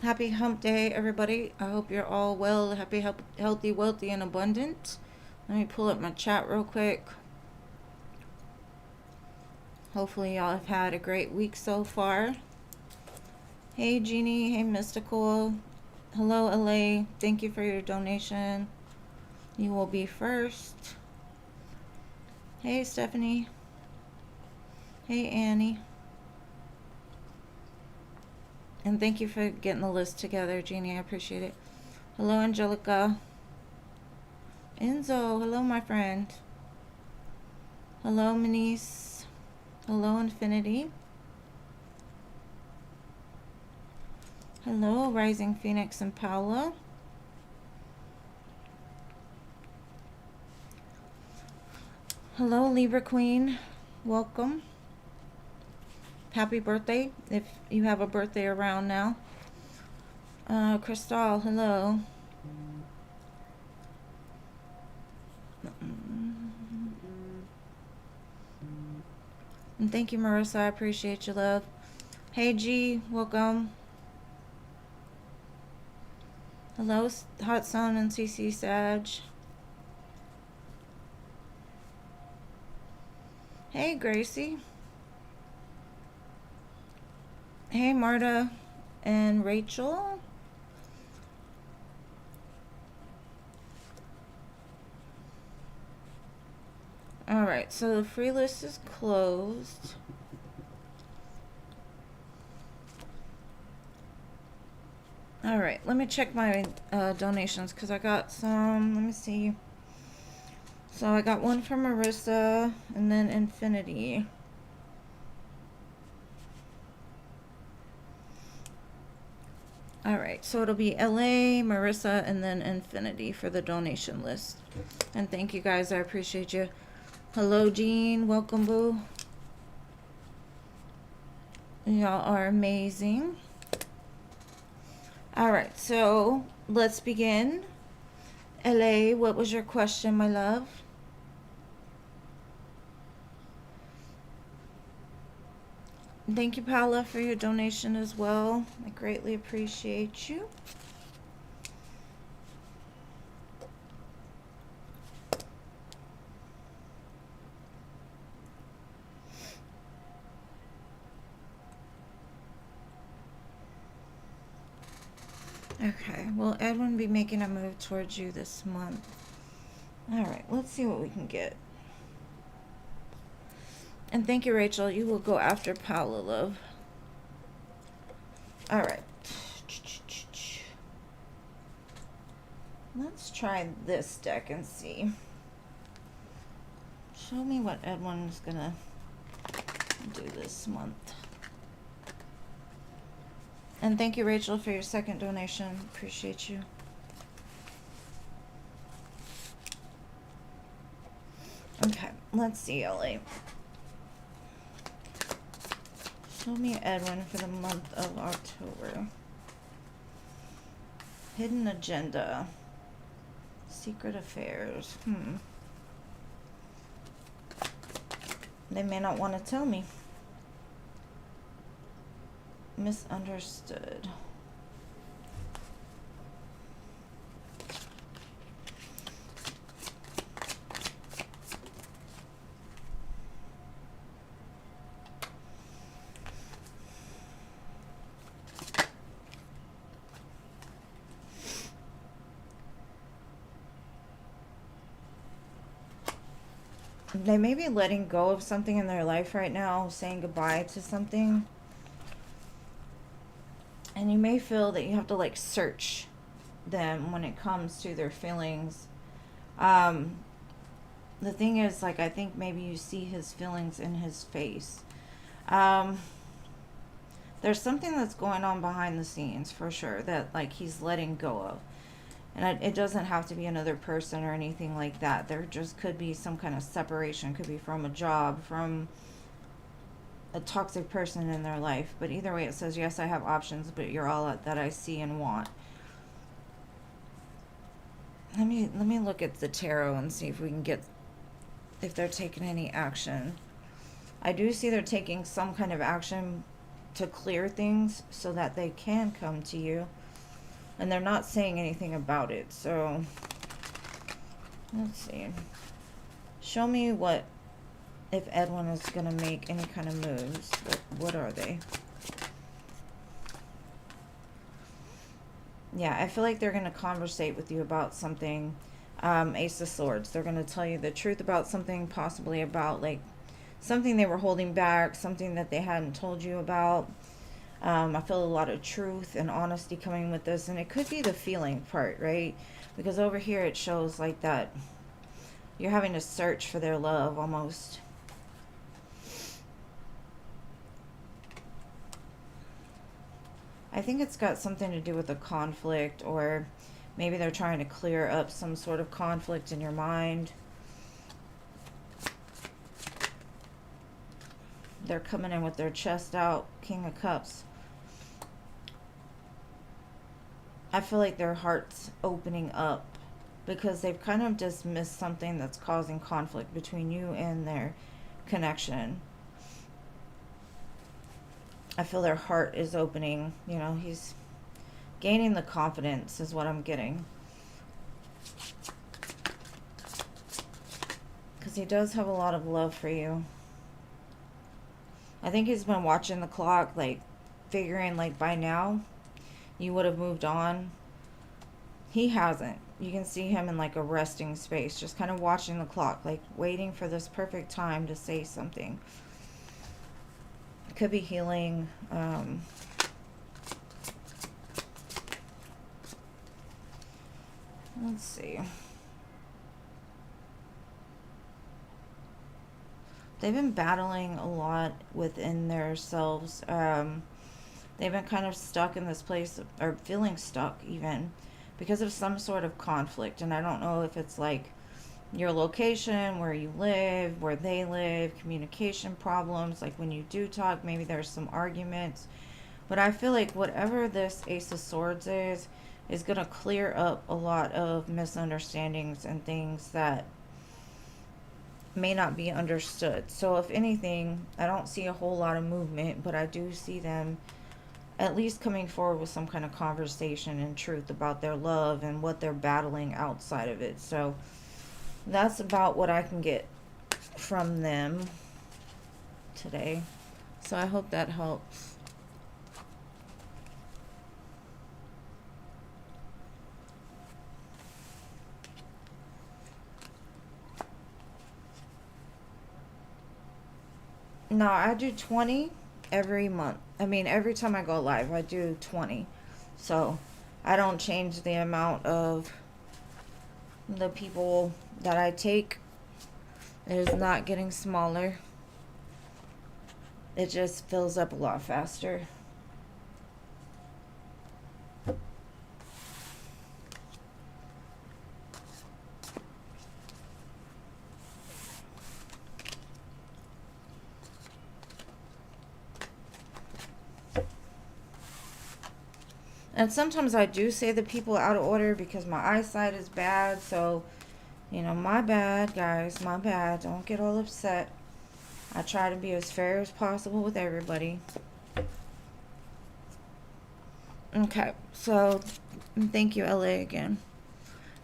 Happy hump day, everybody. I hope you're all well, happy, healthy, wealthy, and abundant. Let me pull up my chat real quick. Hopefully y'all have had a great week so far. Hey, Jeannie. Hey, Mystical. Hello, LA. Thank you for your donation. You will be first. Hey, Stephanie. Hey, Annie. And thank you for getting the list together, Jeannie. I appreciate it. Hello, Angelica. Enzo. Hello, my friend. Hello, Manice. Hello, Infinity. Hello, Rising Phoenix and Paula. Hello, Libra Queen. Welcome. Happy birthday, if you have a birthday around now. Crystal, hello. And thank you, Marissa. I appreciate your love. Hey, G, welcome. Hello, Hot Sun and CC Sag. Hey, Gracie. Hey, Marta and Rachel. Alright, so the free list is closed. Alright, let me check my donations because I got some. Let me see. So I got one from Marissa and then Infinity. Alright, so it'll be LA, Marissa, and then Infinity for the donation list. And thank you guys, I appreciate you. Hello, Jean. Welcome, boo. Y'all are amazing. Alright, so let's begin. LA, what was your question, my love? Thank you, Paula, for your donation as well. I greatly appreciate you. Okay, will Edwin be making a move towards you this month? Alright, let's see what we can get. And thank you, Rachel. You will go after Paula, love. Alright. Let's try this deck and see. Show me what Edwin's gonna do this month. And thank you, Rachel, for your second donation. Appreciate you. Okay, let's see, LA. Show me Edwin for the month of October. Hidden agenda. Secret affairs. They may not want to tell me. Misunderstood. They may be letting go of something in their life right now, saying goodbye to something. And you may feel that you have to like search them when it comes to their feelings. The thing is, like, I think maybe you see his feelings in his face. There's something that's going on behind the scenes for sure that like he's letting go of. And it doesn't have to be another person or anything like that. There just could be some kind of separation. Could be from a job, from a toxic person in their life. But either way, it says, yes, I have options, but you're all that I see and want. Let me look at the tarot and see if we can get, if they're taking any action. I do see they're taking some kind of action to clear things so that they can come to you. And they're not saying anything about it. So, let's see. Show me what, if Edwin is going to make any kind of moves. What are they? Yeah, I feel like they're going to conversate with you about something. Ace of Swords. They're going to tell you the truth about something, possibly about like something they were holding back, something that they hadn't told you about. I feel a lot of truth and honesty coming with this, and it could be the feeling part, right? Because over here it shows like that you're having to search for their love almost. I think it's got something to do with a conflict, or maybe they're trying to clear up some sort of conflict in your mind. They're coming in with their chest out, King of Cups. I feel like their heart's opening up because they've kind of dismissed something that's causing conflict between you and their connection. I feel their heart is opening. You know, he's gaining the confidence is what I'm getting. Because he does have a lot of love for you. I think he's been watching the clock, like figuring like by now you would have moved on. He hasn't. You can see him in like a resting space, just kind of watching the clock, like waiting for this perfect time to say something. It could be healing. Let's see. They've been battling a lot within themselves. They've been kind of stuck in this place, or feeling stuck even, because of some sort of conflict. And I don't know if it's like your location, where you live, where they live, communication problems, like when you do talk, maybe there's some arguments. But I feel like whatever this Ace of Swords is going to clear up a lot of misunderstandings and things that may not be understood. So if anything, I don't see a whole lot of movement, but I do see them at least coming forward with some kind of conversation and truth about their love and what they're battling outside of it. So that's about what I can get from them today. So I hope that helps. No, I do 20 every month. I mean, every time I go live, I do 20. So I don't change the amount of the people that I take. It is not getting smaller. It just fills up a lot faster. And sometimes I do say the people out of order because my eyesight is bad. So, you know, my bad, guys. My bad. Don't get all upset. I try to be as fair as possible with everybody. Okay, so thank you, LA, again.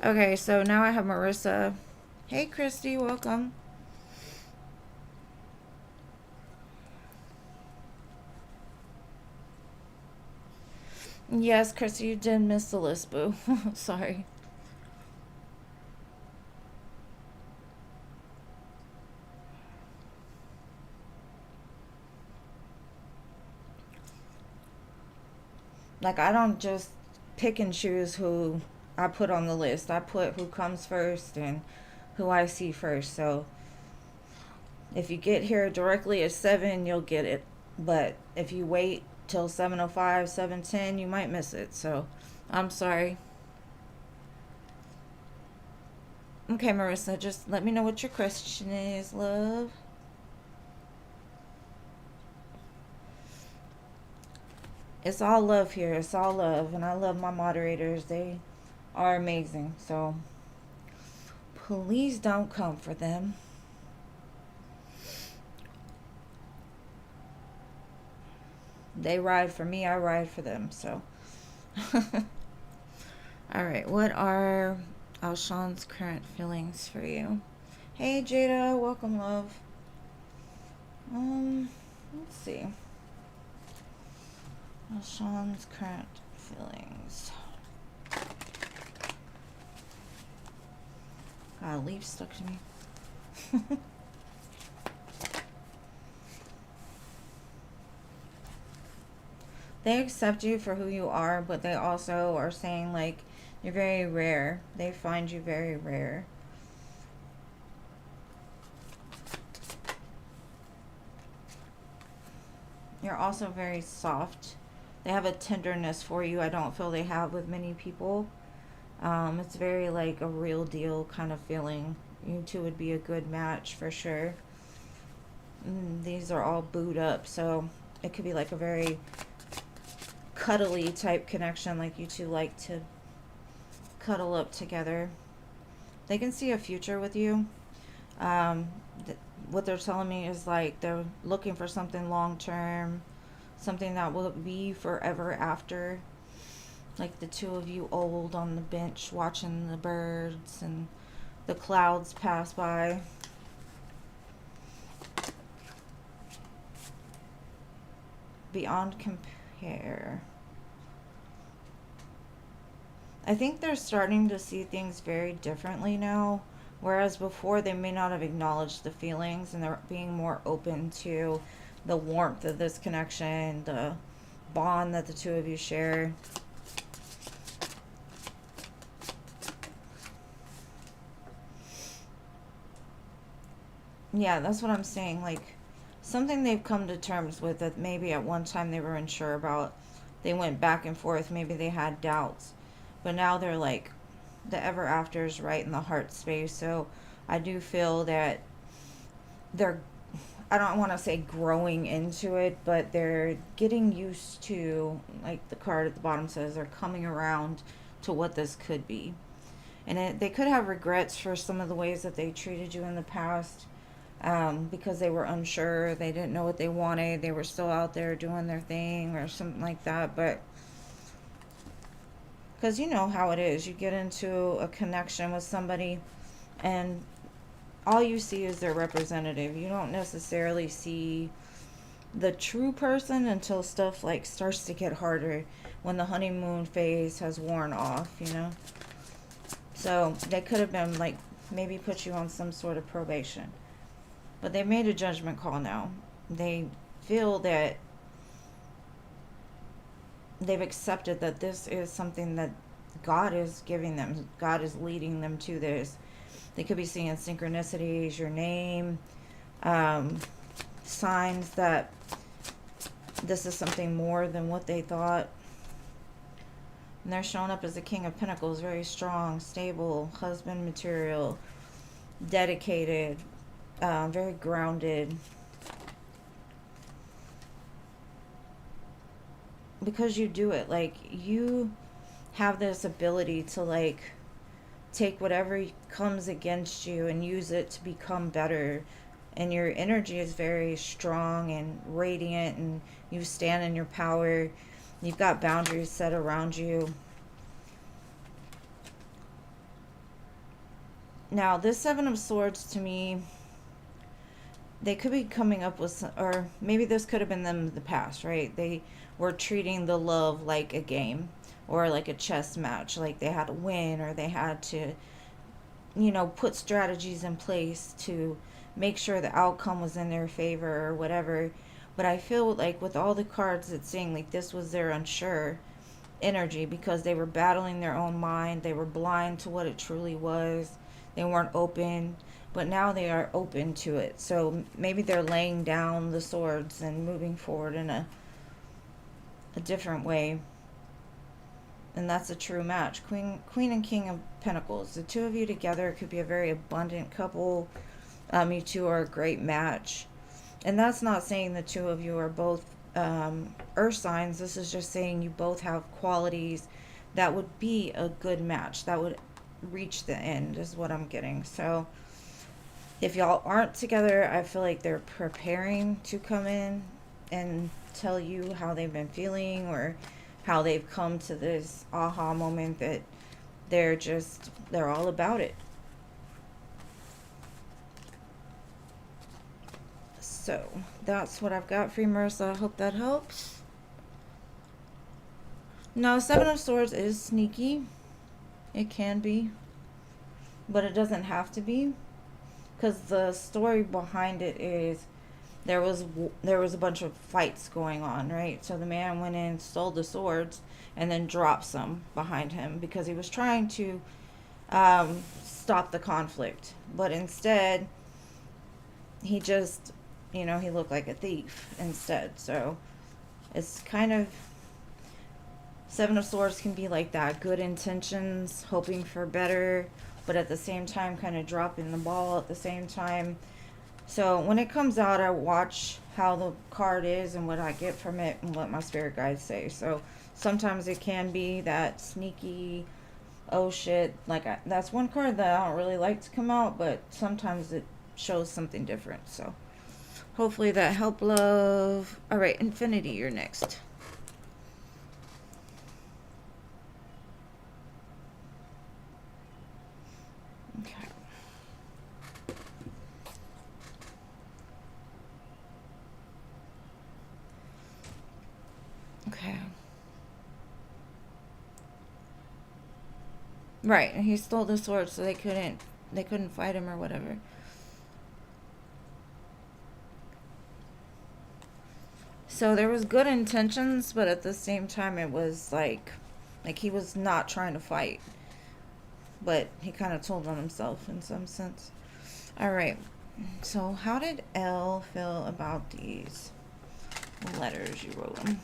Okay, so now I have Marissa. Hey, Christy, welcome. Yes, Christy, you did miss the list, boo. Sorry. Like, I don't just pick and choose who I put on the list. I put who comes first and who I see first. So if you get here directly at 7, you'll get it. But if you wait till 7:05, 7:10, you might miss it. So I'm sorry. Okay, Marissa, just let me know what your question is, love. It's all love here. It's all love. And I love my moderators. They are amazing. So please don't come for them. They ride for me, I ride for them. So, all right. What are Alshon's current feelings for you? Hey, Jada, welcome, love. Let's see. Alshon's current feelings. God, a leaf stuck to me. They accept you for who you are, but they also are saying, like, you're very rare. They find you very rare. You're also very soft. They have a tenderness for you I don't feel they have with many people. It's very like a real deal kind of feeling. You two would be a good match for sure. These are all booed up, so it could be like a very cuddly type connection, like you two like to cuddle up together. They can see a future with you. What they're telling me is like they're looking for something long term, something that will be forever after. Like the two of you old on the bench watching the birds and the clouds pass by. Beyond compare. I think they're starting to see things very differently now. Whereas before they may not have acknowledged the feelings, and they're being more open to the warmth of this connection, the bond that the two of you share. Yeah, that's what I'm saying. Like, something they've come to terms with that maybe at one time they were unsure about. They went back and forth. Maybe they had doubts. But now they're like, the ever after is right in the heart space. So I do feel that they're, I don't want to say growing into it, but they're getting used to, like the card at the bottom says, they're coming around to what this could be. And they could have regrets for some of the ways that they treated you in the past, because they were unsure, they didn't know what they wanted, they were still out there doing their thing or something like that. But because you know how it is, you get into a connection with somebody and all you see is their representative. You don't necessarily see the true person until stuff like starts to get harder, when the honeymoon phase has worn off, you know. So they could have been like, maybe put you on some sort of probation, but they made a judgment call now. They feel that they've accepted that this is something that God is giving them. God is leading them to this. They could be seeing synchronicities, your name, signs that this is something more than what they thought. And they're showing up as the King of Pentacles, very strong, stable, husband material, dedicated, very grounded. Because you do it, like, you have this ability to like take whatever comes against you and use it to become better. And your energy is very strong and radiant, and you stand in your power. You've got boundaries set around you. Now, this Seven of Swords to me, they could be coming up with, or maybe this could have been them in the past, right? They were treating the love like a game or like a chess match, like they had to win, or they had to, you know, put strategies in place to make sure the outcome was in their favor or whatever. But I feel like with all the cards it's saying, like, this was their unsure energy, because they were battling their own mind. They were blind to what it truly was. They weren't open, but now they are open to it. So maybe they're laying down the swords and moving forward in a different way. And that's a true match. Queen and King of Pentacles. The two of you together could be a very abundant couple. You two are a great match. And that's not saying the two of you are both earth signs. This is just saying you both have qualities that would be a good match, that would reach the end, is what I'm getting. So if y'all aren't together, I feel like they're preparing to come in and tell you how they've been feeling or how they've come to this aha moment that they're all about it. So that's what I've got for you, Marissa. I hope that helps. Now, Seven of Swords is sneaky. It can be, but it doesn't have to be, because the story behind it is there was a bunch of fights going on, right? So the man went in, stole the swords, and then dropped some behind him because he was trying to stop the conflict. But instead, he just, he looked like a thief instead. So it's kind of, Seven of Swords can be like that. Good intentions, hoping for better, but at the same time kind of dropping the ball at the same time. So when it comes out, I watch how the card is and what I get from it and what my spirit guides say. So sometimes it can be that sneaky, oh shit, that's one card that I don't really like to come out, but sometimes it shows something different. So hopefully that helped, love. All right, Infinity, you're next. Okay. Okay. Right, and he stole the sword, so they couldn't fight him or whatever. So there was good intentions, but at the same time it was like he was not trying to fight. But he kind of told on himself in some sense. All right. So how did Elle feel about these letters you wrote him?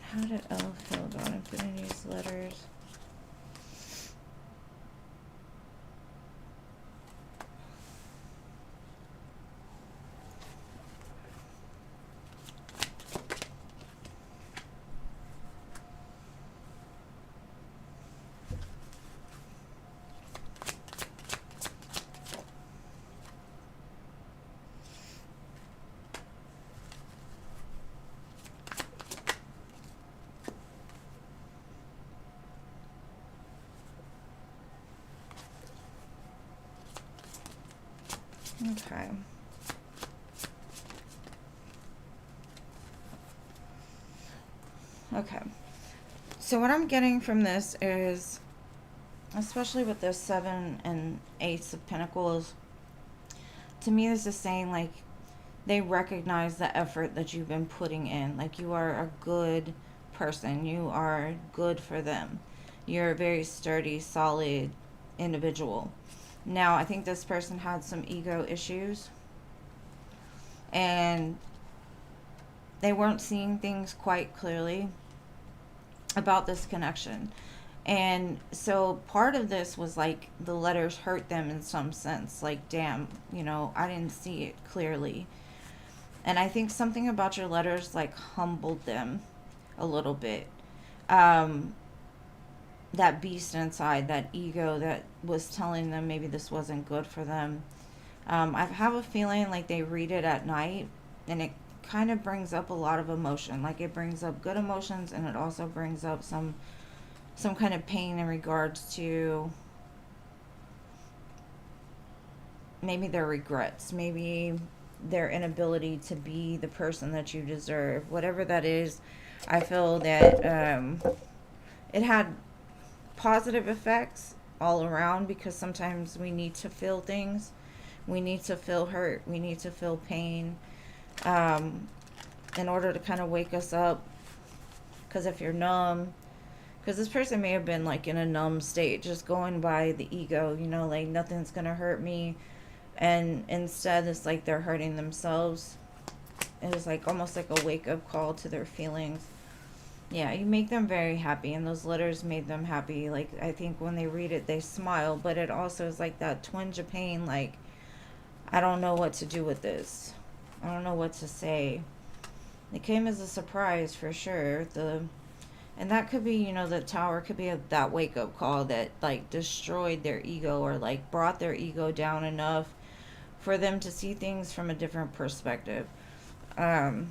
How did Elle feel about Infinity's letters? Okay. Okay. So what I'm getting from this is, especially with this 7 and Ace of Pentacles, to me this is saying like they recognize the effort that you've been putting in. Like you are a good person. You are good for them. You're a very sturdy, solid individual. Now, I think this person had some ego issues, and they weren't seeing things quite clearly about this connection. And so part of this was like the letters hurt them in some sense. Like, damn, I didn't see it clearly. And I think something about your letters like humbled them a little bit. That beast inside, that ego that was telling them maybe this wasn't good for them. I have a feeling like they read it at night, and it kind of brings up a lot of emotion. Like it brings up good emotions, and it also brings up some kind of pain in regards to maybe their regrets, maybe their inability to be the person that you deserve. Whatever that is, I feel that it had positive effects all around, because sometimes we need to feel things. We need to feel hurt. We need to feel pain in order to kind of wake us up. Because if you're numb, because this person may have been like in a numb state, just going by the ego, like nothing's going to hurt me. And instead it's like they're hurting themselves. It was like almost like a wake up call to their feelings. Yeah, you make them very happy, and those letters made them happy. Like, I think when they read it, they smile, but it also is like that twinge of pain, like, I don't know what to do with this. I don't know what to say. It came as a surprise, for sure. And that could be, the Tower could be that wake-up call that, like, destroyed their ego, or, like, brought their ego down enough for them to see things from a different perspective. Show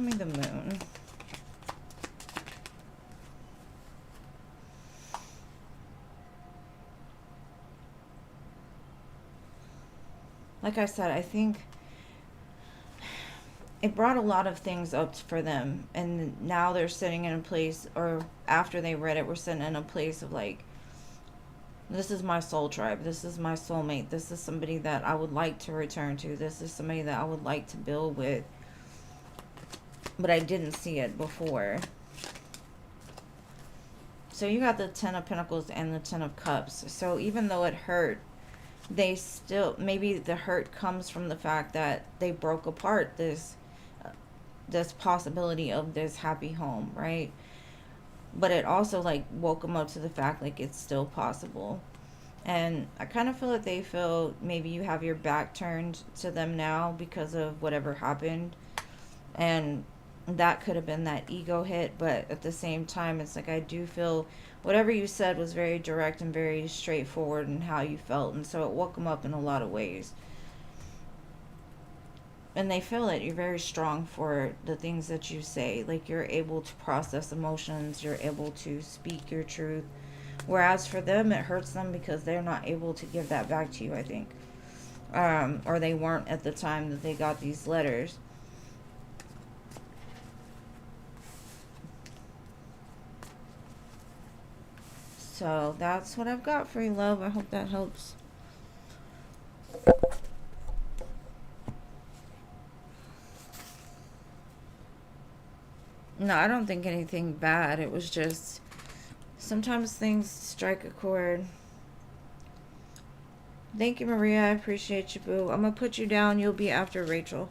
me the moon. Like I said, I think it brought a lot of things up for them, and now they're sitting in a place, or after they read it, we're sitting in a place of like, this is my soul tribe, this is my soulmate, this is somebody that I would like to return to, this is somebody that I would like to build with, but I didn't see it before. So you got the Ten of Pentacles and the Ten of Cups. So even though it hurt, they still, maybe the hurt comes from the fact that they broke apart this possibility of this happy home, right? But it also like woke them up to the fact like it's still possible. And I kind of feel that they feel maybe you have your back turned to them now because of whatever happened, and that could have been that ego hit. But at the same time, it's like I do feel whatever you said was very direct and very straightforward in how you felt, and so it woke them up in a lot of ways. And they feel that you're very strong for the things that you say. Like you're able to process emotions, you're able to speak your truth. Whereas for them, it hurts them because they're not able to give that back to you, I think. Or they weren't at the time that they got these letters. So that's what I've got for you, love. I hope that helps. No, I don't think anything bad. It was just sometimes things strike a chord. Thank you, Maria. I appreciate you, boo. I'm going to put you down. You'll be after Rachel.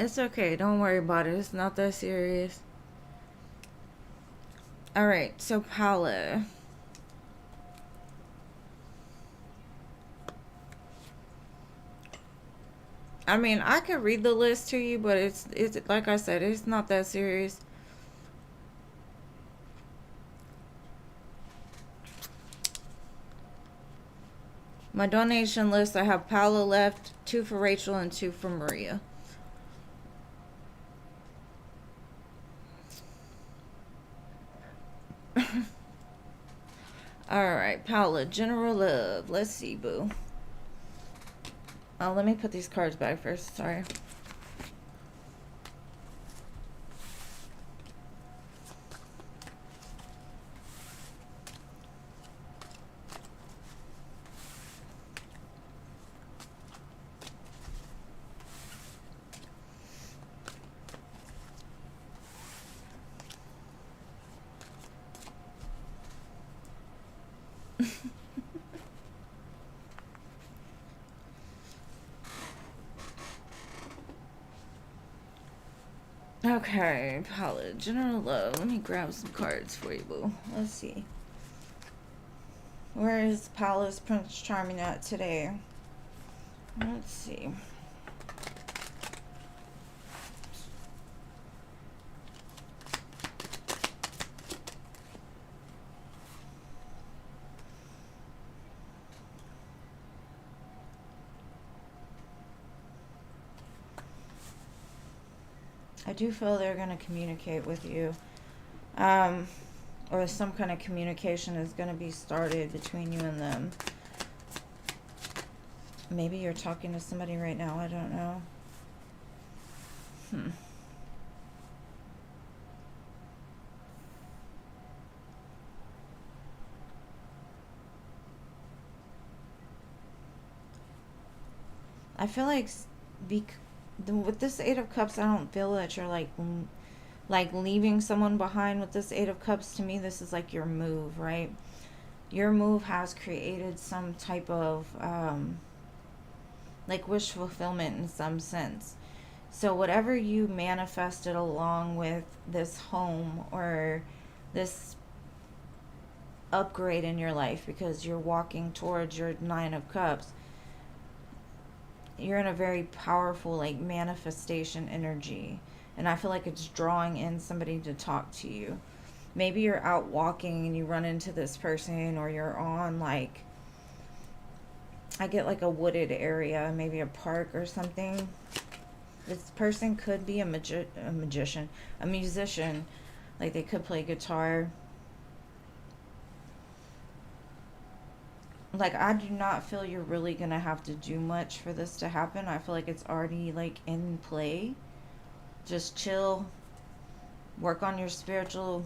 It's okay. Don't worry about it. It's not that serious. Alright, so Paula. I mean, I could read the list to you, but it's like I said, it's not that serious. My donation list, I have Paula left, 2 for Rachel and 2 for Maria. Alright, Paula, general love. Let's see, boo. Oh, let me put these cards back first. Sorry. Okay, Paula, general love. Let me grab some cards for you, boo. Let's see. Where is Paula's Prince Charming at today? Let's see. I do feel they're going to communicate with you. Or some kind of communication is going to be started between you and them. Maybe you're talking to somebody right now. I don't know. I feel like with this 8 of Cups, I don't feel that you're like leaving someone behind with this 8 of Cups. To me, this is like your move, right? your move has created some type of like wish fulfillment in some sense. So whatever you manifested along with this home or this upgrade in your life, because you're walking towards your 9 of Cups, you're in a very powerful like manifestation energy, and I feel like it's drawing in somebody to talk to you. Maybe you're out walking and you run into this person, or you're on like, I get like a wooded area, maybe a park or something. This person could be a magician, a musician, like they could play guitar. Like, I do not feel you're really gonna have to do much for this to happen. I feel like it's already like in play. Just chill, work on your spiritual,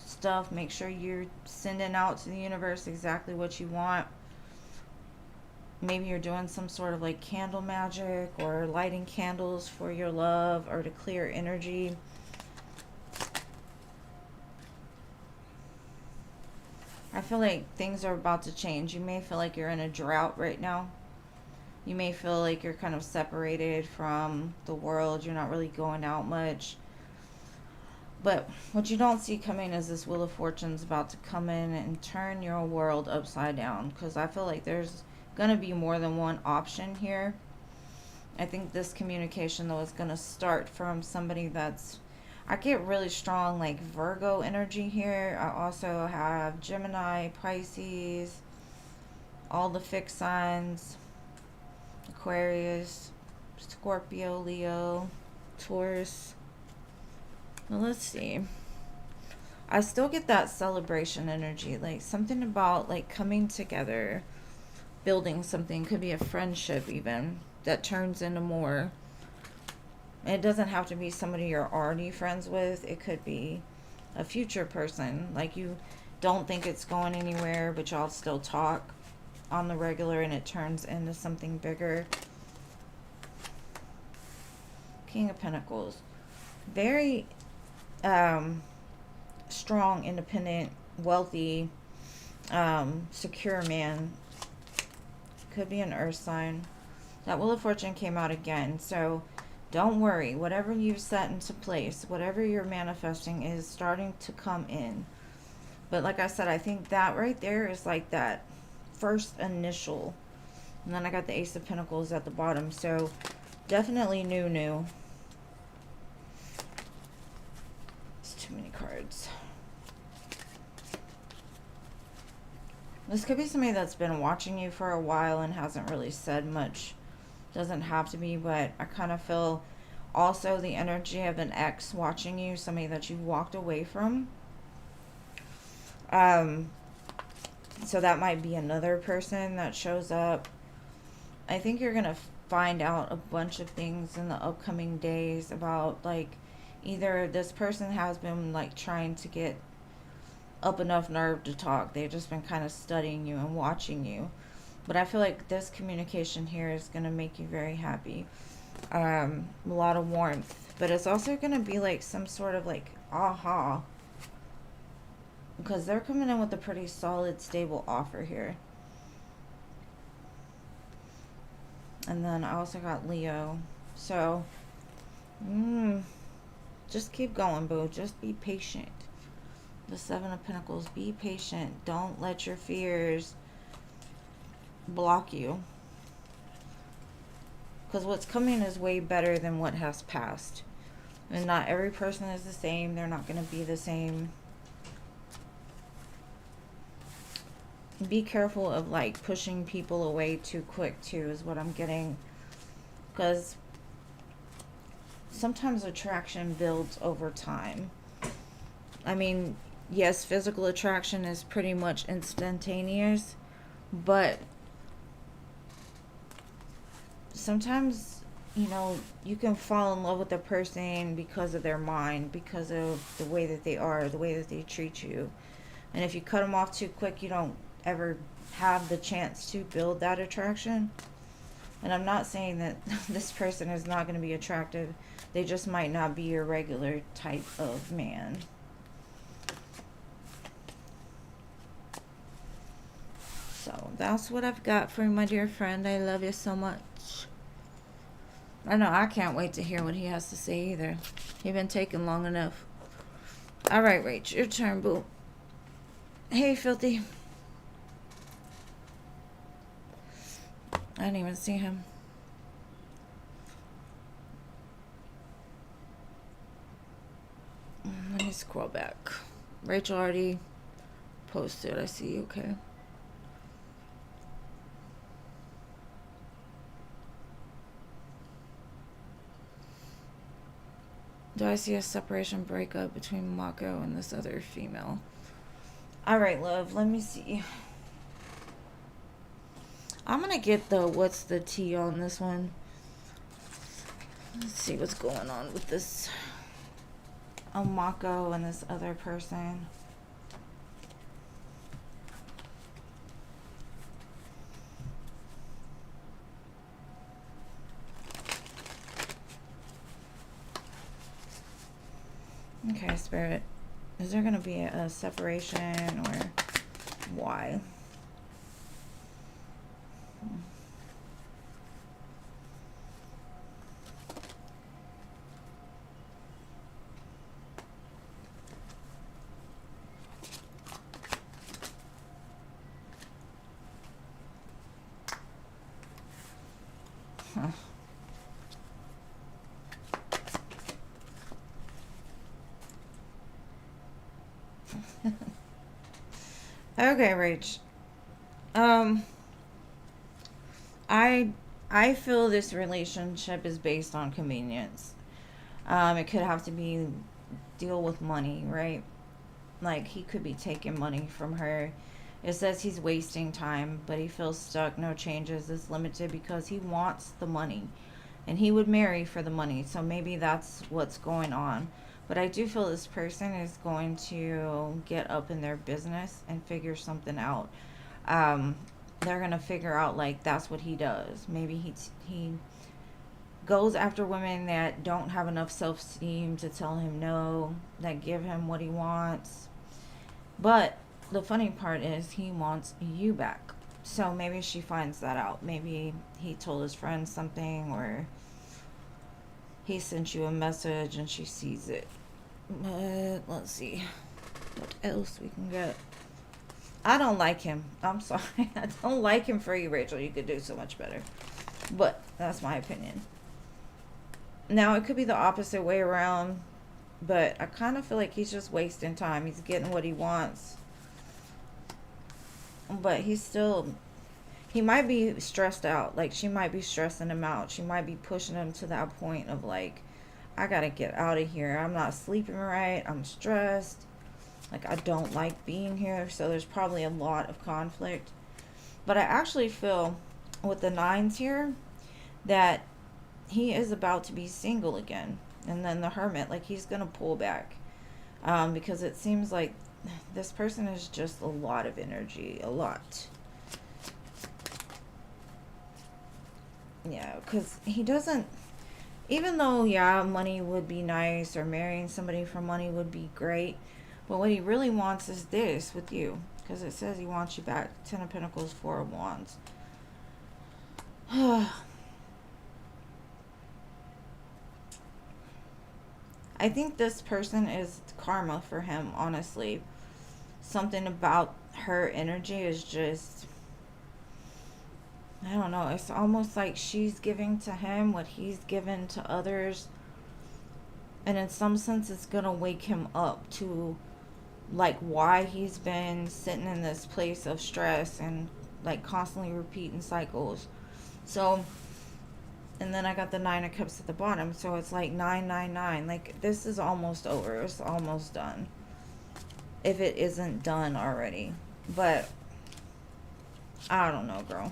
stuff. Make sure you're sending out to the universe exactly what you want. Maybe you're doing some sort of like candle magic or lighting candles for your love or to clear energy. I feel like things are about to change. You may feel like you're in a drought right now. You may feel like you're kind of separated from the world. You're not really going out much. But what you don't see coming is this Wheel of Fortune's about to come in and turn your world upside down. Because I feel like there's going to be more than one option here. I think this communication, though, is going to start from somebody that's... I get really strong, like, Virgo energy here. I also have Gemini, Pisces, all the fixed signs, Aquarius, Scorpio, Leo, Taurus. Well, let's see. I still get that celebration energy, like something about like coming together, building something. Could be a friendship even that turns into more. And it doesn't have to be somebody you're already friends with. It could be a future person. Like, you don't think it's going anywhere, but y'all still talk on the regular and it turns into something bigger. King of Pentacles. Very strong, independent, wealthy, secure man. Could be an earth sign. That Wheel of Fortune came out again. So don't worry. Whatever you've set into place, whatever you're manifesting is starting to come in. But like I said, I think that right there is like that first initial. And then I got the Ace of Pentacles at the bottom. So definitely new. It's too many cards. This could be somebody that's been watching you for a while and hasn't really said much. Doesn't have to be, but I kind of feel also the energy of an ex watching you, somebody that you walked away from. So that might be another person that shows up. I think you're going to find out a bunch of things in the upcoming days about, like, either this person has been, like, trying to get up enough nerve to talk. They've just been kind of studying you and watching you. But I feel like this communication here is going to make you very happy. A lot of warmth. But it's also going to be like some sort of like aha. Because they're coming in with a pretty solid, stable offer here. And then I also got Leo. So, just keep going, boo. Just be patient. The Seven of Pentacles. Be patient. Don't let your fears block you, because what's coming is way better than what has passed, and not every person is the same. They're not going to be the same. Be careful of like pushing people away too quick too, is what I'm getting, because sometimes attraction builds over time. I mean, yes, physical attraction is pretty much instantaneous, but sometimes, you can fall in love with a person because of their mind, because of the way that they are, the way that they treat you. And if you cut them off too quick, you don't ever have the chance to build that attraction. And I'm not saying that this person is not going to be attractive. They just might not be your regular type of man. that's what I've got for you, my dear friend. I love you so much. I know, I can't wait to hear what he has to say either. You've been taking long enough. Alright, Rach, your turn, boo. Hey, Filthy. I didn't even see him. Let me scroll back. Rachel already posted. I see. Okay. Do I see a separation breakup between Mako and this other female? Alright, love. Let me see. I'm gonna get the what's the tea on this one. Let's see what's going on with this Mako and this other person. Okay, Spirit. Is there going to be a separation or why? Huh. Okay, Rach. I feel this relationship is based on convenience. It could have to be deal with money, right? Like he could be taking money from her. It says he's wasting time, but he feels stuck. No changes is limited because he wants the money, and he would marry for the money. So maybe that's what's going on. But I do feel this person is going to get up in their business and figure something out. They're going to figure out, like, that's what he does. Maybe he goes after women that don't have enough self-esteem to tell him no, that give him what he wants. But the funny part is he wants you back. So maybe she finds that out. Maybe he told his friend something, or he sent you a message and she sees it. But let's see what else we can get. I don't like him. I'm sorry. I don't like him for you, Rachel. You could do so much better. But that's my opinion. Now, it could be the opposite way around, but I kind of feel like he's just wasting time. He's getting what he wants. But he's still... He might be stressed out. Like, she might be stressing him out. She might be pushing him to that point of, like, I gotta get out of here. I'm not sleeping right. I'm stressed. Like, I don't like being here. So there's probably a lot of conflict. But I actually feel with the 9s here that he is about to be single again. And then the Hermit, like, he's gonna pull back. Because it seems like this person is just a lot of energy. A lot. Yeah, because he doesn't... Even though, yeah, money would be nice, or marrying somebody for money would be great, but what he really wants is this with you, because it says he wants you back. 10 of Pentacles, 4 of Wands. I think this person is karma for him, honestly. Something about her energy is just... I don't know. It's almost like she's giving to him what he's given to others. And in some sense, it's going to wake him up to, like, why he's been sitting in this place of stress and, like, constantly repeating cycles. So, and then I got the 9 of Cups at the bottom. So it's like 999. Like, this is almost over. It's almost done. If it isn't done already. But, I don't know, girl.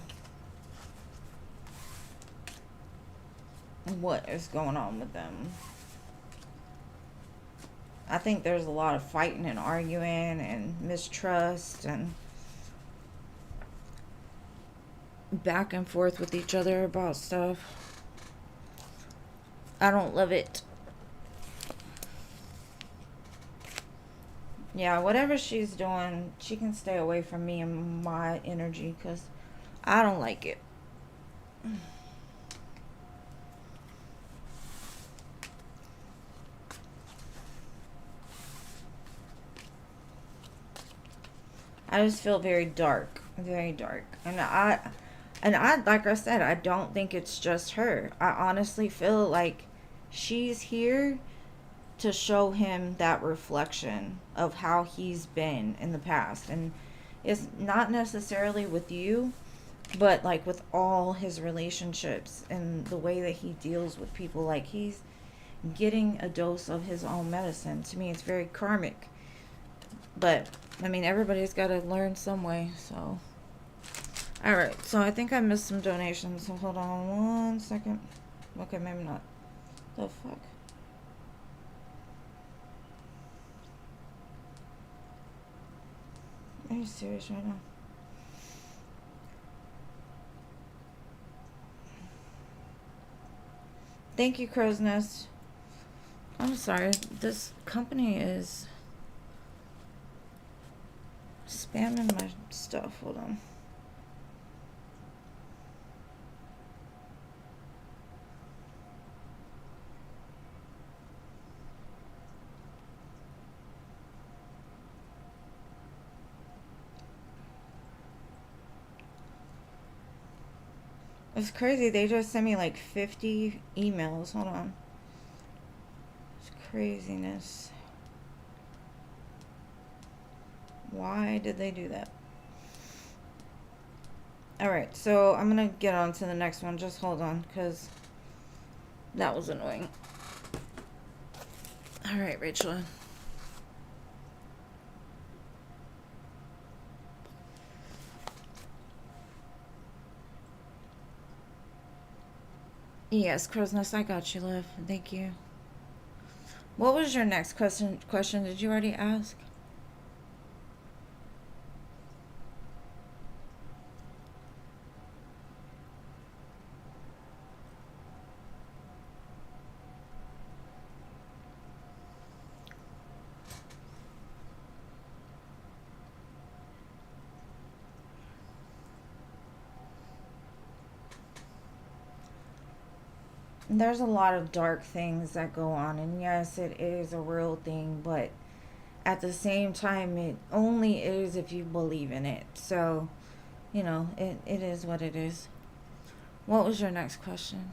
What is going on with them? I think there's a lot of fighting and arguing and mistrust and back and forth with each other about stuff. I don't love it. Yeah, whatever she's doing, she can stay away from me and my energy, because I don't like it. I just feel very dark, very dark. And I like I said, I don't think it's just her. I honestly feel like she's here to show him that reflection of how he's been in the past. And it's not necessarily with you, but like with all his relationships and the way that he deals with people. Like he's getting a dose of his own medicine. To me, it's very karmic. But I mean, everybody's got to learn some way. So, all right. So I think I missed some donations. So hold on one second. Okay, maybe not. The fuck. Are you serious right now? Thank you, Crow's Nest. I'm sorry. This company is spamming my stuff. Hold on. It's crazy. They just sent me like 50 emails. Hold on. It's craziness. Why did they do that? Alright, so I'm going to get on to the next one. Just hold on, because that was annoying. Alright, Rachel. Yes, Crow's Nest, I got you, love. Thank you. What was your next question? Did you already ask? There's a lot of dark things that go on, and yes, it is a real thing, but at the same time, it only is if you believe in it. So, you know, it is what it is. What was your next question?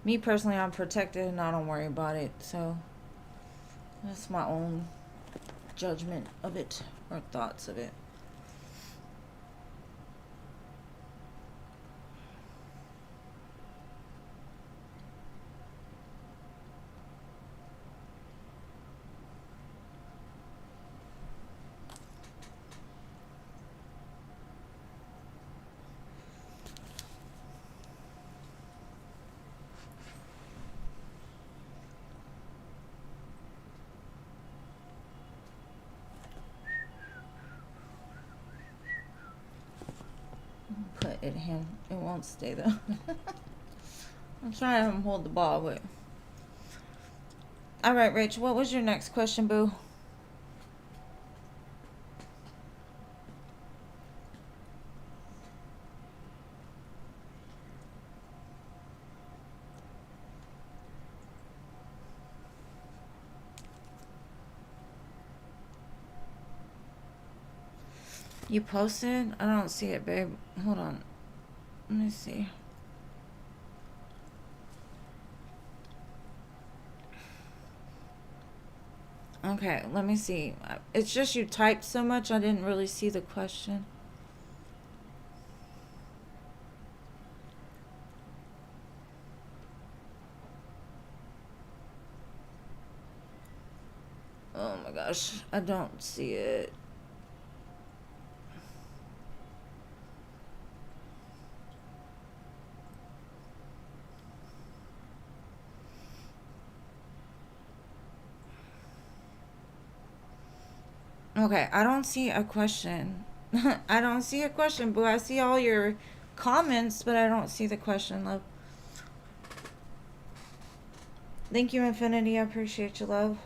Me personally, I'm protected and I don't worry about it. So, that's my own judgment of it or thoughts of it. Put it in. It won't stay though. I'm trying to have him hold the ball, but. Alright, Rach, what was your next question, boo? You posted? I don't see it, babe. Hold on. Let me see. Okay, let me see. It's just you typed so much, I didn't really see the question. Oh my gosh, I don't see it. Okay, I don't see a question. I don't see a question, boo. I see all your comments, but I don't see the question, love. Thank you, Infinity. I appreciate you, love.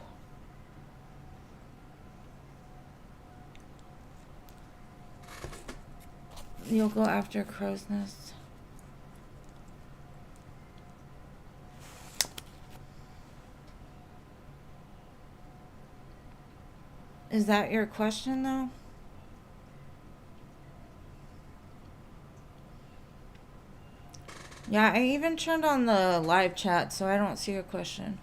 You'll go after crow's nest. Is that your question, though? Yeah, I even turned on the live chat, so I don't see a question.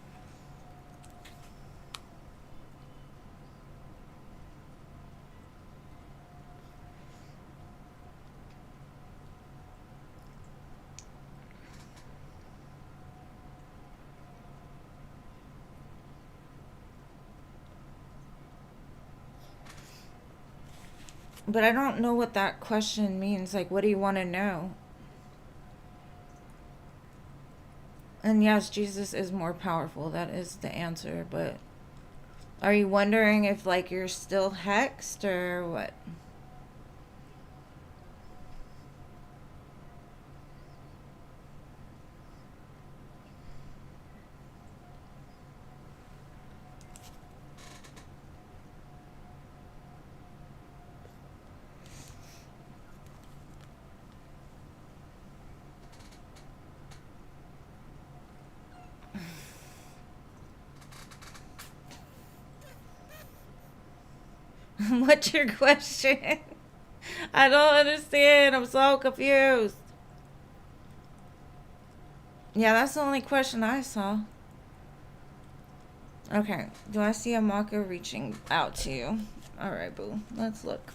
But I don't know what that question means. Like, what do you want to know? And yes, Jesus is more powerful. That is the answer. But are you wondering if, like, you're still hexed or what? What's your question? I don't understand. I'm so confused. Yeah, that's the only question I saw. Okay. Do I see a Maka reaching out to you? Alright, boo. Let's look.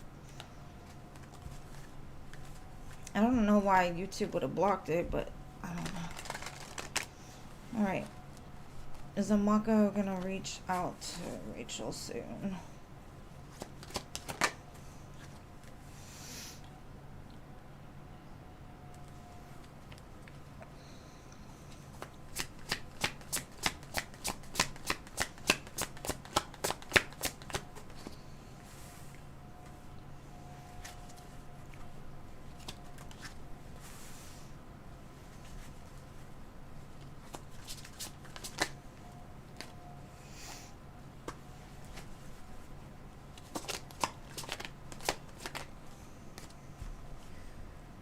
I don't know why YouTube would have blocked it, but I don't know. Alright. Is a Maka gonna reach out to Rachel soon?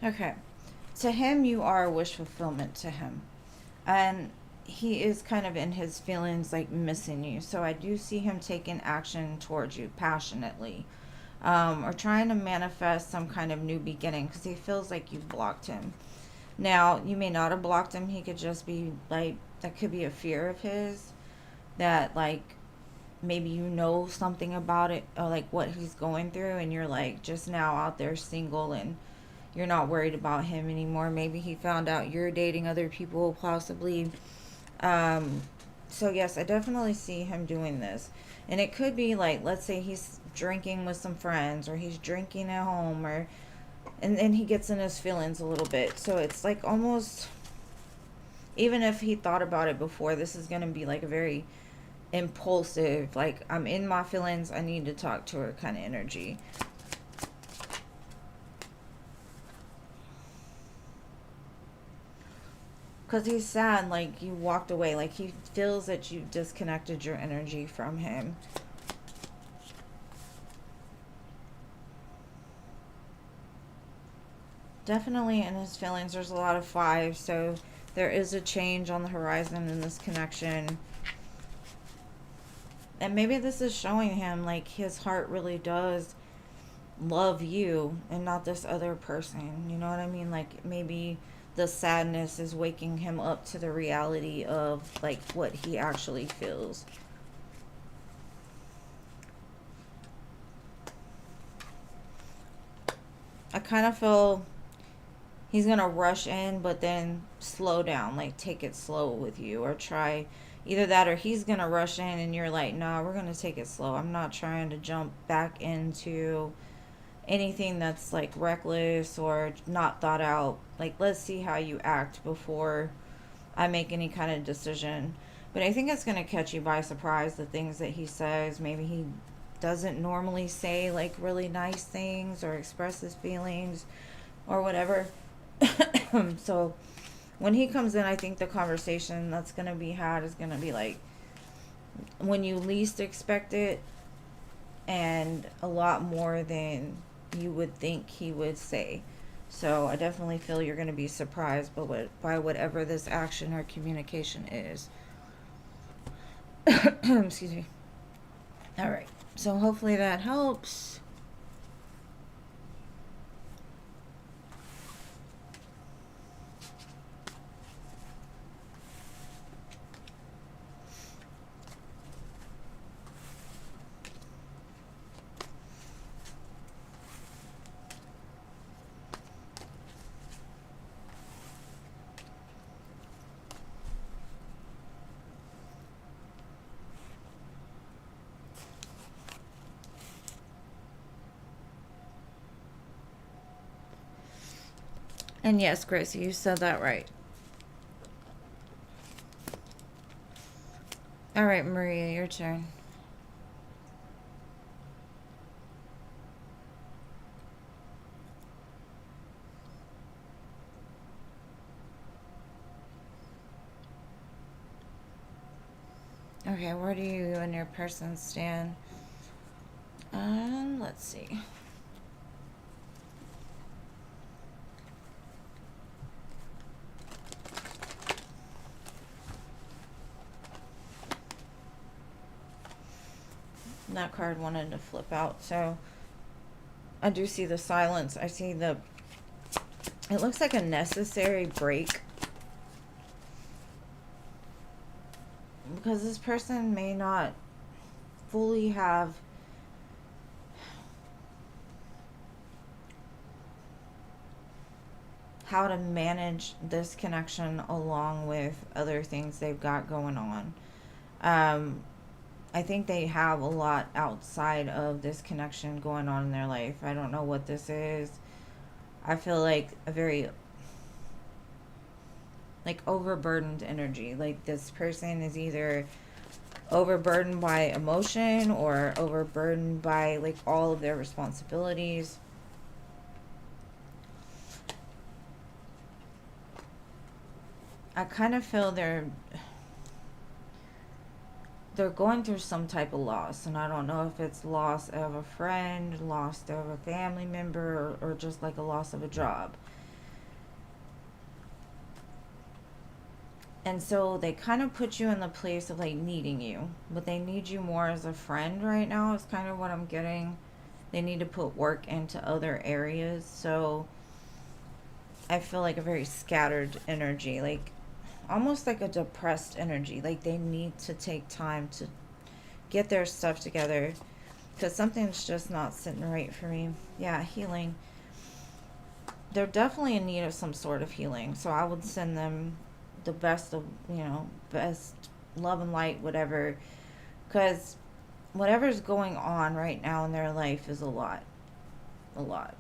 Okay. To him, you are a wish fulfillment to him. And he is kind of in his feelings, like missing you. So I do see him taking action towards you passionately. Or trying to manifest some kind of new beginning because he feels like you blocked him. Now, you may not have blocked him. He could just be like, that could be a fear of his. That, like, maybe you know something about it, or like what he's going through, and you're like just now out there single and you're not worried about him anymore. Maybe he found out you're dating other people, possibly. Um, so yes, I definitely see him doing this. And it could be like, let's say he's drinking with some friends, or he's drinking at home, or and then he gets in his feelings a little bit. So it's like almost, even if he thought about it before, this is going to be like a very impulsive, like, I'm in my feelings, I need to talk to her kind of energy. Because he's sad, like you walked away, like he feels that you disconnected your energy from him. Definitely in his feelings, there's a lot of fives, so there is a change on the horizon in this connection. And maybe this is showing him like his heart really does love you and not this other person. You know what I mean? Like maybe the sadness is waking him up to the reality of like what he actually feels. I kind of feel he's gonna rush in, but then slow down, like take it slow with you, or try either that, or he's gonna rush in and you're like, nah, we're gonna take it slow. I'm not trying to jump back into anything that's like reckless or not thought out. Like, let's see how you act before I make any kind of decision. But I think it's gonna catch you by surprise, the things that he says. Maybe he doesn't normally say like really nice things or express his feelings or whatever. So when he comes in, I think the conversation that's going to be had is going to be like when you least expect it, and a lot more than you would think he would say. So I definitely feel you're going to be surprised by whatever this action or communication is. Excuse me. All right. So hopefully that helps. And yes, Gracie, you said that right. All right, Maria, your turn. Okay, where do you and your person stand? Let's see. That card wanted to flip out, so I do see the silence. I see it looks like a necessary break, because this person may not fully have how to manage this connection along with other things they've got going on. I think they have a lot outside of this connection going on in their life. I don't know what this is. I feel like a very like overburdened energy. Like this person is either overburdened by emotion or overburdened by like all of their responsibilities. I kind of feel they're going through some type of loss, and I don't know if it's loss of a friend, loss of a family member, or just like a loss of a job. And so they kind of put you in the place of like needing you, but they need you more as a friend right now is kind of what I'm getting. They need to put work into other areas. So I feel like a very scattered energy, like almost like a depressed energy. Like they need to take time to get their stuff together because something's just not sitting right for me. Yeah, healing. They're definitely in need of some sort of healing. So I would send them the best of, best love and light, whatever. Because whatever's going on right now in their life is a lot. A lot.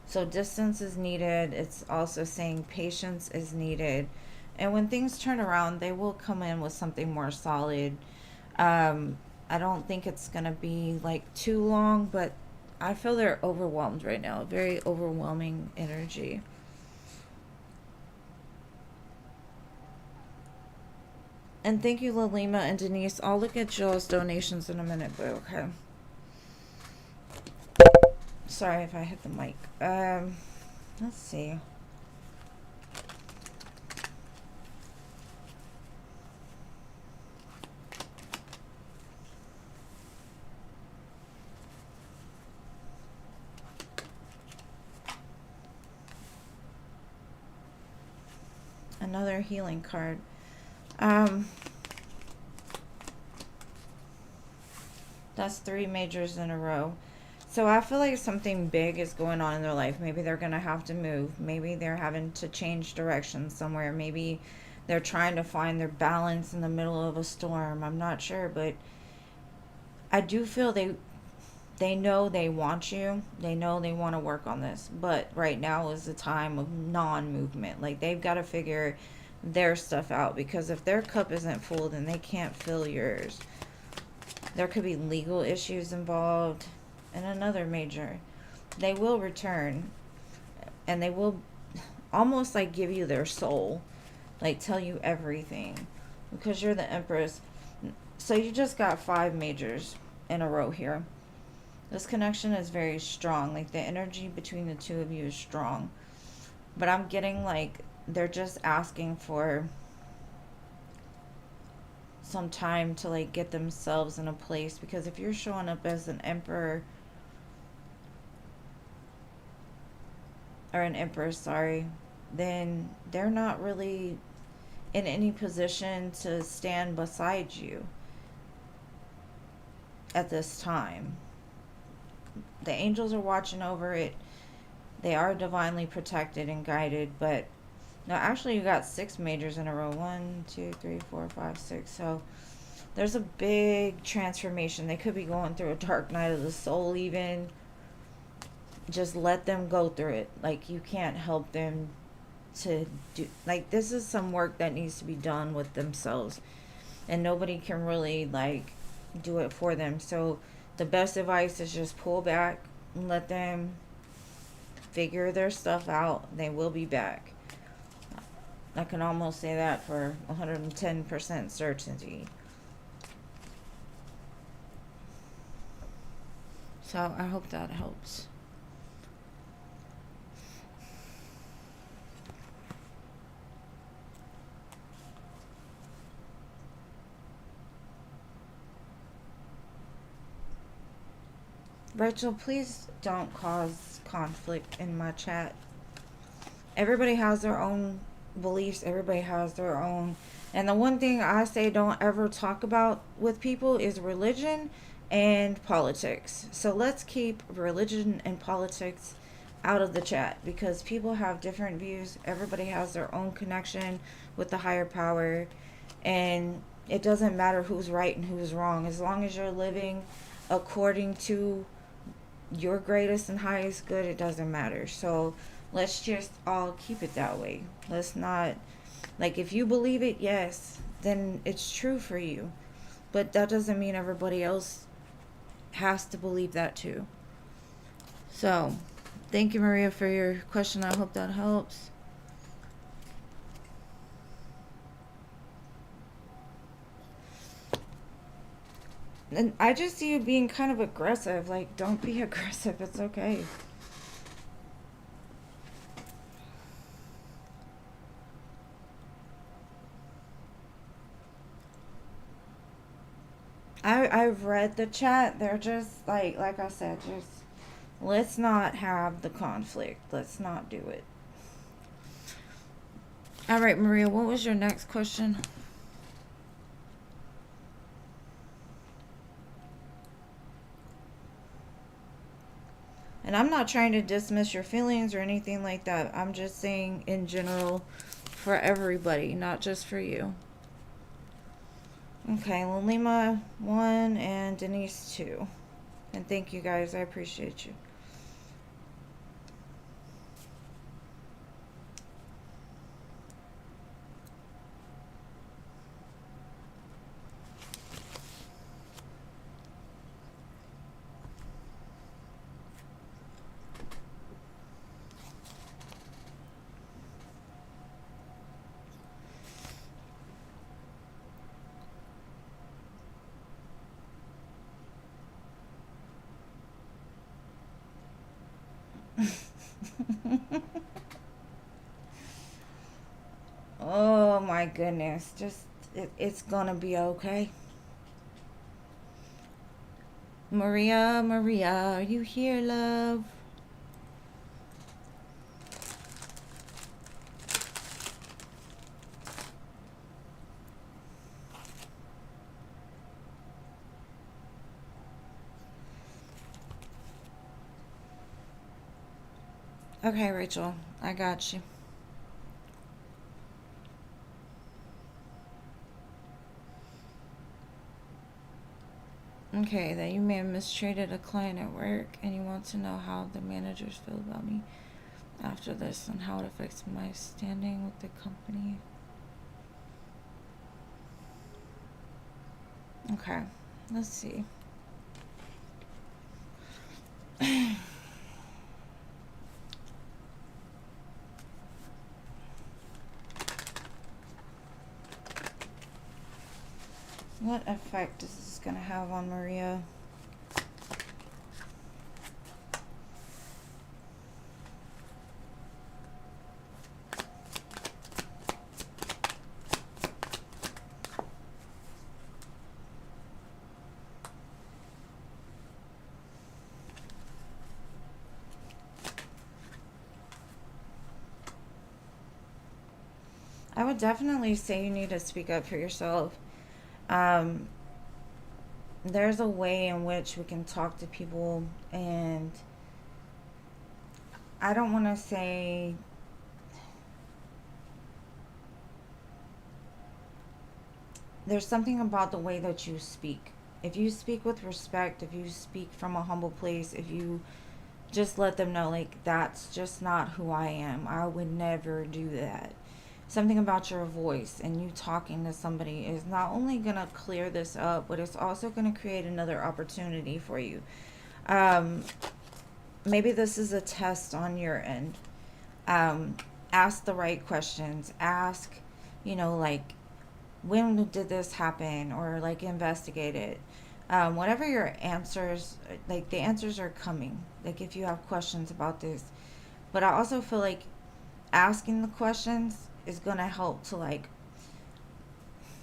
So distance is needed. It's also saying patience is needed. And when things turn around, they will come in with something more solid. I don't think it's going to be like too long, but I feel they're overwhelmed right now. Very overwhelming energy. And thank you, Lalima and Denise. I'll look at Jill's donations in a minute, but okay. Sorry if I hit the mic. Let's see. Another healing card. That's 3 majors in a row. So I feel like something big is going on in their life. Maybe they're going to have to move. Maybe they're having to change direction somewhere. Maybe they're trying to find their balance in the middle of a storm. I'm not sure, but I do feel they know they want you. They know they want to work on this. But right now is the time of non-movement. Like they've got to figure their stuff out, because if their cup isn't full, then they can't fill yours. There could be legal issues involved. And another major. They will return, and they will almost like give you their soul, like tell you everything, because you're the Empress. So you just got 5 majors in a row here. This connection is very strong. Like the energy between the two of you is strong. But I'm getting like they're just asking for some time to like get themselves in a place, because if you're showing up as an emperor or an empress, sorry, then they're not really in any position to stand beside you at this time. The angels are watching over it. They are divinely protected and guided, but no, actually you got 6 majors in a row. 1, 2, 3, 4, 5, 6. So there's a big transformation. They could be going through a dark night of the soul even. Just let them go through it. Like, you can't help them to do, like, this is some work that needs to be done with themselves, and nobody can really like do it for them. So the best advice is just pull back and let them figure their stuff out. They will be back. I can almost say that for 110% certainty. So I hope that helps. Rachel, please don't cause conflict in my chat. Everybody has their own beliefs. Everybody has their own. And the one thing I say don't ever talk about with people is religion and politics. So let's keep religion and politics out of the chat, because people have different views. Everybody has their own connection with the higher power. And it doesn't matter who's right and who's wrong. As long as you're living according to your greatest and highest good, it doesn't matter. So let's just all keep it that way. Let's not, like, if you believe it, yes, then it's true for you. But that doesn't mean everybody else has to believe that too. So, thank you, Maria, for your question. I hope that helps. And I just see you being kind of aggressive. Like, don't be aggressive. It's okay. I've read the chat. They're just like I said, just let's not have the conflict. Let's not do it. All right, Maria, what was your next question? And I'm not trying to dismiss your feelings or anything like that. I'm just saying in general for everybody, not just for you. Okay, Lima 1 and Denise 2. And thank you guys. I appreciate you. Oh my goodness. Just, it's gonna be okay. Maria, are you here, love? Okay, Rachel, I got you. Okay, that you may have mistreated a client at work, and you want to know how the managers feel about me after this and how it affects my standing with the company. Okay, let's see. What effect is this going to have on Maria? I would definitely say you need to speak up for yourself. Um, there's a way in which we can talk to people, and I don't want to say, there's something about the way that you speak. If you speak with respect, if you speak from a humble place, if you just let them know, like, that's just not who I am, I would never do that. Something about your voice and you talking to somebody is not only going to clear this up, but it's also going to create another opportunity for you. Um, maybe this is a test on your end. Um, ask the right questions. Ask, like, when did this happen, or like investigate it. Whatever your answers, like the answers are coming, like if you have questions about this. But I also feel like asking the questions is going to help to like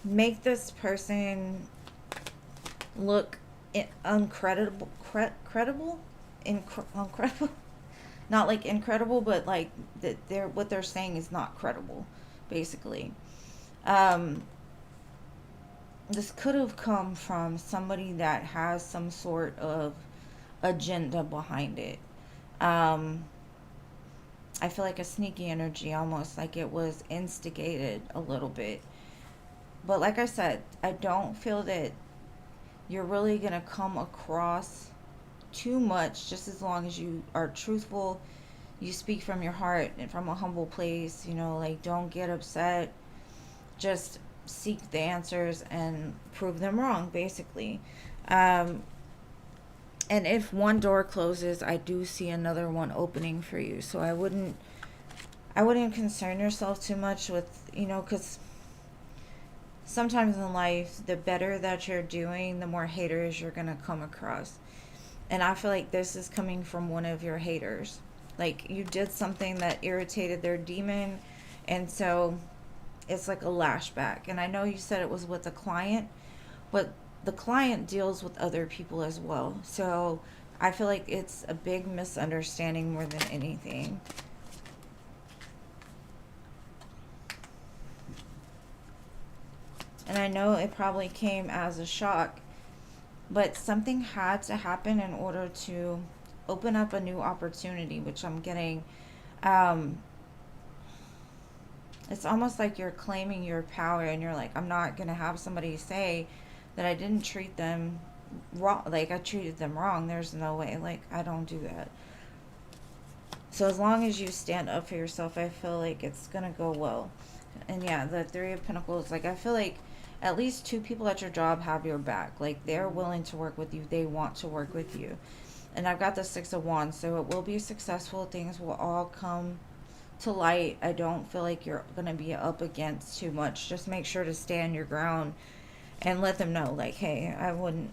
make this person look uncredible, credible, incredible, not like incredible, but like that they're what they're saying is not credible, basically. um this could have come from somebody that has some sort of agenda behind it. um I feel like a sneaky energy, almost like it was instigated a little bit. But like I said, I don't feel that you're really going to come across too much, just as long as you are truthful, you speak from your heart and from a humble place, like don't get upset, just seek the answers and prove them wrong, basically. Um, and if one door closes, I do see another one opening for you. So I wouldn't concern yourself too much with, because sometimes in life, the better that you're doing, the more haters you're going to come across. And I feel like this is coming from one of your haters. Like you did something that irritated their demon, and so it's like a lashback. And I know you said it was with a client, but the client deals with other people as well. So I feel like it's a big misunderstanding more than anything. And I know it probably came as a shock, but something had to happen in order to open up a new opportunity, which I'm getting. Um, it's almost like you're claiming your power, and you're like, I'm not going to have somebody say that I didn't treat them wrong, like I treated them wrong. There's no way, like I don't do that. So as long as you stand up for yourself, I feel like it's going to go well. And yeah, the Three of Pentacles, like I feel like at least two people at your job have your back. Like they're willing to work with you, they want to work with you. And I've got the Six of Wands, so it will be successful. Things will all come to light. I don't feel like you're going to be up against too much. Just make sure to stand your ground and let them know, like, hey, I wouldn't.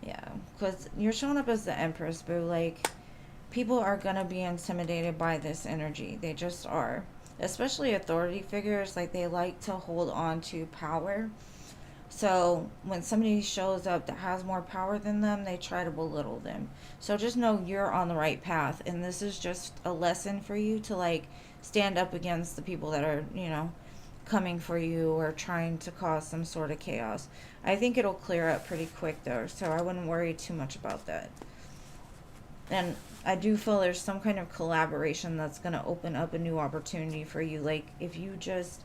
Yeah, because you're showing up as the Empress, boo. Like, people are going to be intimidated by this energy. They just are. Especially authority figures, like, they like to hold on to power. So when somebody shows up that has more power than them, they try to belittle them. So just know you're on the right path. And this is just a lesson for you to, like, stand up against the people that are, coming for you or trying to cause some sort of chaos. I think it'll clear up pretty quick, though. So I wouldn't worry too much about that. And I do feel there's some kind of collaboration that's going to open up a new opportunity for you. Like, if you just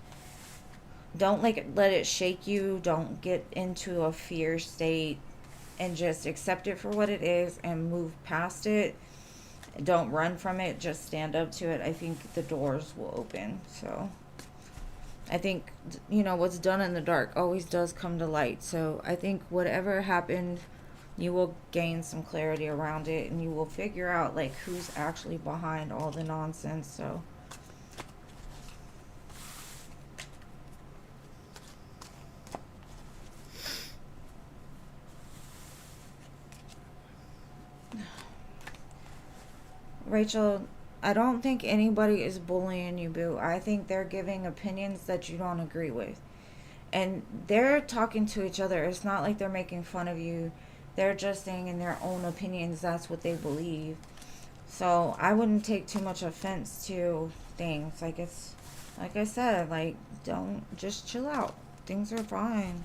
don't let it shake you, don't get into a fear state, and just accept it for what it is and move past it. Don't run from it, just stand up to it. I think the doors will open. So I think, what's done in the dark always does come to light. So I think whatever happened, you will gain some clarity around it, and you will figure out, like, who's actually behind all the nonsense. So Rachel, I don't think anybody is bullying you, boo. I think they're giving opinions that you don't agree with. And they're talking to each other. It's not like they're making fun of you. They're just saying in their own opinions that's what they believe. So I wouldn't take too much offense to things. Like, it's Like I said, like, don't, just chill out. Things are fine.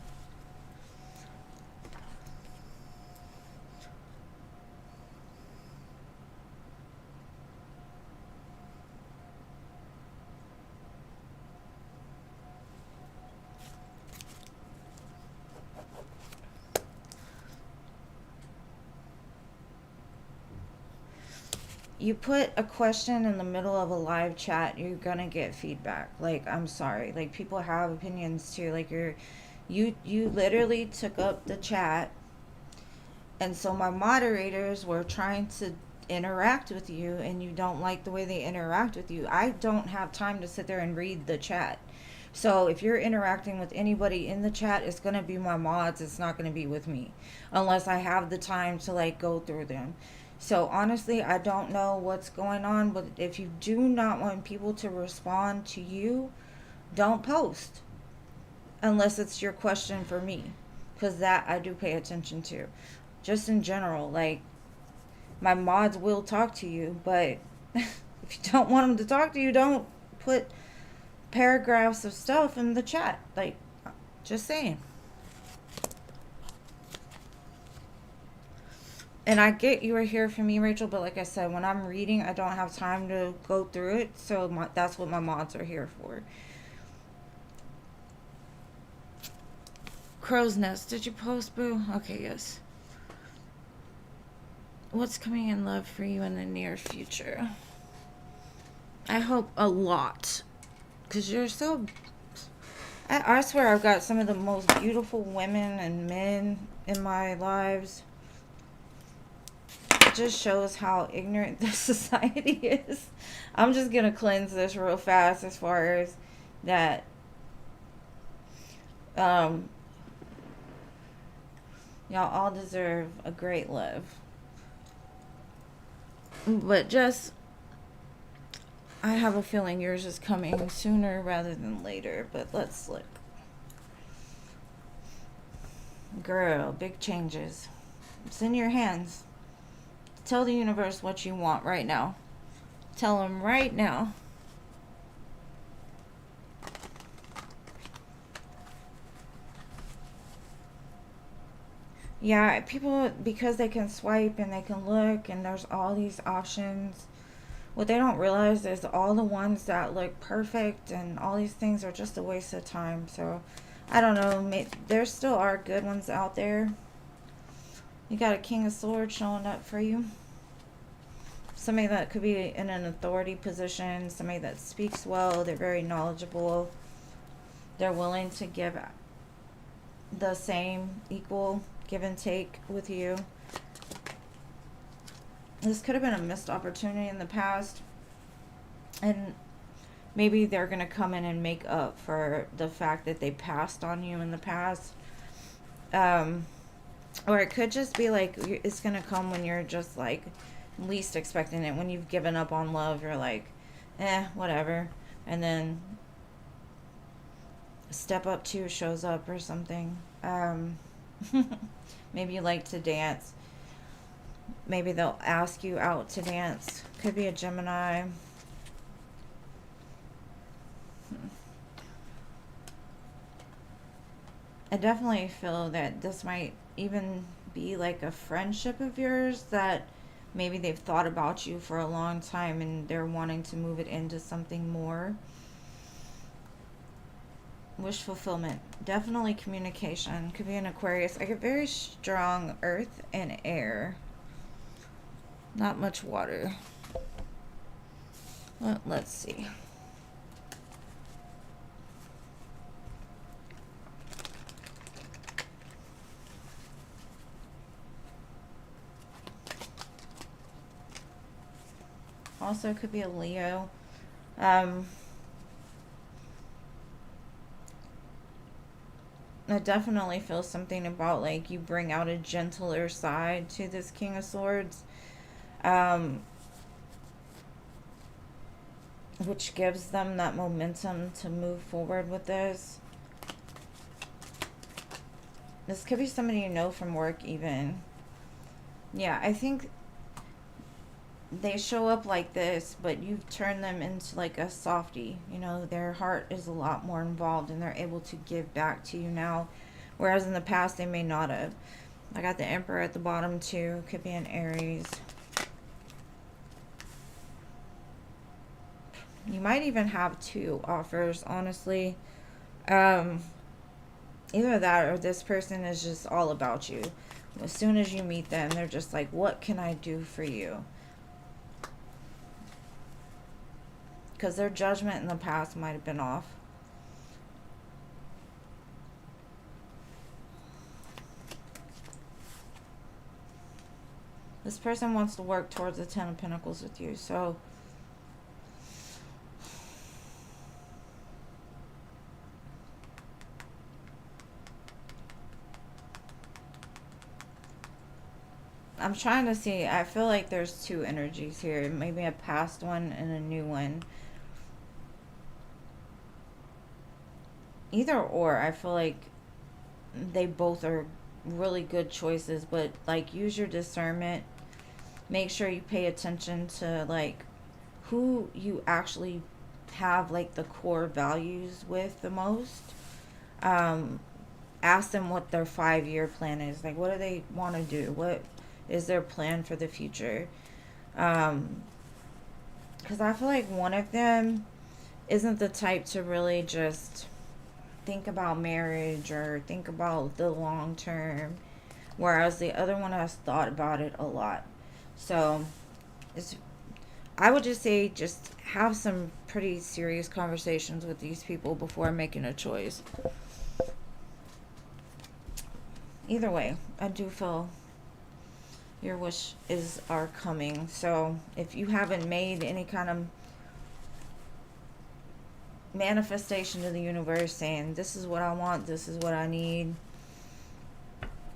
You put a question in the middle of a live chat, you're gonna get feedback. Like, I'm sorry. Like, people have opinions too. Like, you literally took up the chat, and so my moderators were trying to interact with you, and you don't like the way they interact with you. I don't have time to sit there and read the chat. So if you're interacting with anybody in the chat, it's going to be my mods. It's not going to be with me unless I have the time to like go through them. So honestly, I don't know what's going on, but if you do not want people to respond to you, don't post unless it's your question for me, because that I do pay attention to. Just in general, like, my mods will talk to you, but if you don't want them to talk to you, don't put paragraphs of stuff in the chat. Like, just saying. And I get you are here for me, Rachel, but like I said, when I'm reading, I don't have time to go through it, so that's what my mods are here for. Crow's Nest, did you post, boo? Okay, yes. What's coming in love for you in the near future? I hope a lot, because you're so... I swear I've got some of the most beautiful women and men in my lives. It just shows how ignorant this society is. I'm just going to cleanse this real fast as far as that. Y'all all deserve a great love. But just... I have a feeling yours is coming sooner rather than later, but let's look. Girl, big changes. It's in your hands. Tell the universe what you want right now. Tell them right now. Yeah, people, because they can swipe and they can look and there's all these options, what they don't realize is all the ones that look perfect and all these things are just a waste of time. So, I don't know. There still are good ones out there. You got a King of Swords showing up for you. Somebody that could be in an authority position. Somebody that speaks well. They're very knowledgeable. They're willing to give the same equal give and take with you. This could have been a missed opportunity in the past, and maybe they're going to come in and make up for the fact that they passed on you in the past. Or it could just be like, it's going to come when you're just like least expecting it. When you've given up on love, you're like, whatever. And then Step Up 2 shows up or something. Maybe you like to dance. Maybe they'll ask you out to dance. Could be a Gemini. I definitely feel that this might even be like a friendship of yours that maybe they've thought about you for a long time and they're wanting to move it into something more. Wish fulfillment. Definitely communication. Could be an Aquarius. I get very strong earth and air. Not much water. Well, let's see. Also could be a Leo. I definitely feel something about like you bring out a gentler side to this King of Swords. Which gives them that momentum to move forward with this. This could be somebody you know from work even. Yeah, I think they show up like this, but you've turned them into like a softie. You know, their heart is a lot more involved and they're able to give back to you now. Whereas in the past, they may not have. I got the Emperor at the bottom too. Could be an Aries. You might even have 2 offers, honestly. Either that or this person is just all about you. As soon as you meet them, they're just like, what can I do for you? Because their judgment in the past might have been off. This person wants to work towards the 10 of Pentacles with you. So I'm trying to see. I feel like there's 2 energies here. Maybe a past one and a new one. Either or, I feel like they both are really good choices, but like use your discernment. Make sure you pay attention to like who you actually have like the core values with the most. Ask them what their 5-year plan is. Like, what do they want to do? What is their plan for the future? Because I feel like one of them isn't the type to really just think about marriage or think about the long term, whereas the other one has thought about it a lot. So I would just say just have some pretty serious conversations with these people before making a choice. Either way, I do feel your wishes are coming. So if you haven't made any kind of manifestation to the universe saying, this is what I want, this is what I need,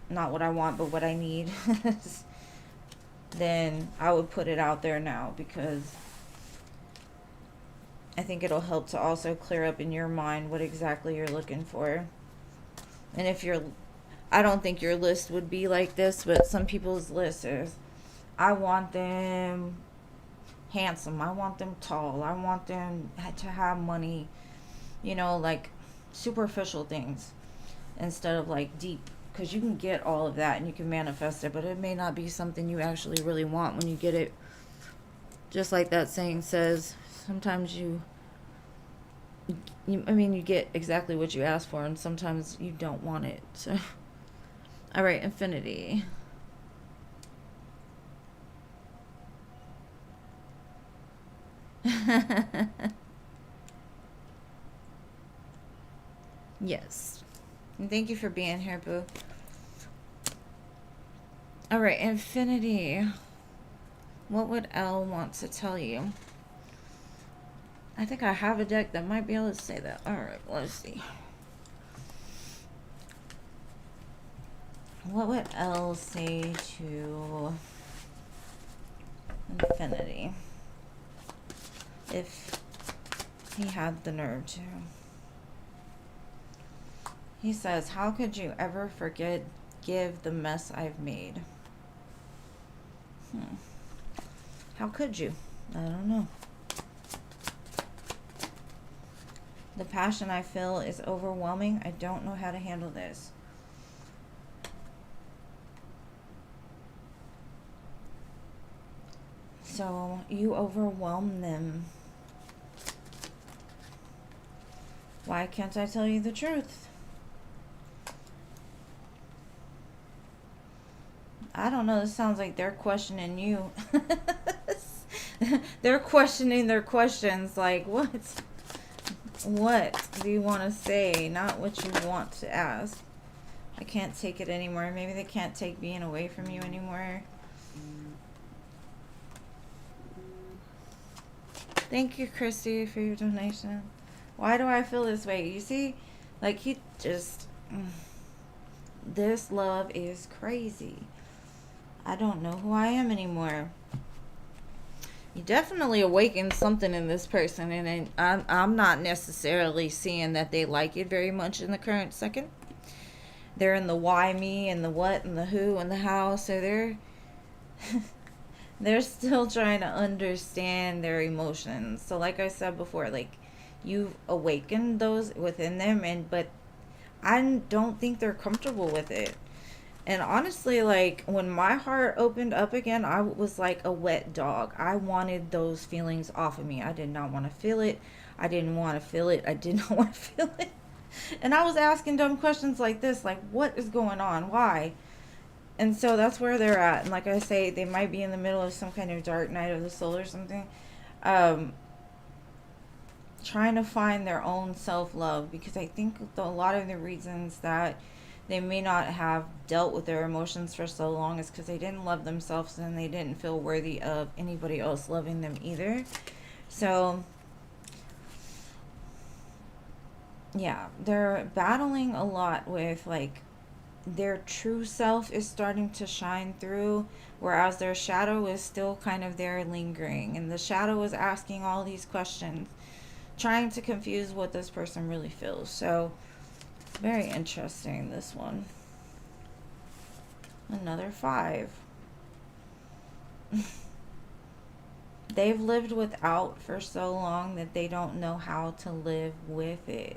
not what I want, but what I need, then I would put it out there now, because I think it'll help to also clear up in your mind what exactly you're looking for. And if you're, I don't think your list would be like this, but some people's list is, I want them handsome, I want them tall, I want them to have money, you know, like superficial things instead of like deep, because you can get all of that and you can manifest it, but it may not be something you actually really want when you get it. Just like that saying says, sometimes you get exactly what you ask for, and sometimes you don't want it. So all right, infinity. Yes. And thank you for being here, boo. All right, infinity. What would Elle want to tell you? I think I have a deck that might be able to say that. All right, let's see. What would Elle say to infinity if he had the nerve to? He says, how could you ever forgive the mess I've made? How could you? I don't know. The passion I feel is overwhelming. I don't know how to handle this. So you overwhelm them. Why can't I tell you the truth? I don't know. This sounds like they're questioning you. They're questioning their questions. Like, what? What do you want to say? Not what you want to ask. I can't take it anymore. Maybe they can't take being away from you anymore. Thank you, Christy, for your donation. Why do I feel this way? You see, like he just... this love is crazy. I don't know who I am anymore. You definitely awakened something in this person, and I'm not necessarily seeing that they like it very much in the current second. They're in the why me and the what and the who and the how, so they're They're still trying to understand their emotions. So like I said before, like you've awakened those within them, and but I don't think they're comfortable with it. And honestly, like when my heart opened up again, I was like a wet dog. I wanted those feelings off of me. I did not want to feel it. I didn't want to feel it. I did not want to feel it. And I was asking dumb questions like this, like, what is going on? Why? And so that's where they're at. And like I say, they might be in the middle of some kind of dark night of the soul or something. Um, Trying to find their own self love, because I think a lot of the reasons that they may not have dealt with their emotions for so long is because they didn't love themselves and they didn't feel worthy of anybody else loving them either. So, yeah, they're battling a lot with like their true self is starting to shine through, whereas their shadow is still kind of there lingering. And the shadow is asking all these questions, trying to confuse what this person really feels. So, very interesting, this one. Another 5. They've lived without for so long that they don't know how to live with it.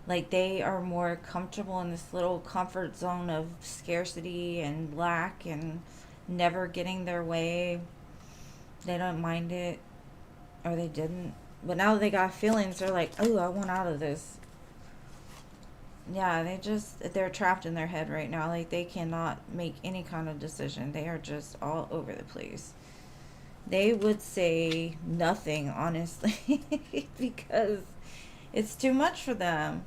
Like they are more comfortable in this little comfort zone of scarcity and lack and never getting their way. They don't mind it, or they didn't. But now that they got feelings, they're like, oh, I want out of this. Yeah, they're trapped in their head right now. Like they cannot make any kind of decision. They are just all over the place. They would say nothing, honestly, because it's too much for them.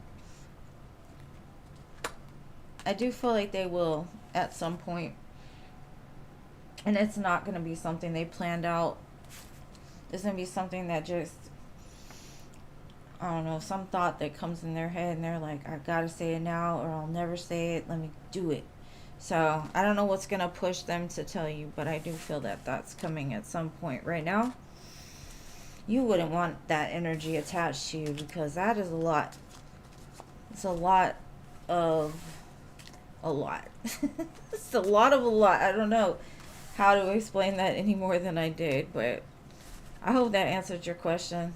I do feel like they will at some point, and it's not going to be something they planned out. It's going to be something that just, I don't know, some thought that comes in their head and they're like, I gotta say it now or I'll never say it. Let me do it. So I don't know what's going to push them to tell you, but I do feel that that's coming at some point. Right now, you wouldn't want that energy attached to you, because that is a lot. It's a lot of a lot. It's a lot of a lot. I don't know how to explain that any more than I did, but I hope that answered your question.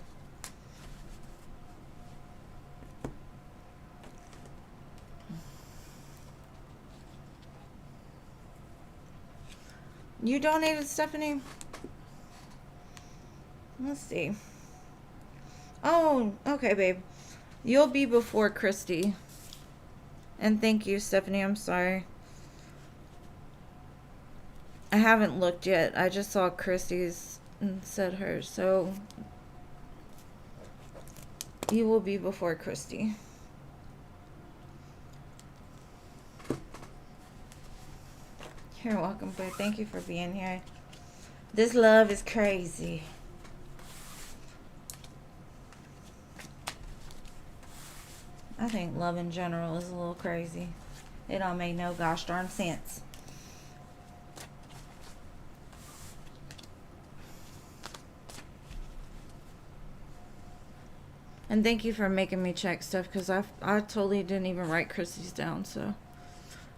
You donated, Stephanie? Let's see. Oh, okay, babe. You'll be before Christy. And thank you, Stephanie. I'm sorry. I haven't looked yet. I just saw Christy's and said hers. So you will be before Christy. You're welcome, but thank you for being here. This love is crazy. I think love in general is a little crazy. It don't make no gosh darn sense. And thank you for making me check stuff, because I totally didn't even write Christy's down. So,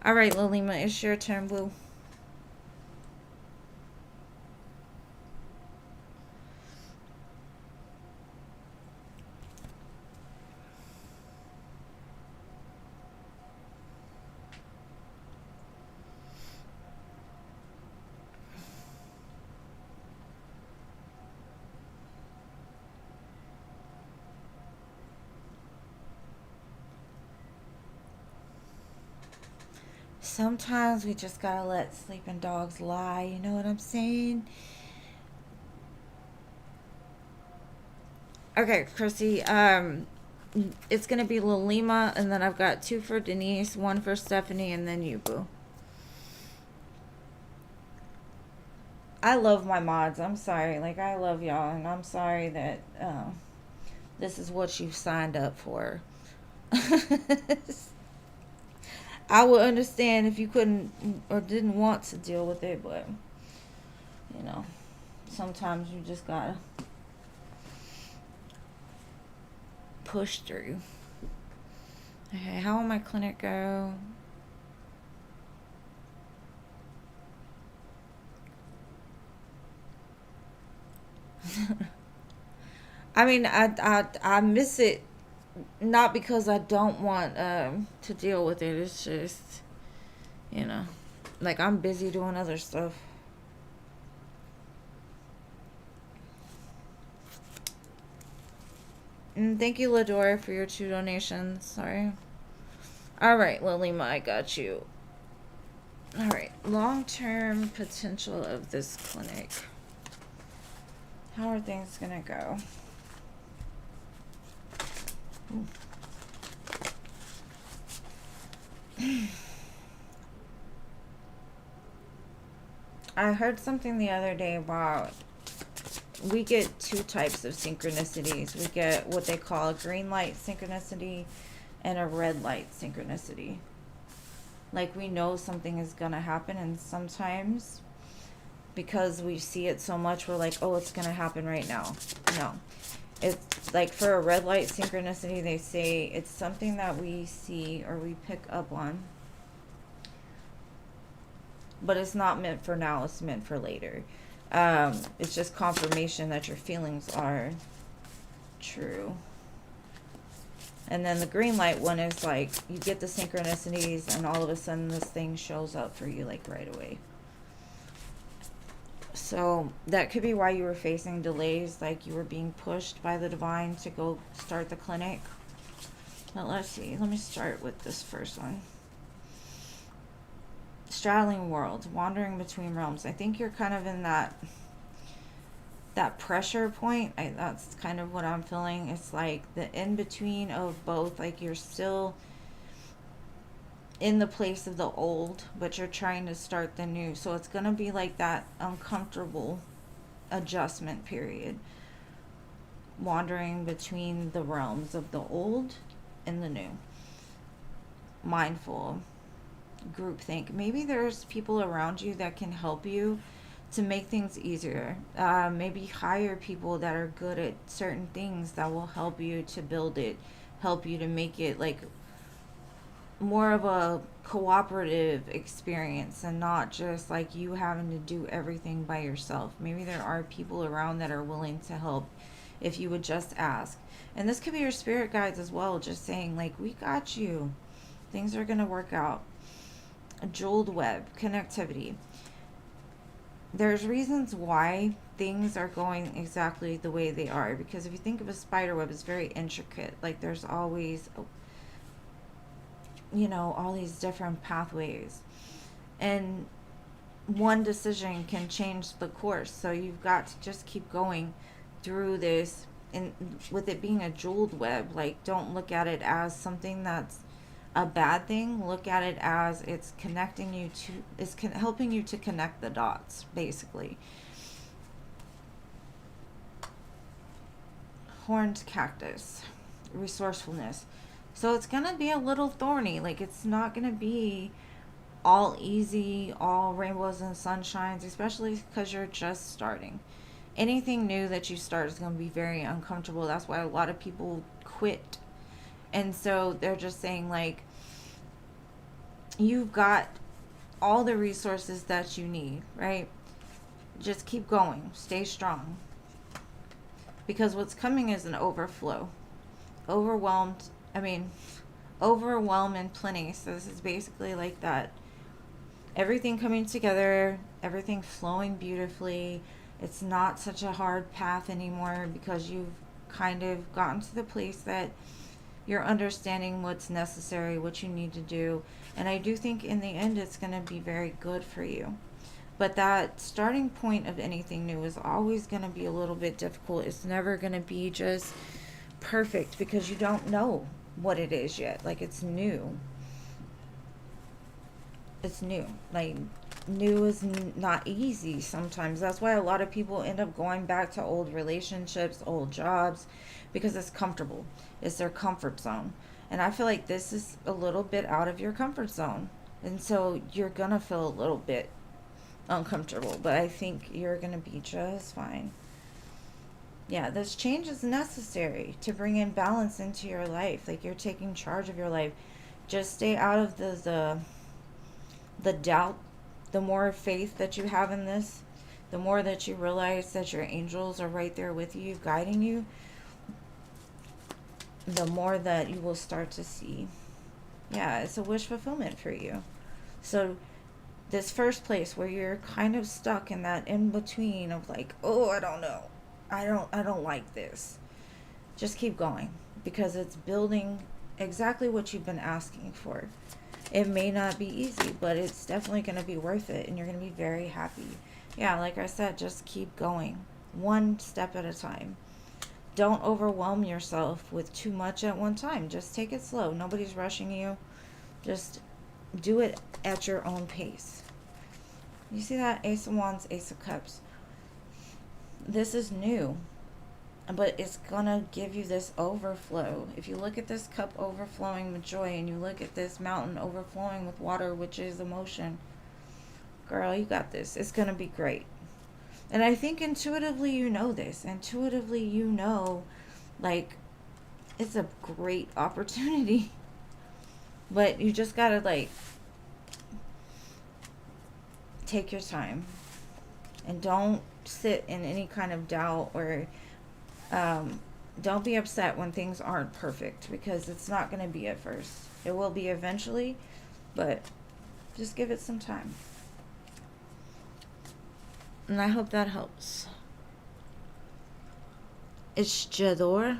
all right, Lilima, it's your turn, boo. Sometimes we just gotta let sleeping dogs lie. You know what I'm saying? Okay, Chrissy. It's gonna be Lilima, and then I've got 2 for Denise, 1 for Stephanie, and then you, boo. I love my mods. I'm sorry. Like, I love y'all, and I'm sorry that this is what you've signed up for. I would understand if you couldn't or didn't want to deal with it, but, you know, sometimes you just gotta push through. Okay, how will my clinic go? I mean, I miss it, not because I don't want to deal with it. It's just, you know, like I'm busy doing other stuff. And thank you, Ladora, for your 2 donations. Sorry. All right, Lilima, I got you. All right, long-term potential of this clinic. How are things gonna go? I heard something the other day about, we get 2 types of synchronicities. We get what they call a green light synchronicity and a red light synchronicity. Like, we know something is gonna happen, and sometimes because we see it so much, we're like, oh, it's gonna happen right now. No. It's like, for a red light synchronicity, they say it's something that we see or we pick up on, but it's not meant for now, it's meant for later. It's just confirmation that your feelings are true. And then the green light one is like, you get the synchronicities and all of a sudden this thing shows up for you, like, right away. So that could be why you were facing delays, like you were being pushed by the divine to go start the clinic. But let's see, let me start with this first one. Straddling worlds, wandering between realms. I think you're kind of in that pressure point. That's kind of what I'm feeling. It's like the in-between of both. Like, you're still in the place of the old, but you're trying to start the new. So it's going to be like that uncomfortable adjustment period. Wandering between the realms of the old and the new. Mindful. Groupthink. Maybe there's people around you that can help you to make things easier. Maybe hire people that are good at certain things that will help you to build it, help you to make it like more of a cooperative experience and not just like you having to do everything by yourself. Maybe there are people around that are willing to help if you would just ask. And this could be your spirit guides as well, just saying like, we got you. Things are going to work out. A jeweled web, connectivity. There's reasons why things are going exactly the way they are, because if you think of a spider web, it's very intricate. Like, there's always, you know, all these different pathways, and one decision can change the course. So you've got to just keep going through this. And with it being a jeweled web, like, don't look at it as something that's a bad thing. Look at it as it's connecting you to, it's helping you to connect the dots, basically. Horned cactus, resourcefulness. So it's gonna be a little thorny. Like, it's not gonna be all easy, all rainbows and sunshines, especially because you're just starting. Anything new that you start is gonna be very uncomfortable. That's why a lot of people quit. And so they're just saying, like, you've got all the resources that you need, right? Just keep going. Stay strong. Because what's coming is an overflow. Overwhelm and plenty. So this is basically like that. Everything coming together, everything flowing beautifully. It's not such a hard path anymore because you've kind of gotten to the place that you're understanding what's necessary, what you need to do. And I do think in the end it's going to be very good for you. But that starting point of anything new is always going to be a little bit difficult. It's never going to be just perfect because you don't know what it is yet. Like, it's new. It's new. Like, new is not easy sometimes. That's why a lot of people end up going back to old relationships, old jobs, because it's comfortable. It's their comfort zone. And I feel like this is a little bit out of your comfort zone. And so you're going to feel a little bit uncomfortable. But I think you're going to be just fine. Yeah, this change is necessary to bring in balance into your life. Like, you're taking charge of your life. Just stay out of the doubt. The more faith that you have in this, the more that you realize that your angels are right there with you, guiding you, the more that you will start to see. Yeah, it's a wish fulfillment for you. So this first place where you're kind of stuck in that in between of like, oh, I don't know. I don't like this. Just keep going, because it's building exactly what you've been asking for. It may not be easy, but it's definitely going to be worth it, and you're going to be very happy. Yeah, like I said, just keep going, one step at a time. Don't overwhelm yourself with too much at one time. Just take it slow. Nobody's rushing you. Just do it at your own pace. You see that? Ace of Wands, Ace of Cups. This is new, but it's gonna give you this overflow. If you look at this cup overflowing with joy, and you look at this mountain overflowing with water, which is emotion, girl, you got this. It's gonna be great. And I think intuitively you know this. Intuitively you know, like, it's a great opportunity. But you just gotta, like, take your time. And don't sit in any kind of doubt, or don't be upset when things aren't perfect, because it's not going to be at first. It will be eventually, but just give it some time. And I hope that helps. It's Jador.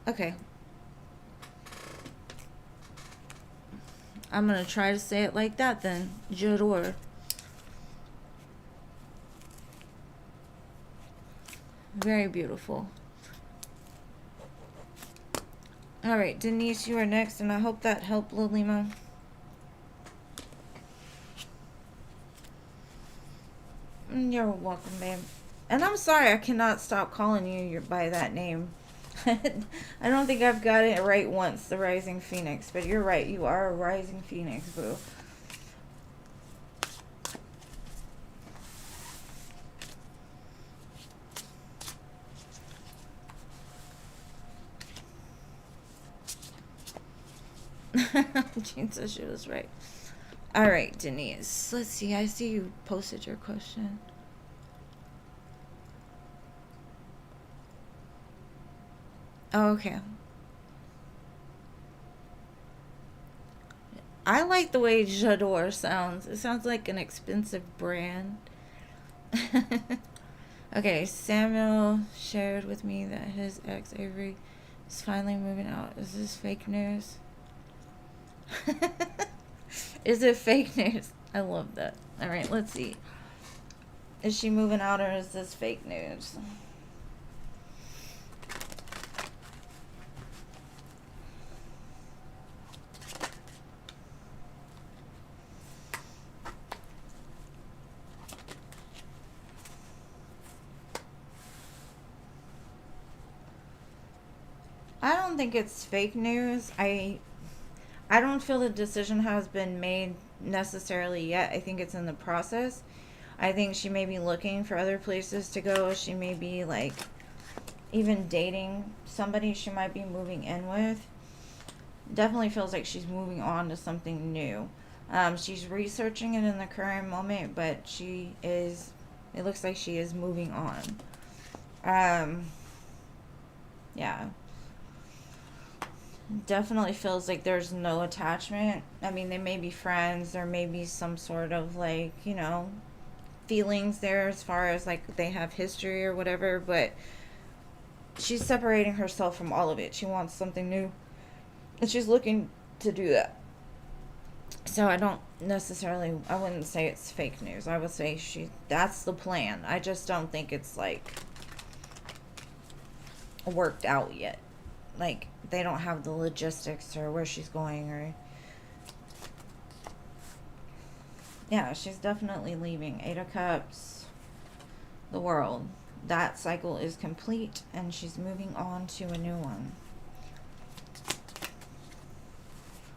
Okay. I'm going to try to say it like that then. Jador. Very beautiful. Alright, Denise, you are next, and I hope that helped, Lilima. You're welcome, babe. And I'm sorry I cannot stop calling you by that name. I don't think I've got it right once, the Rising Phoenix. But you're right, you are a Rising Phoenix, boo. Jean says she was right. Alright, Denise. Let's see. I see you posted your question. Oh, okay. I like the way J'adore sounds. It sounds like an expensive brand. Okay, Samuel shared with me that his ex, Avery, is finally moving out. Is this fake news? Is it fake news? I love that. Alright, let's see. Is she moving out, or is this fake news? I don't think it's fake news. I don't feel the decision has been made necessarily yet. I think it's in the process. I think she may be looking for other places to go. She may be, like, even dating somebody she might be moving in with. Definitely feels like she's moving on to something new. She's researching it in the current moment, but it looks like she is moving on. Yeah. Definitely feels like there's no attachment. I mean, they may be friends. There may be some sort of, like, feelings there as far as, like, they have history or whatever, but she's separating herself from all of it. She wants something new, and she's looking to do that. So I wouldn't say it's fake news. I would say that's the plan. I just don't think it's, like, worked out yet. Like, they don't have the logistics or where she's going, or... Yeah, she's definitely leaving. 8 of Cups, the World. That cycle is complete, and she's moving on to a new one.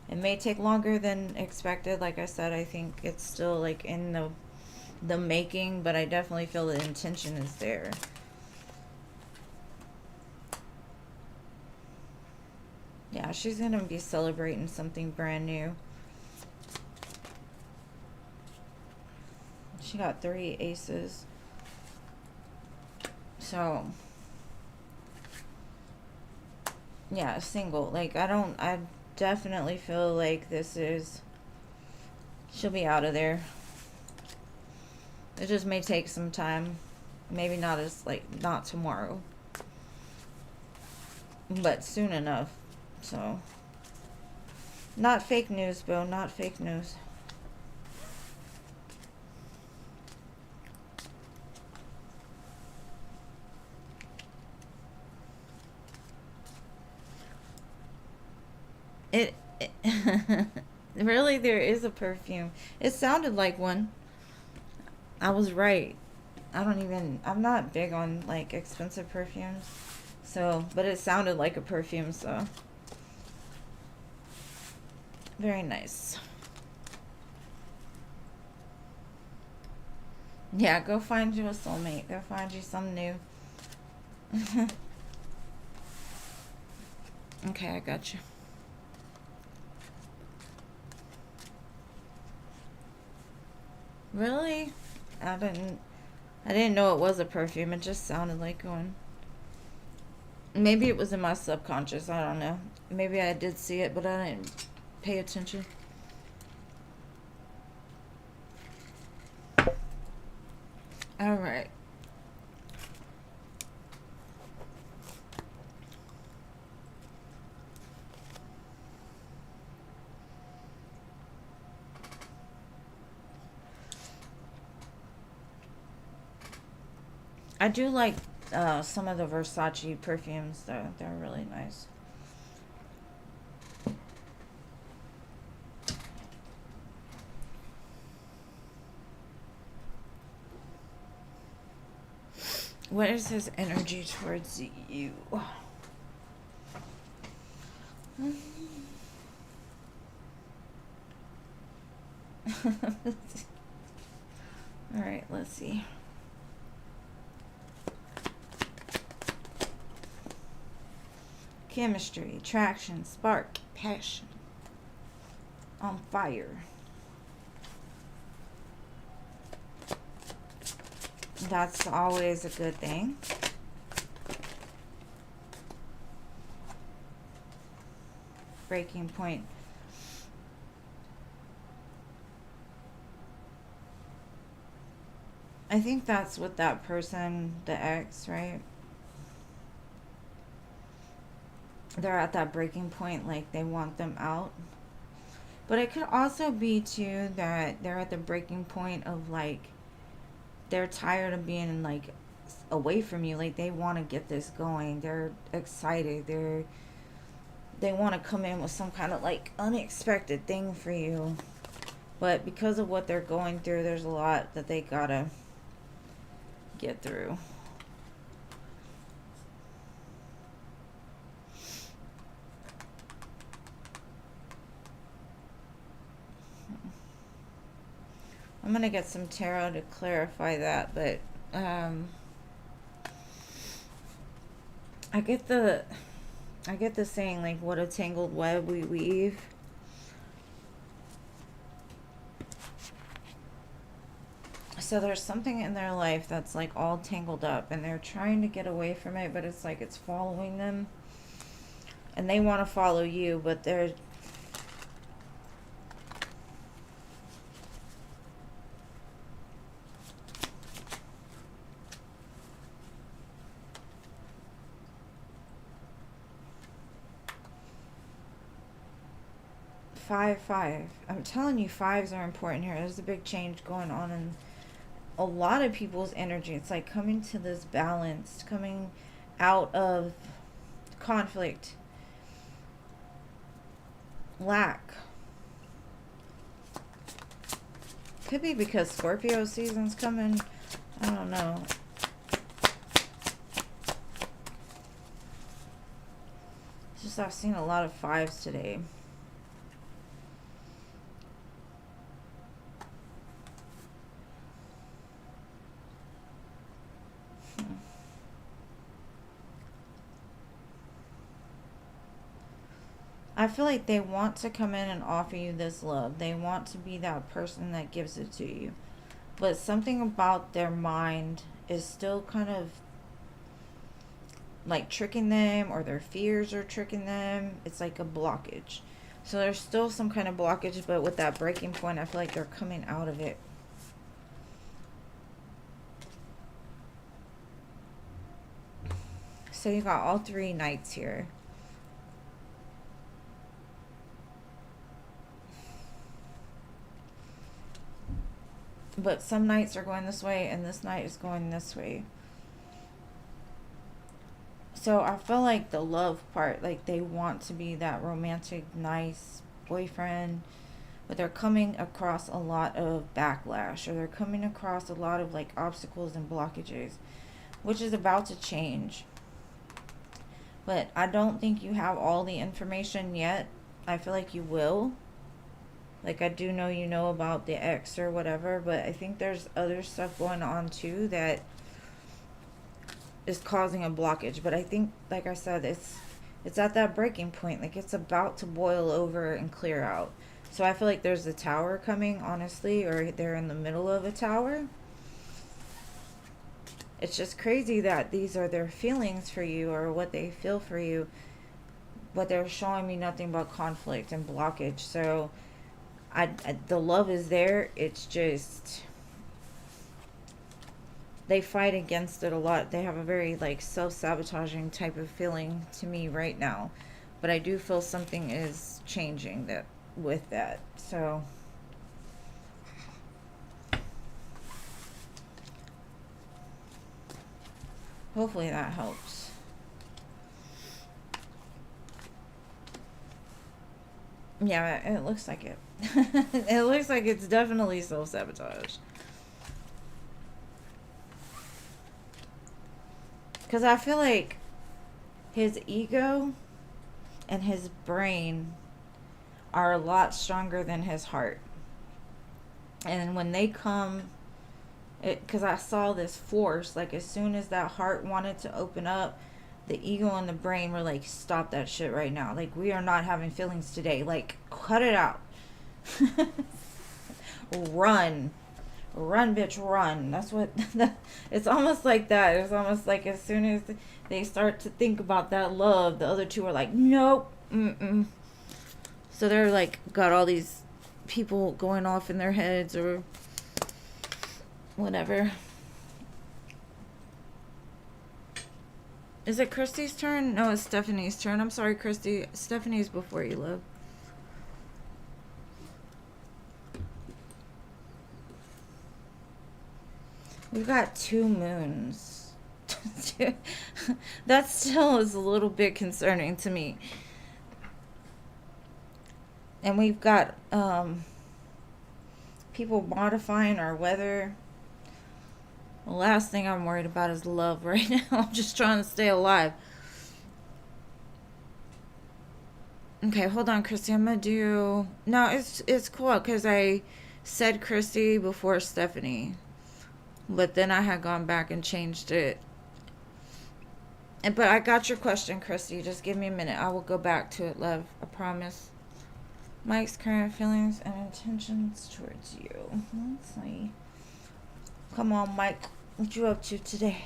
It may take longer than expected. Like I said, I think it's still, like, in the making, but I definitely feel the intention is there. Yeah, she's going to be celebrating something brand new. She got 3 aces. So, yeah, single. Like, I definitely feel like this is, she'll be out of there. It just may take some time. Maybe not as, like, not tomorrow. But soon enough. So, not fake news, Bill. Not fake news. It really, there is a perfume. It sounded like one. I was right. I'm not big on like expensive perfumes. So, but it sounded like a perfume, so very nice. Yeah, go find you a soulmate. Go find you some new. Okay, I got you. Really? I didn't know it was a perfume. It just sounded like one. Maybe it was in my subconscious. I don't know. Maybe I did see it, but I didn't pay attention. All right. I do like some of the Versace perfumes, though. They're really nice. What is his energy towards you? Alright, let's see. Chemistry, attraction, spark, passion. On fire. That's always a good thing. Breaking point. I think that's with that person, the ex, right? They're at that breaking point, like they want them out. But it could also be too that they're at the breaking point of like they're tired of being like away from you. Like they want to get this going. They're excited. They want to come in with some kind of like unexpected thing for you. But because of what they're going through, there's a lot that they gotta get through. I'm gonna get some tarot to clarify that, but I get the saying like, what a tangled web we weave. So there's something in their life that's like all tangled up and they're trying to get away from it, but it's like it's following them. And they want to follow you, but they're 5-5. I'm telling you, fives are important here. There's a big change going on in a lot of people's energy. It's like coming to this balance, coming out of conflict, lack. Could be because Scorpio season's coming. I don't know. It's just I've seen a lot of fives today. I feel like they want to come in and offer you this love. They want to be that person that gives it to you. but something about their mind is still kind of like tricking them, or their fears are tricking them. It's like a blockage. So there's still some kind of blockage, but with that breaking point, I feel like they're coming out of it. So you got all three knights here. But some knights are going this way, and this knight is going this way. So I feel like the love part, like they want to be that romantic, nice boyfriend, but they're coming across a lot of backlash, or they're coming across a lot of like obstacles and blockages, which is about to change. But I don't think you have all the information yet. I feel like you will. Like, I do know you know about the ex or whatever, but I think there's other stuff going on too that is causing a blockage. But I think, like I said, it's at that breaking point. Like, it's about to boil over and clear out. So I feel like there's a tower coming, honestly, or they're in the middle of a tower. It's just crazy that these are their feelings for you, or what they feel for you, but they're showing me nothing but conflict and blockage. So I the love is there. It's just they fight against it a lot. They have a very like self-sabotaging type of feeling to me right now. But I do feel something is changing that with that. So hopefully that helps. Yeah, it looks like it. It looks like it's definitely self-sabotage. Because I feel like his ego and his brain are a lot stronger than his heart. And when they come, because I saw this force, like as soon as that heart wanted to open up, the ego and the brain were like, stop that shit right now. Like, we are not having feelings today. Like, cut it out. Run. Run, bitch, run. That's what, it's almost like that. It's almost like as soon as they start to think about that love, the other two are like, nope, mm-mm. So they're like, got all these people going off in their heads or whatever. Is it Christy's turn? No, it's Stephanie's turn. I'm sorry, Christy. Stephanie's before you, love. We've got 2 moons. That still is a little bit concerning to me. And we've got people modifying our weather. The last thing I'm worried about is love right now. I'm just trying to stay alive. Okay, hold on, Christy. I'm gonna do... No, it's cool because I said Christy before Stephanie. But then I had gone back and changed it. But I got your question, Christy. Just give me a minute. I will go back to it, love. I promise. Mike's current feelings and intentions towards you. Let's see. Come on, Mike. What you up to today?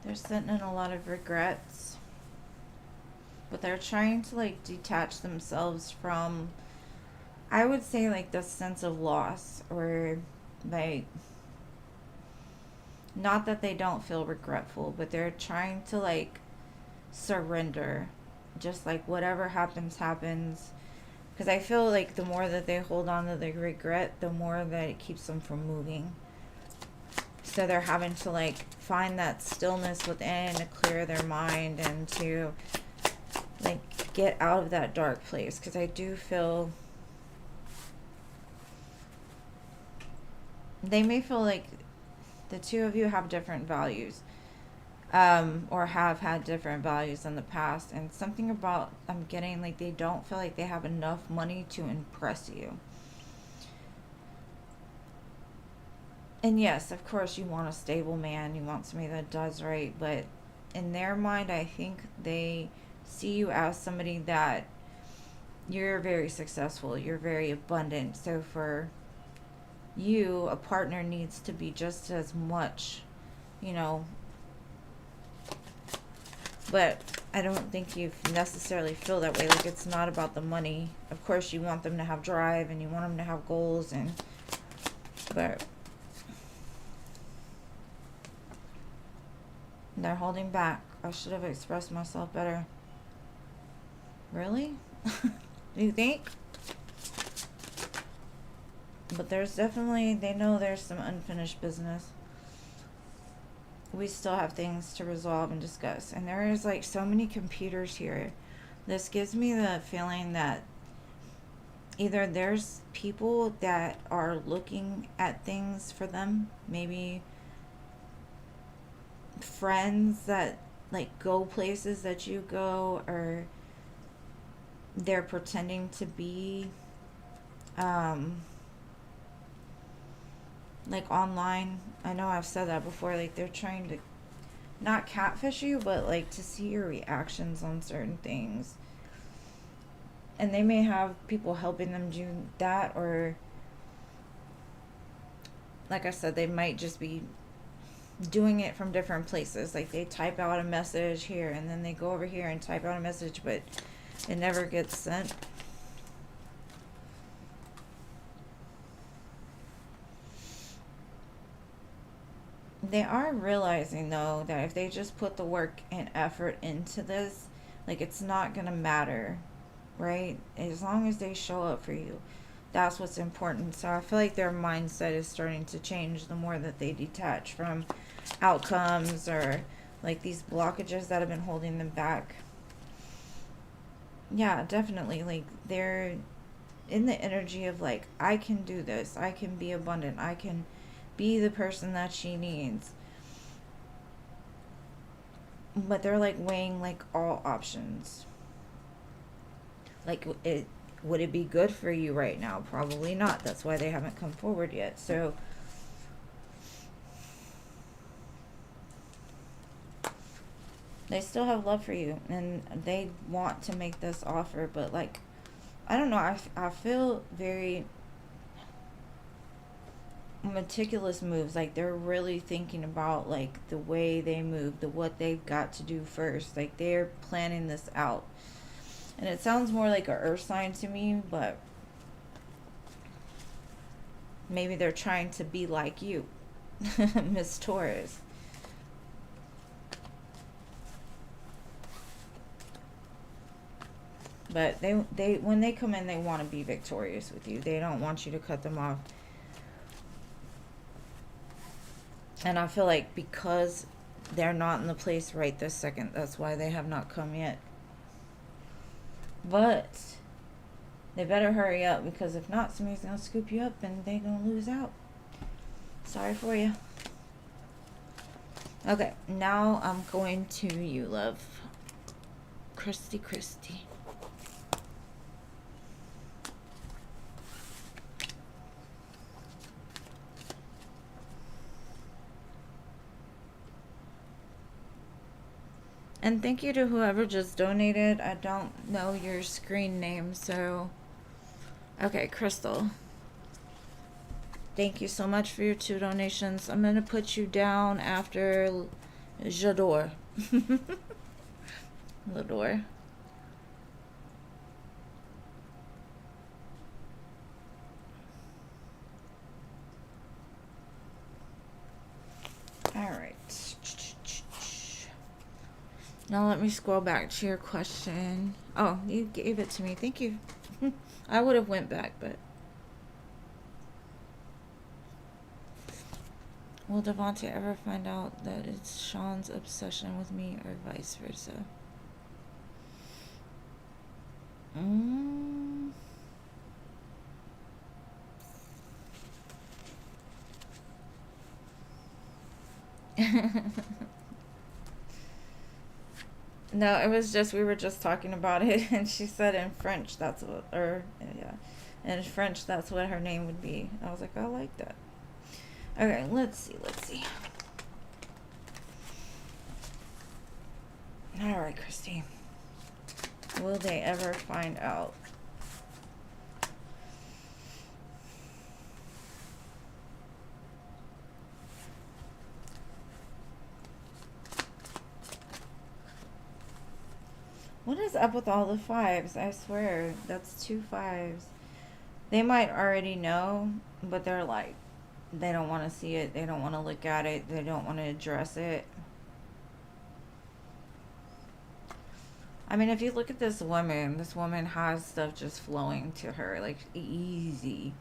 They're sitting in a lot of regrets. But they're trying to, like, detach themselves from, I would say, like, the sense of loss. Or, like, not that they don't feel regretful, but they're trying to, like, surrender. Just, like, whatever happens, happens. Because I feel like the more that they hold on to the regret, the more that it keeps them from moving. So they're having to, like, find that stillness within to clear their mind and to, like, get out of that dark place. Because I do feel they may feel like the two of you have different values, or have had different values in the past. And something about, I'm getting, like, they don't feel like they have enough money to impress you. And yes, of course, you want a stable man. You want somebody that does right. But in their mind, I think they see you as somebody that you're very successful. You're very abundant. So for you, a partner needs to be just as much, you know. But I don't think you necessarily feel that way. Like, it's not about the money. Of course, you want them to have drive and you want them to have goals, and but they're holding back. I should have expressed myself better. Really? Do you think? But there's definitely, they know there's some unfinished business. We still have things to resolve and discuss. And there is like so many computers here. This gives me the feeling that either there's people that are looking at things for them, maybe friends that like go places that you go, or they're pretending to be like online. I know I've said that before, like they're trying to not catfish you, but like to see your reactions on certain things. And they may have people helping them do that, or like I said, they might just be doing it from different places. Like they type out a message here and then they go over here and type out a message, but it never gets sent. They are realizing though that if they just put the work and effort into this, like it's not gonna matter, right? As long as they show up for you, that's what's important. So I feel like their mindset is starting to change the more that they detach from outcomes or like these blockages that have been holding them back. Yeah, definitely. Like they're in the energy of like, I can do this, I can be abundant, I can be the person that she needs. But they're like weighing like all options. Like, it would it be good for you right now? Probably not. That's why they haven't come forward yet. So they still have love for you and they want to make this offer, but like, I don't know, I feel very meticulous moves. Like they're really thinking about like the way they move, the what they've got to do first. Like they're planning this out. And it sounds more like a earth sign to me, but maybe they're trying to be like you, Miss Taurus. But they when they come in, they want to be victorious with you. They don't want you to cut them off. And I feel like because they're not in the place right this second, that's why they have not come yet. But they better hurry up, because if not, somebody's going to scoop you up and they're going to lose out. Sorry for you. Okay, now I'm going to you, love. Christy. And thank you to whoever just donated. I don't know your screen name, so... Okay, Crystal. Thank you so much for your 2 donations. I'm going to put you down after J'adore. L'adore. Alright. Now let me scroll back to your question. Oh, you gave it to me. Thank you. I would have went back, but... Will Devontae ever find out that it's Sean's obsession with me, or vice versa? No, it was just, we were just talking about it, and she said in French that's what, or, yeah, in French that's what her name would be. I was like, I like that. Okay, let's see, let's see. All right, Christy. Will they ever find out? What is up with all the fives? I swear, that's 2 5s. They might already know, but they're like, they don't want to see it. They don't want to look at it. They don't want to address it. I mean, if you look at this woman has stuff just flowing to her, like, easy.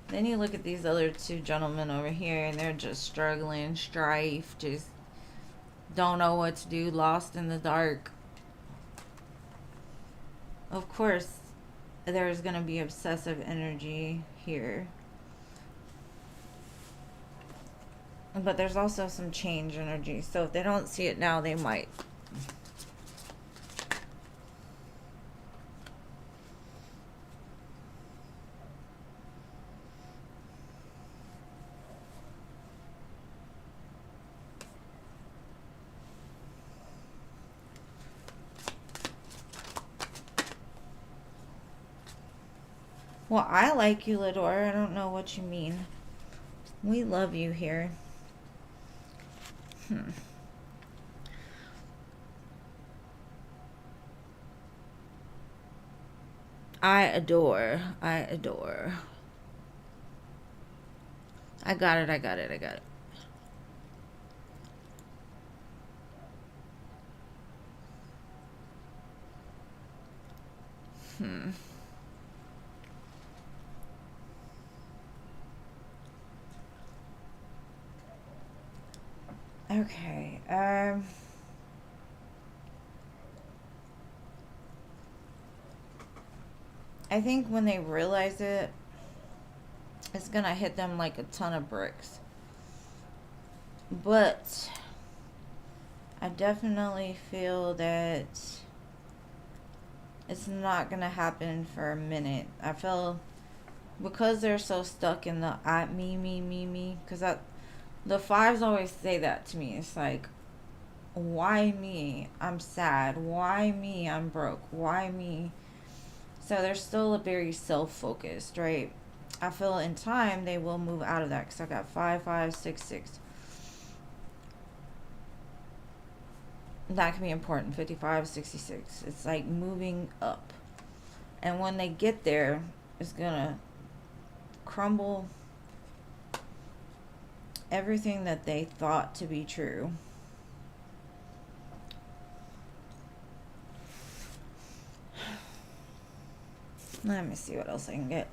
Then you look at these other 2 gentlemen over here, and they're just struggling, strife, just don't know what to do, lost in the dark. Of course, there's going to be obsessive energy here. But there's also some change energy. So if they don't see it now, they might. Well, I like you, Lador. I don't know what you mean. We love you here. I adore. I adore. I got it. I got it. I got it. Okay. I think when they realize it, it's gonna hit them like a ton of bricks. But I definitely feel that it's not gonna happen for a minute. I feel because they're so stuck in the me, because the fives always say that to me. It's like, why me? I'm sad. Why me? I'm broke. Why me? So they're still very self-focused, right? I feel in time they will move out of that because I got 5 5 6 6. That can be important. 55 66. It's like moving up, and when they get there, it's gonna crumble everything that they thought to be true. Let me see what else I can get.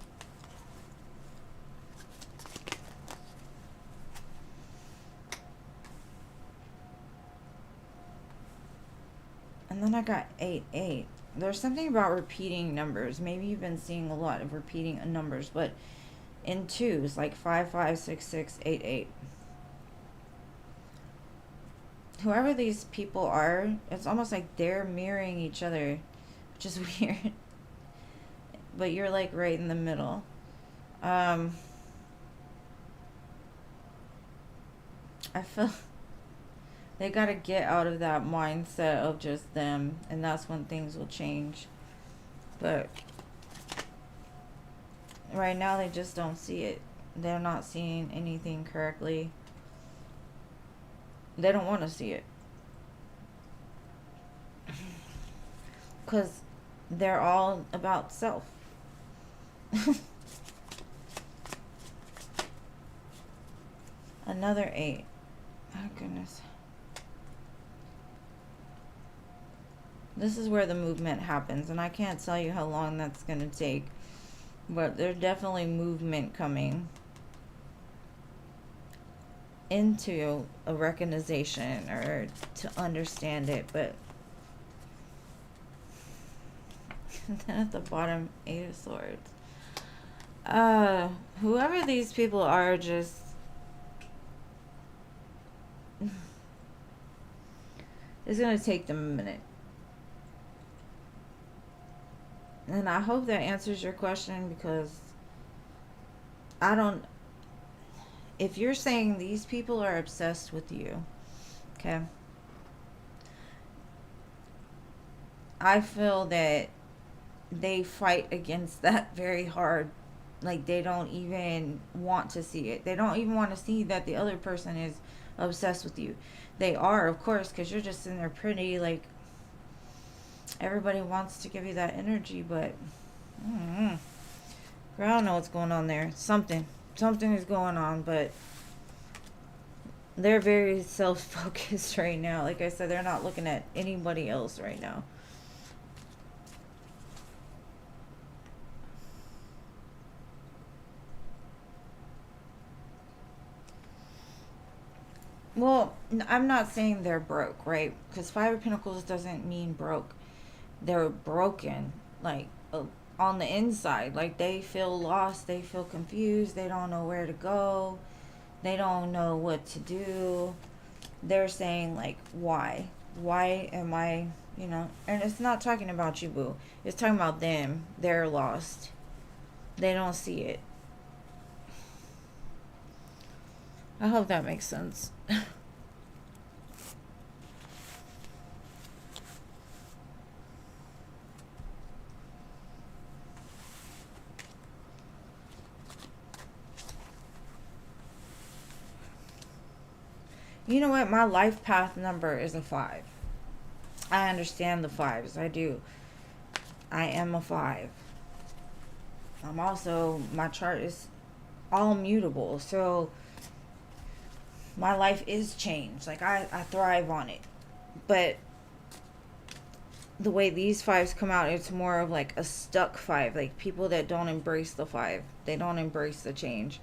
And then I got 8 8. There's something about repeating numbers. Maybe you've been seeing a lot of repeating numbers, but in twos, like 5 5 6 6 8 8. Whoever these people are, it's almost like they're mirroring each other, which is weird. But you're like right in the middle. I feel they got to get out of that mindset of just them, and that's when things will change. But right now they just don't see it. They're not seeing anything correctly. They don't want to see it. Because they're all about self. Another 8. Oh, goodness. This is where the movement happens, and I can't tell you how long that's going to take. But there's definitely movement coming into a recognition or to understand it. But then at the bottom, 8 of Swords. Whoever these people are, just it's going to take them a minute. And I hope that answers your question, because if you're saying these people are obsessed with you, okay, I feel that they fight against that very hard. Like, they don't even want to see it. They don't even want to see that the other person is obsessed with you. They are, of course, because you're just sitting there pretty. Like, everybody wants to give you that energy, but I don't know what's going on there. Something is going on, but they're very self-focused right now. Like I said, they're not looking at anybody else right now. Well, I'm not saying they're broke, right? Because Five of Pentacles doesn't mean broke. They're broken, like, on the inside. Like, they feel lost, they feel confused, they don't know where to go, they don't know what to do. They're saying, like, why? Why am I, and it's not talking about you, boo. It's talking about them. They're lost. They don't see it. I hope that makes sense. You know what? My life path number is a 5. I understand the 5s. I do. I am a 5. I'm also, my chart is all mutable. So my life is changed. Like, I thrive on it. But the way these 5s come out, it's more of like a stuck 5. Like, people that don't embrace the 5. They don't embrace the change.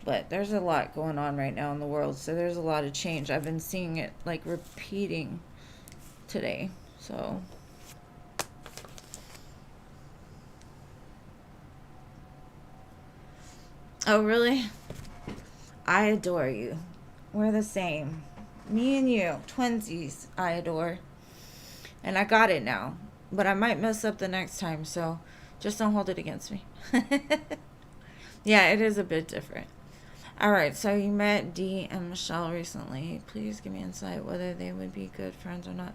But there's a lot going on right now in the world, so there's a lot of change. I've been seeing it, like, repeating today, so. Oh, really? I adore you. We're the same. Me and you, twinsies, I adore. And I got it now, but I might mess up the next time, so just don't hold it against me. Yeah, it is a bit different. Alright, so you met Dee and Michelle recently. Please give me insight whether they would be good friends or not.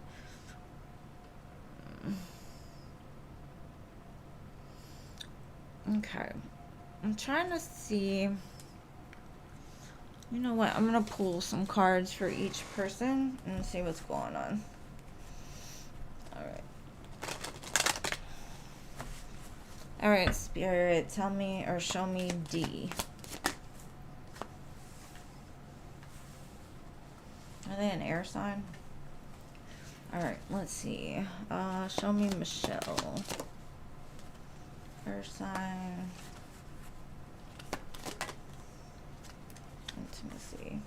Okay. I'm trying to see. You know what? I'm going to pull some cards for each person and see what's going on. Alright. Alright, Spirit, tell me or show me Dee. Are they an air sign? Alright, let's see. Show me Michelle. Air sign. Intimacy.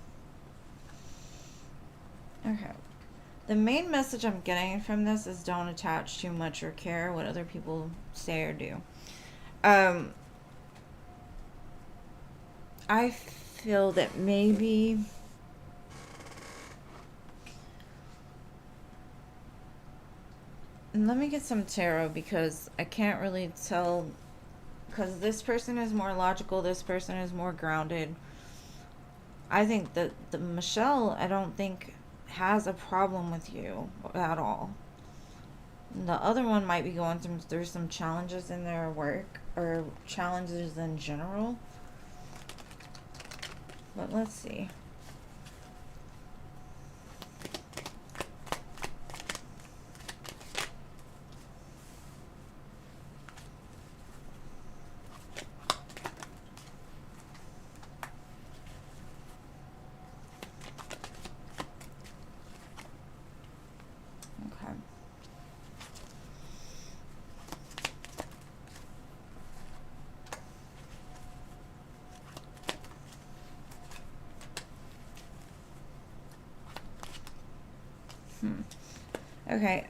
Okay. The main message I'm getting from this is don't attach too much or care what other people say or do. I feel that maybe let me get some tarot because I can't really tell, because this person is more logical, this person is more grounded. I think that the Michelle, I don't think has a problem with you at all. The other one might be going through some challenges in their work or challenges in general. But let's see. Okay.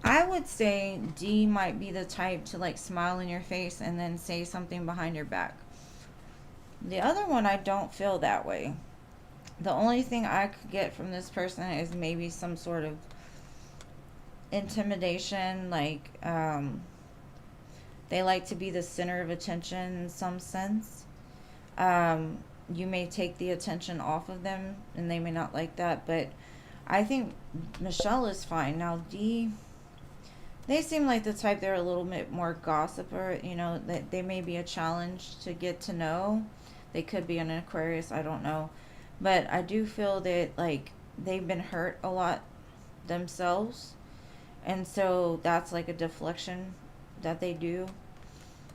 I would say D might be the type to, like, smile in your face and then say something behind your back. The other one, I don't feel that way. The only thing I could get from this person is maybe some sort of intimidation, like they like to be the center of attention in some sense. Um, you may take the attention off of them, and they may not like that, but I think Michelle is fine. Now, D, they seem like the type they're a little bit more gossiper. You know, that they may be a challenge to get to know. They could be an Aquarius, I don't know. But I do feel that, like, they've been hurt a lot themselves. And so that's like a deflection that they do.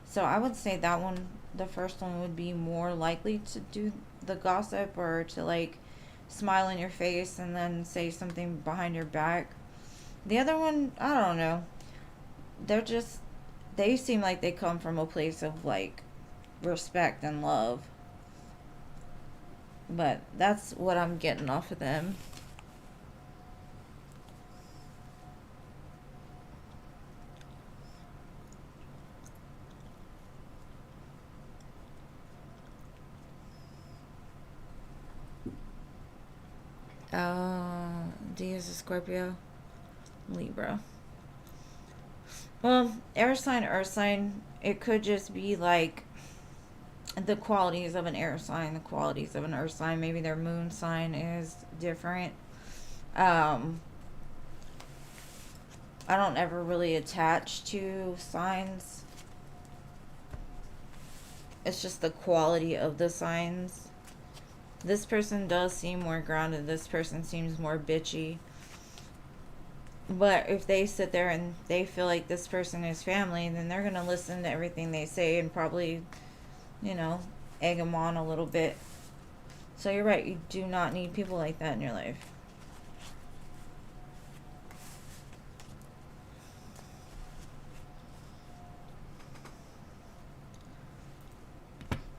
So I would say that one, the first one, would be more likely to do the gossip or to like smile in your face and then say something behind your back. The other one, I don't know. They're just, they seem like they come from a place of like respect and love. But that's what I'm getting off of them. D is a Scorpio, Libra. Well, air sign, earth sign, it could just be like the qualities of an air sign, the qualities of an earth sign. Maybe their moon sign is different. Um, I don't ever really attach to signs. It's just the quality of the signs. This person does seem more grounded. This person seems more bitchy. But if they sit there and they feel like this person is family, then they're going to listen to everything they say and probably, you know, egg them on a little bit. So you're right. You do not need people like that in your life.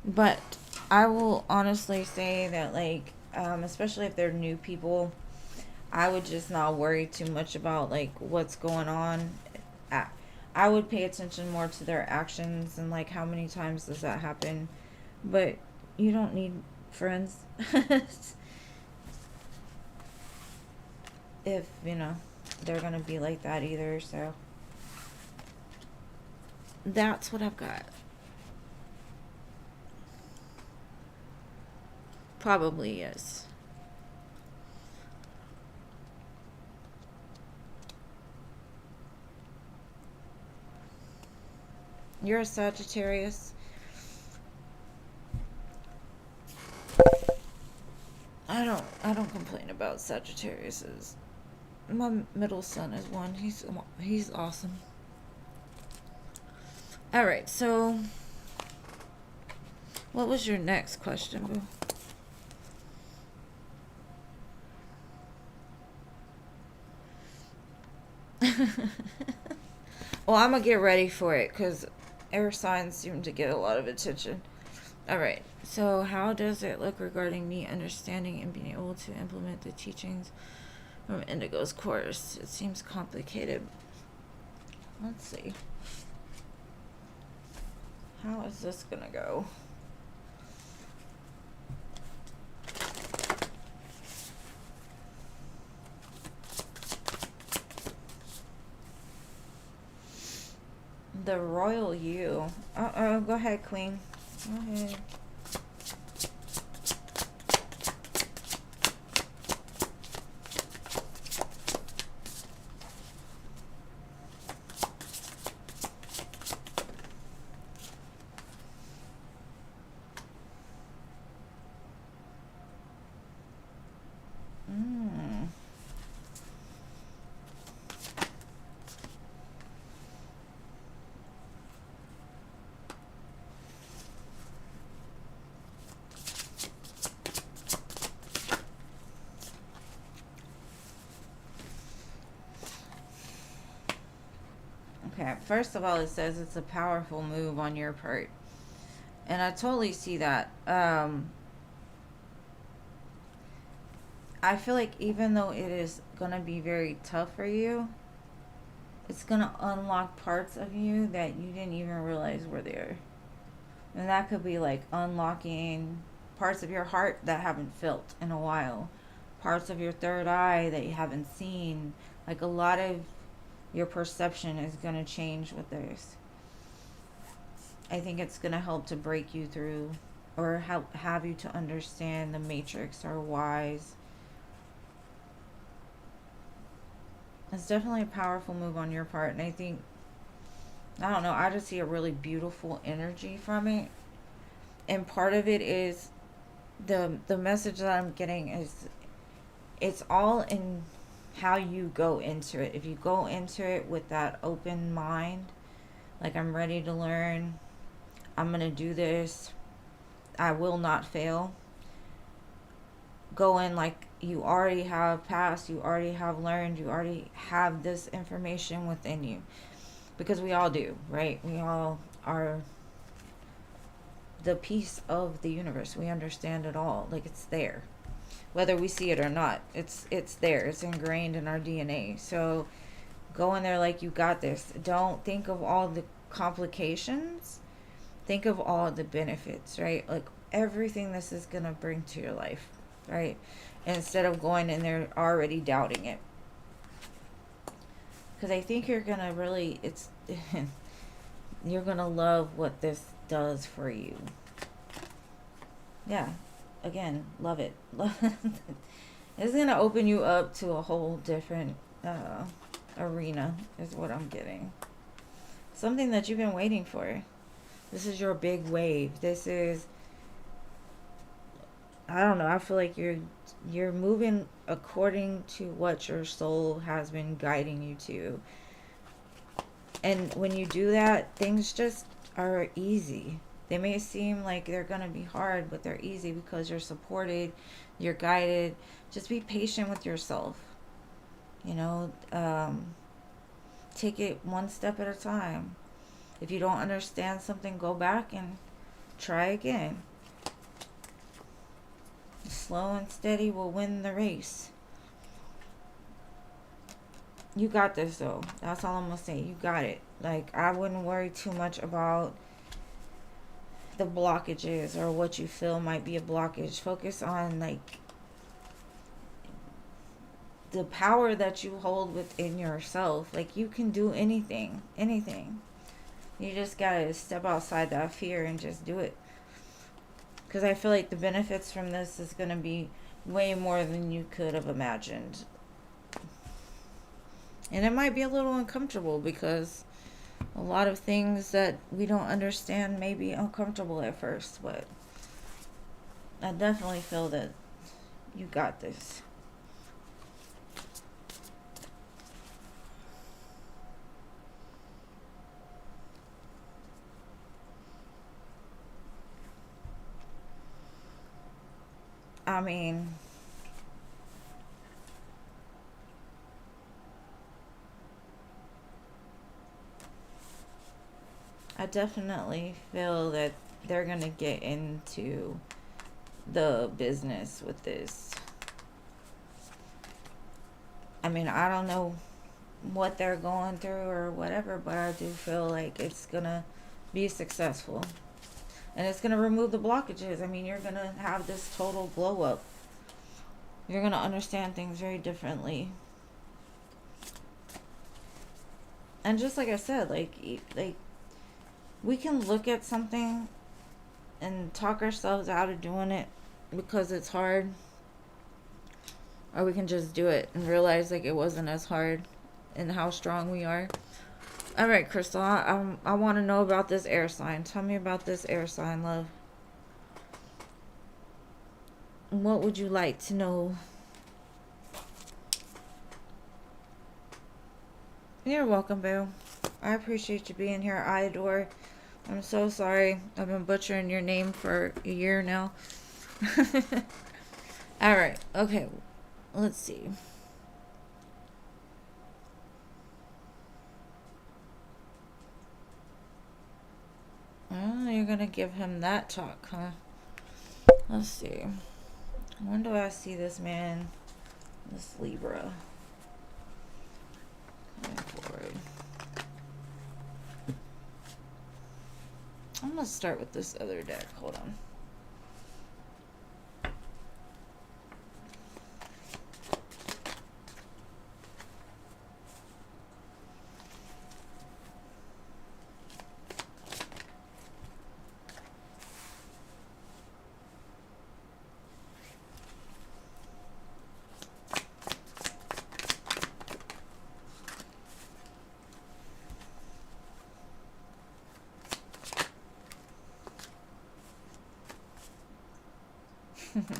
But I will honestly say that, like, especially if they're new people, I would just not worry too much about like what's going on. I, I would pay attention more to their actions and like how many times does that happen. But you don't need friends if you know they're gonna be like that either. So that's what I've got. Probably yes. You're a Sagittarius. I don't complain about Sagittariuses. My middle son is one. He's awesome. All right. So, what was your next question, boo? Well, I'm gonna get ready for it because air signs seem to get a lot of attention. All right. So, how does it look regarding me understanding and being able to implement the teachings from Indigo's course? It seems complicated. Let's see. How is this gonna go? The royal you. Go ahead, Queen. Go ahead. Mm. Okay, first of all, it says it's a powerful move on your part. And I totally see that. I feel like even though it is going to be very tough for you, it's going to unlock parts of you that you didn't even realize were there. And that could be like unlocking parts of your heart that haven't felt in a while, parts of your third eye that you haven't seen. Like a lot of Your perception is going to change with this. I think it's going to help to break you through, or have you to understand the matrix or whys. It's definitely a powerful move on your part, and I think, I don't know, I just see a really beautiful energy from it. And part of it is the message that I'm getting is it's all in how you go into it. If you go into it with that open mind, like, I'm ready to learn, I'm going to do this, I will not fail. Go in like you already have passed, you already have learned, you already have this information within you. Because we all do, right? We all are the piece of the universe. We understand it all. Like, it's there. Whether we see it or not, it's there. It's ingrained in our DNA. So go in there like you got this. Don't think of all the complications. Think of all the benefits, right? Like, everything this is going to bring to your life, right? Instead of going in there already doubting it. Because I think you're going to really, you're going to love what this does for you. Yeah. Again, love it. It's going to open you up to a whole different arena, is what I'm getting. Something that you've been waiting for. This is your big wave. This is, I don't know, I feel like you're moving according to what your soul has been guiding you to. And when you do that, things just are easy. They may seem like they're going to be hard, but they're easy because you're supported, you're guided. Just be patient with yourself. You know, take it one step at a time. If you don't understand something, go back and try again. Slow and steady will win the race. You got this, though. That's all I'm going to say. You got it. Like, I wouldn't worry too much about the blockages or what you feel might be a blockage. Focus on, like, the power that you hold within yourself. Like, you can do anything. Anything. You just gotta step outside that fear and just do it. Because I feel like the benefits from this is going to be way more than you could have imagined. And it might be a little uncomfortable because a lot of things that we don't understand may be uncomfortable at first. But I definitely feel that you got this. I mean, I definitely feel that they're going to get into the business with this. I mean, I don't know what they're going through or whatever, but I do feel like it's going to be successful. And it's going to remove the blockages. I mean, you're going to have this total glow up. You're going to understand things very differently. And just like I said, like we can look at something and talk ourselves out of doing it because it's hard. Or we can just do it and realize like it wasn't as hard and how strong we are. All right, Crystal, I want to know about this air sign. Tell me about this air sign, love. What would you like to know? You're welcome, boo. I appreciate you being here, Iador. I'm so sorry. I've been butchering your name for a year now. All right. Okay. Let's see. Oh, you're going to give him that talk, huh? Let's see. When do I see this man? This Libra. Coming forward. I'm going to start with this other deck. Hold on. Okay.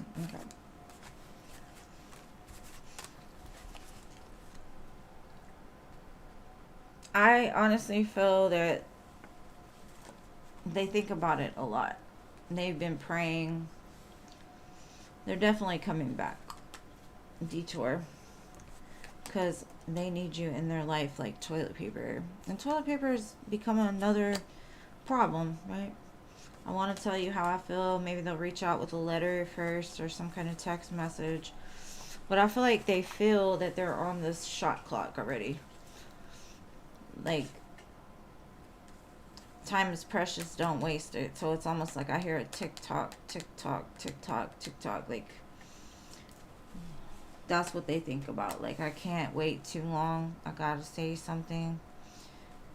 I honestly feel that they think about it a lot. They've been praying. They're definitely coming back. Detour. Because they need you in their life like toilet paper. And toilet paper has become another problem, right? I want to tell you how I feel. Maybe they'll reach out with a letter first or some kind of text message. But I feel like they feel that they're on this shot clock already. Like, time is precious, don't waste it. So it's almost like I hear a tick tock, tick tock, tick tock, tick tock. Like, that's what they think about. Like, I can't wait too long. I gotta say something.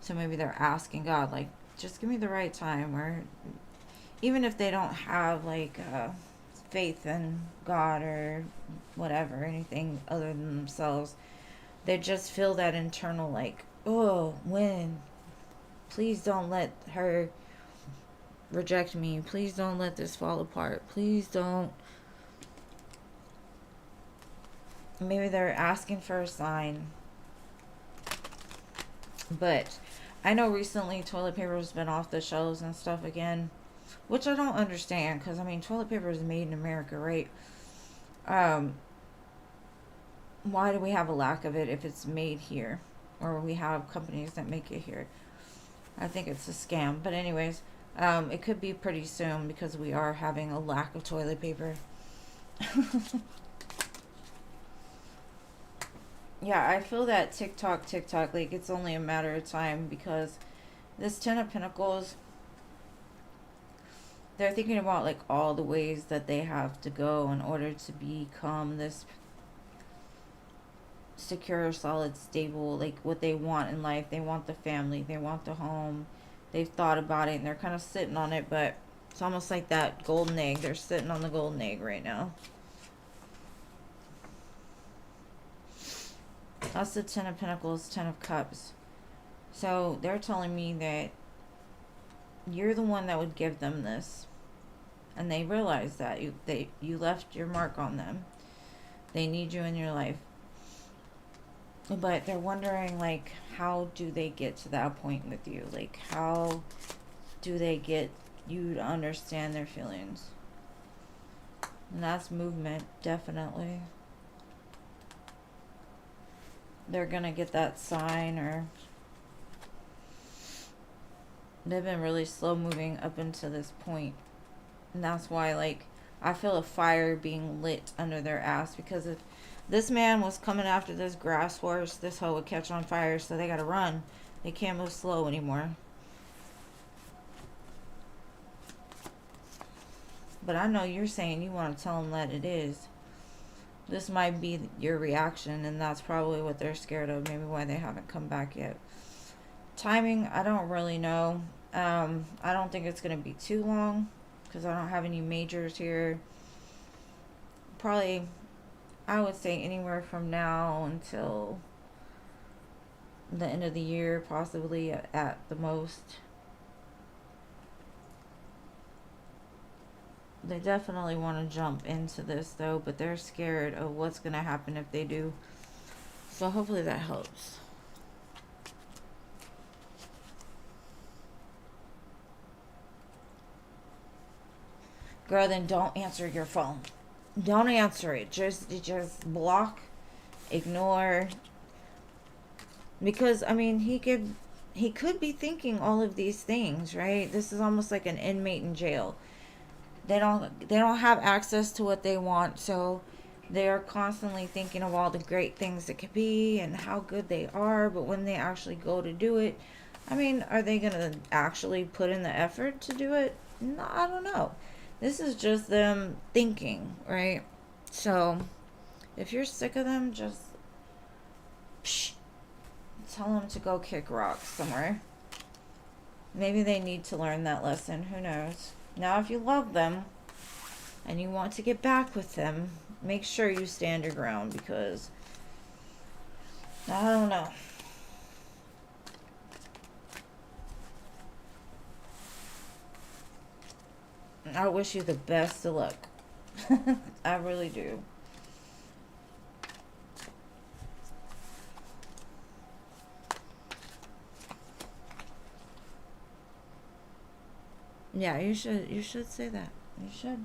So maybe they're asking God, like, just give me the right time. Or even if they don't have, like, faith in God or whatever, anything other than themselves, they just feel that internal, like, oh, when? Please don't let her reject me. Please don't let this fall apart. Please don't. Maybe they're asking for a sign. But I know recently toilet paper has been off the shelves and stuff again, which I don't understand because, I mean, toilet paper is made in America, right? Um, why do we have a lack of it if it's made here? Or we have companies that make it here? I think it's a scam. But anyways, it could be pretty soon because we are having a lack of toilet paper. Yeah, I feel that TikTok, like it's only a matter of time because this Ten of Pentacles, they're thinking about like all the ways that they have to go in order to become this secure, solid, stable, like what they want in life. They want the family, they want the home. They've thought about it and they're kind of sitting on it, but it's almost like that golden egg. They're sitting on the golden egg right now. That's the Ten of Pentacles, Ten of Cups. So they're telling me that you're the one that would give them this. And they realize that you left your mark on them. They need you in your life. But they're wondering, like, how do they get to that point with you? Like, how do they get you to understand their feelings? And that's movement, definitely. They're gonna get that sign, or they've been really slow moving up until this point. And that's why, like, I feel a fire being lit under their ass, because if this man was coming after this grass horse, this hoe would catch on fire, so they gotta run. They can't move slow anymore. But I know you're saying you want to tell them that it is. This might be your reaction, and that's probably what they're scared of. Maybe why they haven't come back yet. Timing, I don't really know. I don't think it's going to be too long because I don't have any majors here. Probably, I would say anywhere from now until the end of the year, possibly at the most. They definitely want to jump into this though, but they're scared of what's going to happen if they do. So hopefully that helps. Girl, then don't answer your phone. Don't answer it. Just block, ignore. Because I mean, he could be thinking all of these things, right? This is almost like an inmate in jail. They don't have access to what they want, so they're constantly thinking of all the great things that could be and how good they are, but when they actually go to do it, I mean, are they going to actually put in the effort to do it? No, I don't know. This is just them thinking, right? So, if you're sick of them, just tell them to go kick rocks somewhere. Maybe they need to learn that lesson. Who knows? Now, if you love them and you want to get back with them, make sure you stand your ground, because I don't know. I wish you the best of luck. I really do. Yeah, you should say that. You should.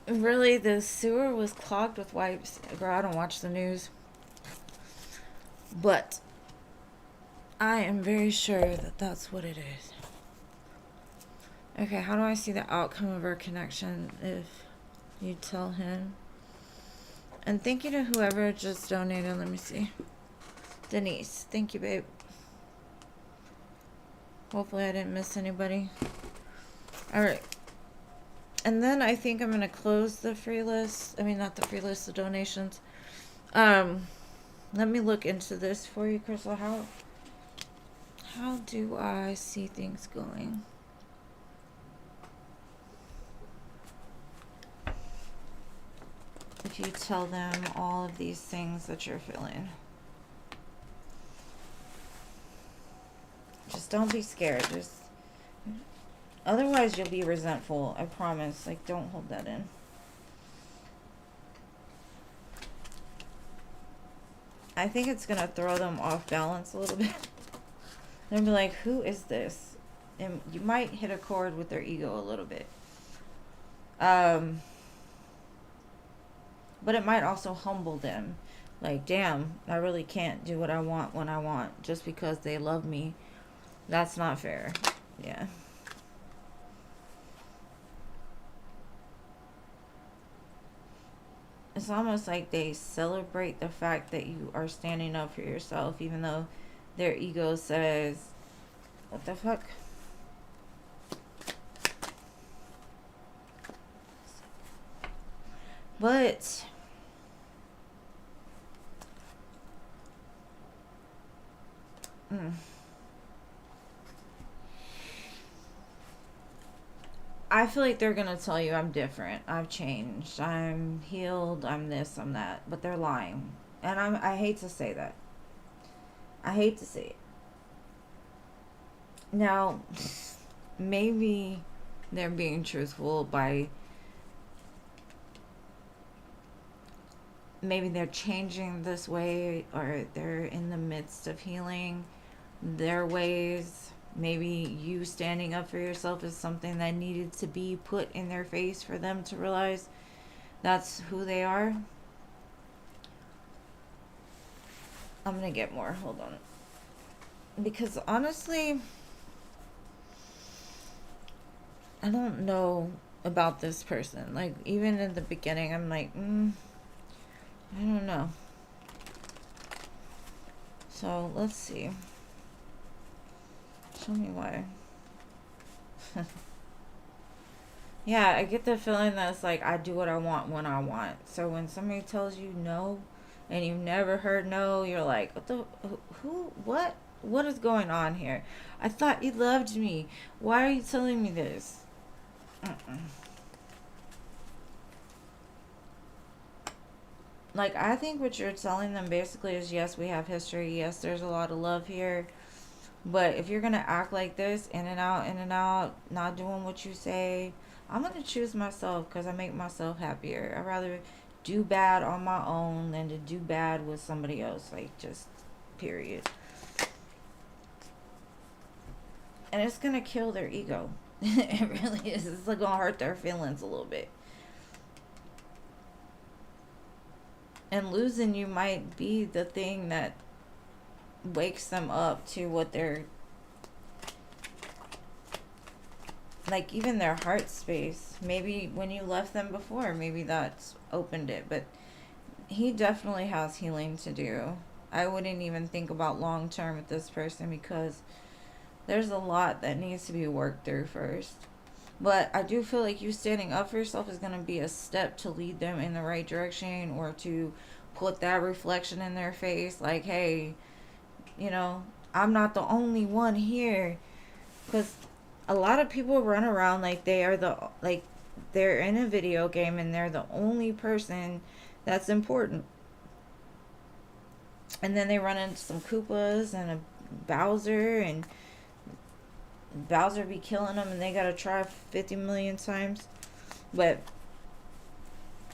Really, the sewer was clogged with wipes. Girl, I don't watch the news. But I am very sure that that's what it is. Okay, how do I see the outcome of our connection if you tell him? And thank you to whoever just donated. Let me see. Denise, thank you, babe. Hopefully I didn't miss anybody. Alright. And then I think I'm going to close the free list. I mean, not the free list, the donations. Let me look into this for you, Crystal. How do I see things going? If you tell them all of these things that you're feeling. Just don't be scared. Just otherwise you'll be resentful. I promise. Like, don't hold that in. I think it's gonna throw them off balance a little bit. They'll be like, who is this? And you might hit a chord with their ego a little bit. But it might also humble them. Like, damn, I really can't do what I want when I want just because they love me. That's not fair. Yeah. It's almost like they celebrate the fact that you are standing up for yourself, even though their ego says, what the fuck? But I feel like they're gonna tell you I'm different, I've changed, I'm healed, I'm this, I'm that, but they're lying. And I hate to say that. I hate to say it. Now, maybe they're being truthful by maybe they're changing this way, or they're in the midst of healing their ways. Maybe you standing up for yourself is something that needed to be put in their face for them to realize that's who they are. I'm gonna get more. Hold on. Because honestly, I don't know about this person. Like, even in the beginning, I'm like, I don't know. So, let's see. Show me why. Yeah, I get the feeling that it's like I do what I want when I want. So when somebody tells you no and you've never heard no, you're like, what the, who, what is going on here? I thought you loved me. Why are you telling me this? Like, I think what you're telling them basically is, yes, we have history. Yes, there's a lot of love here. But if you're going to act like this, in and out, not doing what you say, I'm going to choose myself because I make myself happier. I'd rather do bad on my own than to do bad with somebody else. Like, just period. And it's going to kill their ego. It really is. It's like going to hurt their feelings a little bit. And losing you might be the thing that wakes them up to what they're like, even their heart space. Maybe when you left them before, maybe that's opened it. But he definitely has healing to do. I wouldn't even think about long term with this person because there's a lot that needs to be worked through first. But I do feel like you standing up for yourself is going to be a step to lead them in the right direction, or to put that reflection in their face. Like, hey, you know, I'm not the only one here. Because a lot of people run around like they are like they're in a video game and they're the only person that's important. And then they run into some Koopas and a Bowser, and Bowser be killing them, and they gotta try 50 million times. But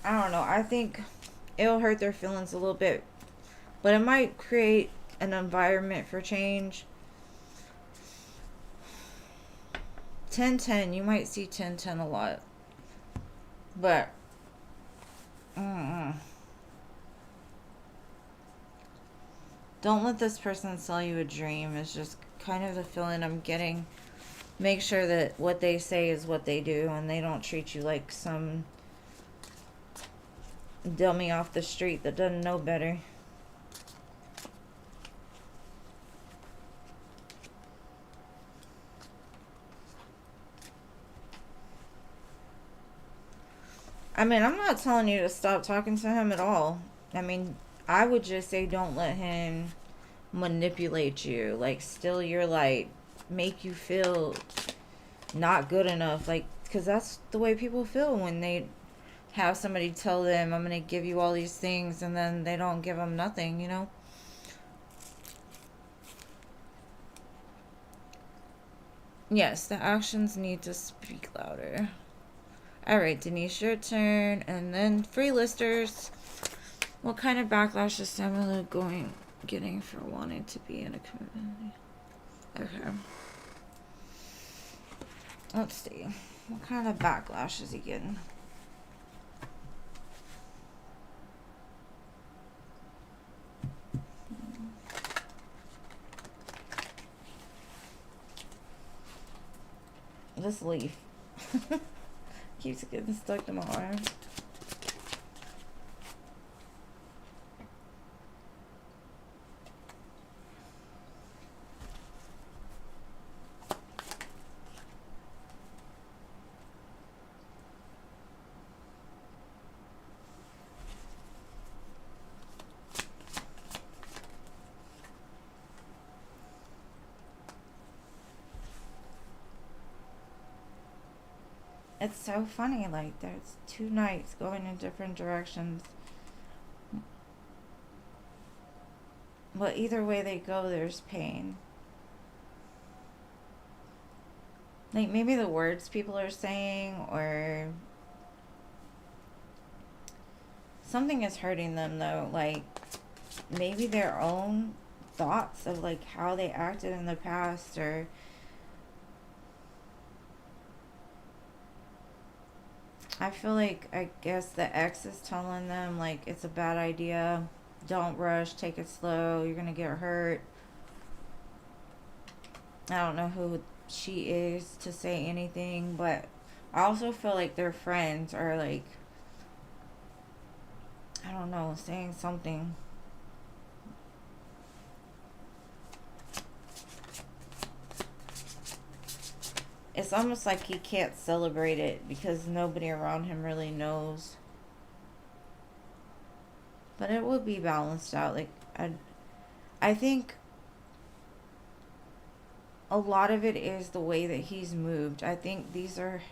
I don't know. I think it'll hurt their feelings a little bit, but it might create an environment for change. 1010, you might see 1010 a lot, but don't let this person sell you a dream. It's just kind of the feeling I'm getting. Make sure that what they say is what they do, and they don't treat you like some dummy off the street that doesn't know better. I mean, I'm not telling you to stop talking to him at all. I mean, I would just say don't let him manipulate you, like steal your light, make you feel not good enough, like, because that's the way people feel when they have somebody tell them, I'm going to give you all these things, and then they don't give them nothing, you know? Yes, the actions need to speak louder. Alright, Denise, your turn. And then free listers. What kind of backlash is Samantha getting for wanting to be in a community? Okay. Let's see. What kind of backlash is he getting? This leaf keeps getting stuck in my arm. It's so funny, like, there's two knights going in different directions. But either way they go, there's pain. Like, maybe the words people are saying, or something is hurting them, though. Like, maybe their own thoughts of, like, how they acted in the past, or I feel like, I guess the ex is telling them, like, it's a bad idea. Don't rush. Take it slow. You're going to get hurt. I don't know who she is to say anything, but I also feel like their friends are, like, I don't know, saying something. It's almost like he can't celebrate it because nobody around him really knows. But it will be balanced out. Like, I think a lot of it is the way that he's moved. I think these are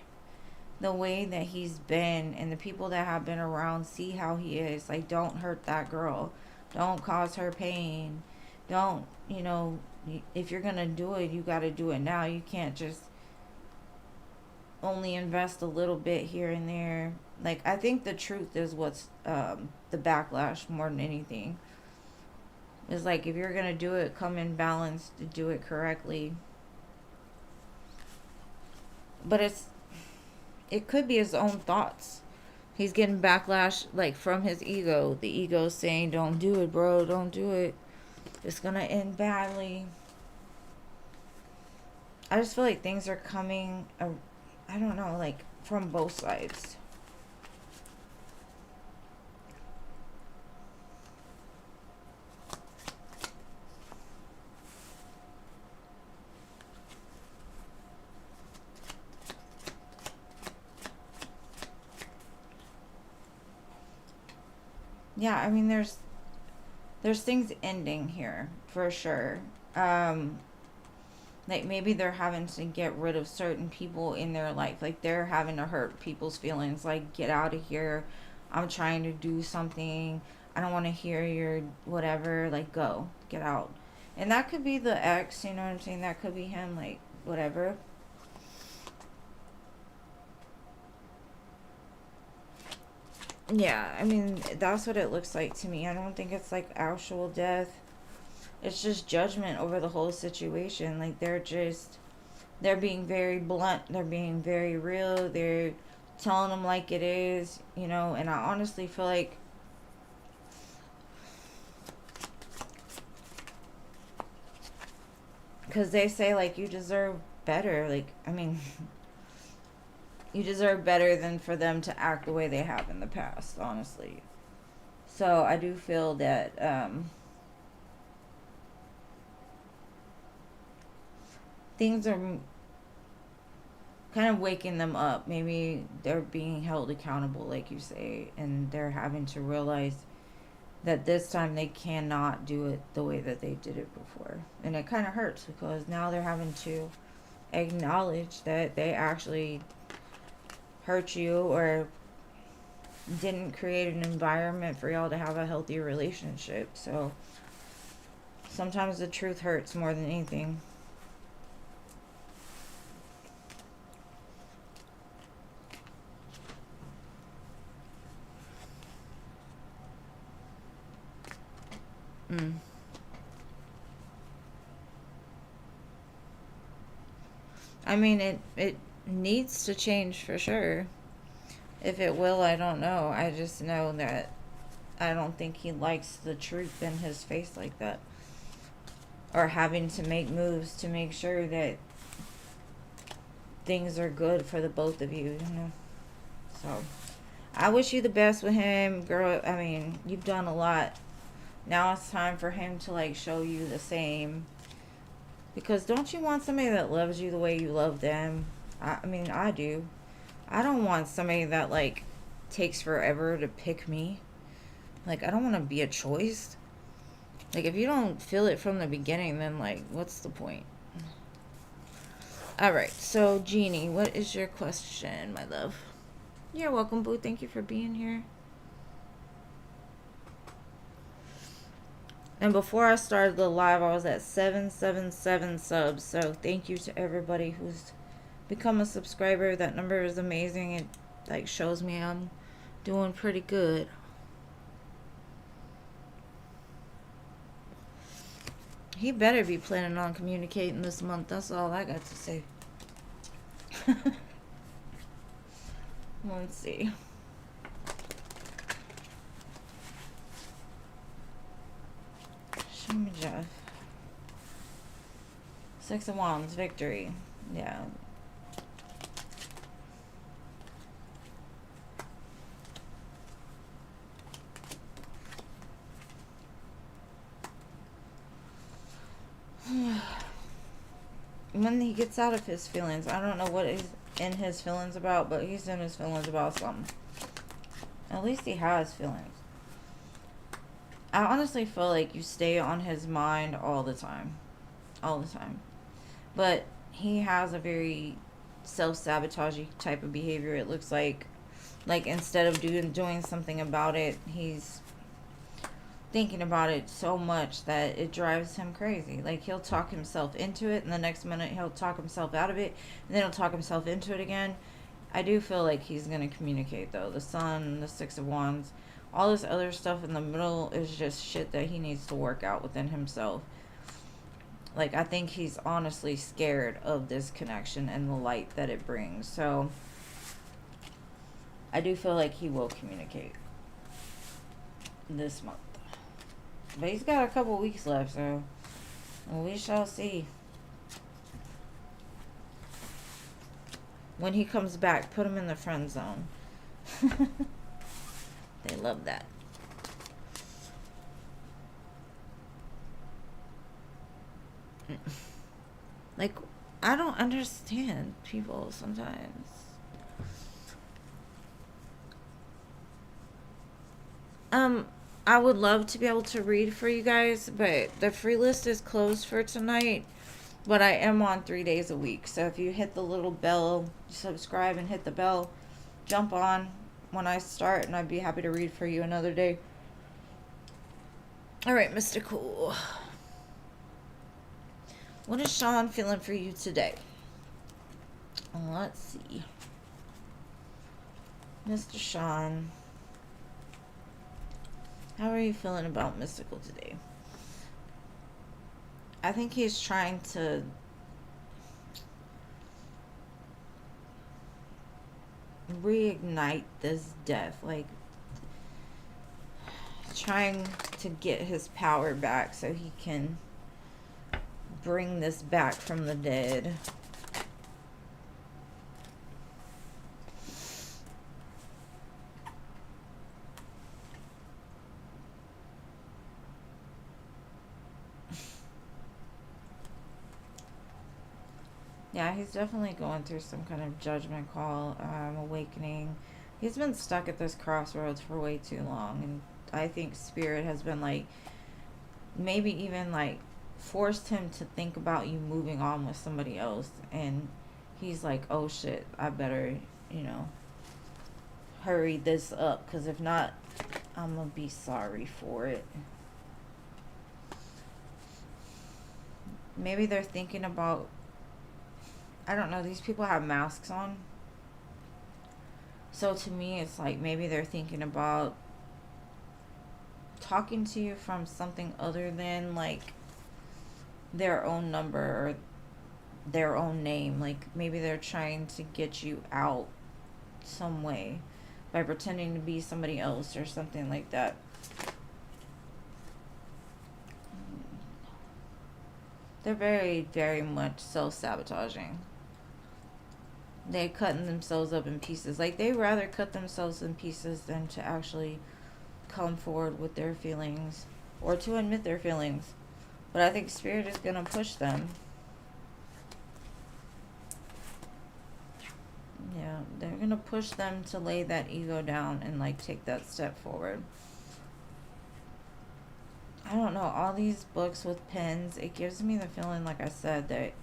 the way that he's been, and the people that have been around see how he is. Like, don't hurt that girl. Don't cause her pain. Don't, if you're going to do it, you got to do it now. You can't just only invest a little bit here and there. Like, I think the truth is what's the backlash more than anything. It's like, if you're gonna do it, come in balanced, to do it correctly. But it could be his own thoughts. He's getting backlash, like, from his ego. The ego saying, don't do it, bro, don't do it. It's gonna end badly. I just feel like things are coming, I don't know, like, from both sides. Yeah, I mean, there's things ending here for sure. Like, maybe they're having to get rid of certain people in their life. Like, they're having to hurt people's feelings. Like, get out of here. I'm trying to do something. I don't want to hear your whatever, like, go, get out. And that could be the ex, you know what I'm saying? That could be him, like, whatever. Yeah, I mean, that's what it looks like to me. I don't think it's like actual death. It's just judgment over the whole situation. Like, they're being very blunt. They're being very real. They're telling them like it is, you know, and I honestly feel like because they say like you deserve better. Like, I mean, you deserve better than for them to act the way they have in the past, honestly. So I do feel that things are kind of waking them up. Maybe they're being held accountable, like you say, and they're having to realize that this time they cannot do it the way that they did it before. And it kind of hurts because now they're having to acknowledge that they actually hurt you or didn't create an environment for y'all to have a healthy relationship. So sometimes the truth hurts more than anything. Mm. I mean, it needs to change for sure. If it will, I don't know. I just know that I don't think he likes the truth in his face like that. Or having to make moves to make sure that things are good for the both of you, you know. So, I wish you the best with him, girl. I mean, you've done a lot. Now it's time for him to like show you the same. Because don't you want somebody that loves you the way you love them? I mean, I do. I don't want somebody that like takes forever to pick me. Like, I don't want to be a choice. Like, if you don't feel it from the beginning, then like, what's the point? All right. So, Jeannie, what is your question, my love? You're welcome, boo. Thank you for being here. And before I started the live, I was at 777 subs. So thank you to everybody who's become a subscriber. That number is amazing. It like shows me I'm doing pretty good. He better be planning on communicating this month. That's all I got to say. Let's see. Show me Jeff. Six of Wands, victory. Yeah. When he gets out of his feelings, I don't know what he's in his feelings about, but he's in his feelings about something. At least he has feelings. I honestly feel like you stay on his mind all the time. All the time. But he has a very self-sabotaging type of behavior. It looks like instead of doing something about it, he's thinking about it so much that it drives him crazy. Like, he'll talk himself into it, and the next minute he'll talk himself out of it, and then he'll talk himself into it again. I do feel like he's going to communicate, though. The Sun, the Six of Wands, all this other stuff in the middle is just shit that he needs to work out within himself. Like, I think he's honestly scared of this connection and the light that it brings. So, I do feel like he will communicate this month. But he's got a couple weeks left, so we shall see. When he comes back, put him in the friend zone. They love that. Like, I don't understand people sometimes. I would love to be able to read for you guys, but the free list is closed for tonight. But I am on 3 days a week. So if you hit the little bell, subscribe and hit the bell, jump on when I start, and I'd be happy to read for you another day. All right, Mystical. What is Sean feeling for you today? Let's see. Mr. Sean, how are you feeling about Mystical today? I think he's trying to reignite this death, like trying to get his power back so he can bring this back from the dead. Yeah, he's definitely going through some kind of judgment call, awakening. He's been stuck at this crossroads for way too long, and I think Spirit has been like, maybe even like forced him to think about you moving on with somebody else, and he's like, oh shit, I better, hurry this up, because if not, I'm gonna be sorry for it. Maybe they're thinking about, I don't know, these people have masks on. So to me, it's like maybe they're thinking about talking to you from something other than like their own number or their own name. Like maybe they're trying to get you out some way by pretending to be somebody else or something like that. They're very, very much self-sabotaging. They're cutting themselves up in pieces. Like, they rather cut themselves in pieces than to actually come forward with their feelings or to admit their feelings. But I think Spirit is going to push them. Yeah, they're going to push them to lay that ego down and, like, take that step forward. I don't know. All these books with pens, it gives me the feeling, like I said, that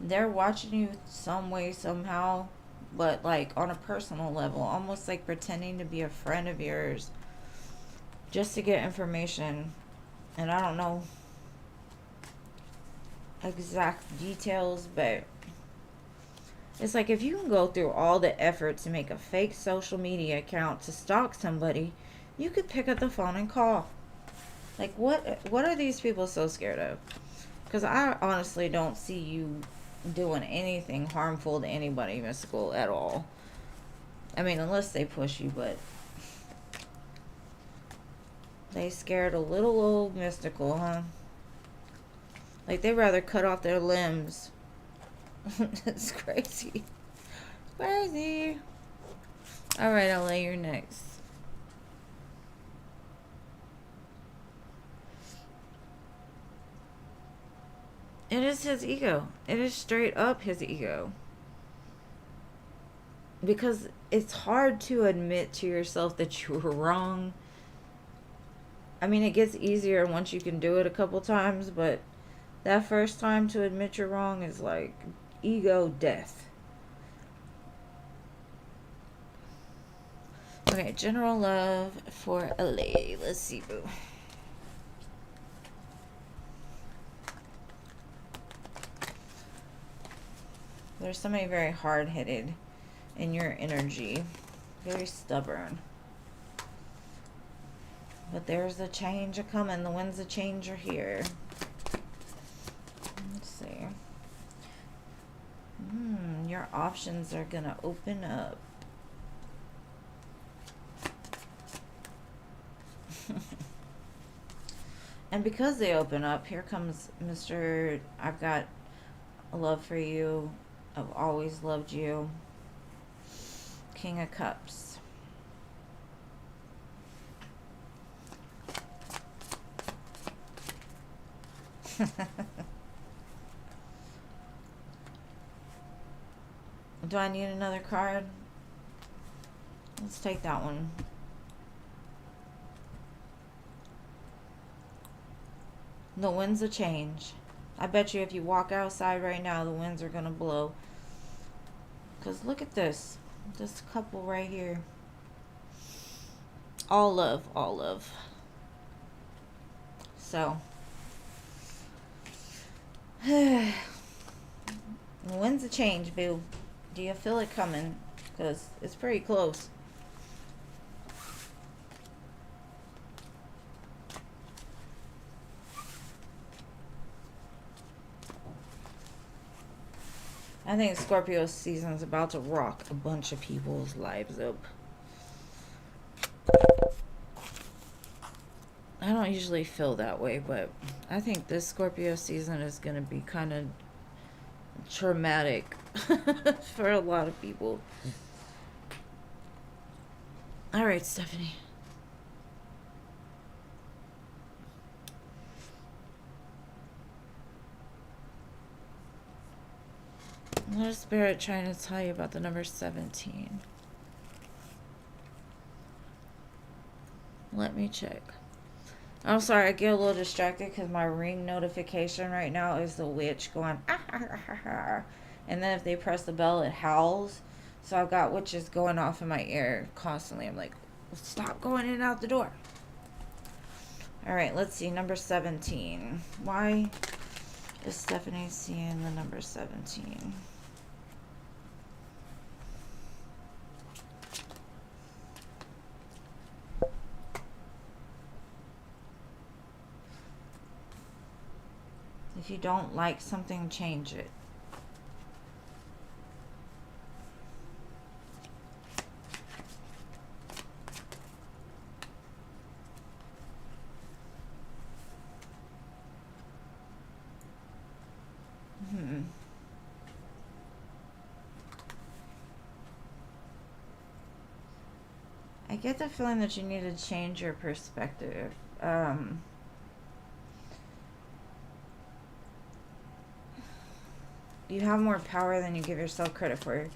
they're watching you some way, somehow, but like on a personal level, almost like pretending to be a friend of yours just to get information. And I don't know exact details, but it's like if you can go through all the effort to make a fake social media account to stalk somebody, you could pick up the phone and call. Like, what are these people so scared of? Because I honestly don't see you doing anything harmful to anybody, Mystical, at all. I mean, unless they push you, but they scared a little old Mystical, huh? Like, they'd rather cut off their limbs. It's crazy. Crazy. Alright, I'll lay your next. It is his ego. It is straight up his ego. Because it's hard to admit to yourself that you were wrong. I mean, it gets easier once you can do it a couple times, but that first time to admit you're wrong is like ego death. Okay, general love for LA. Let's see, boo. There's somebody very hard-headed in your energy. Very stubborn. But there's a change a-coming. The winds of change are here. Let's see. Your options are gonna open up. And because they open up, here comes Mr. I've got a love for you. I've always loved you. King of Cups. Do I need another card? Let's take that one. The winds of change. I bet you if you walk outside right now, the winds are going to blow. Because look at this. This couple right here. All love, all love. So, when's the change, boo? Do you feel it coming? Because it's pretty close. I think Scorpio season's about to rock a bunch of people's lives up. I don't usually feel that way, but I think this Scorpio season is going to be kind of traumatic for a lot of people. All right, Stephanie. What is Spirit trying to tell you about the number 17? Let me check. I'm sorry, I get a little distracted because my ring notification right now is the witch going, ah, ah, ah, ah, ah. And then if they press the bell, it howls. So I've got witches going off in my ear constantly. I'm like, stop going in and out the door. All right, let's see, number 17. Why is Stephanie seeing the number 17? If you don't like something, change it. I get the feeling that you need to change your perspective. You have more power than you give yourself credit for.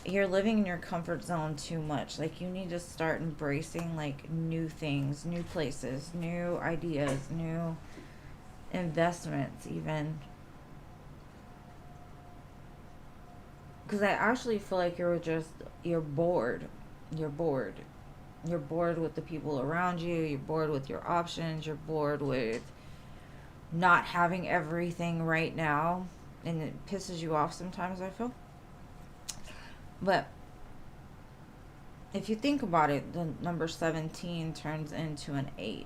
You're living in your comfort zone too much. Like, you need to start embracing, like, new things, new places, new ideas, new investments, even. Because I actually feel like you're bored. You're bored. You're bored with the people around you. You're bored with your options. You're bored with not having everything right now. And it pisses you off sometimes, I feel. But if you think about it, the number 17 turns into an 8.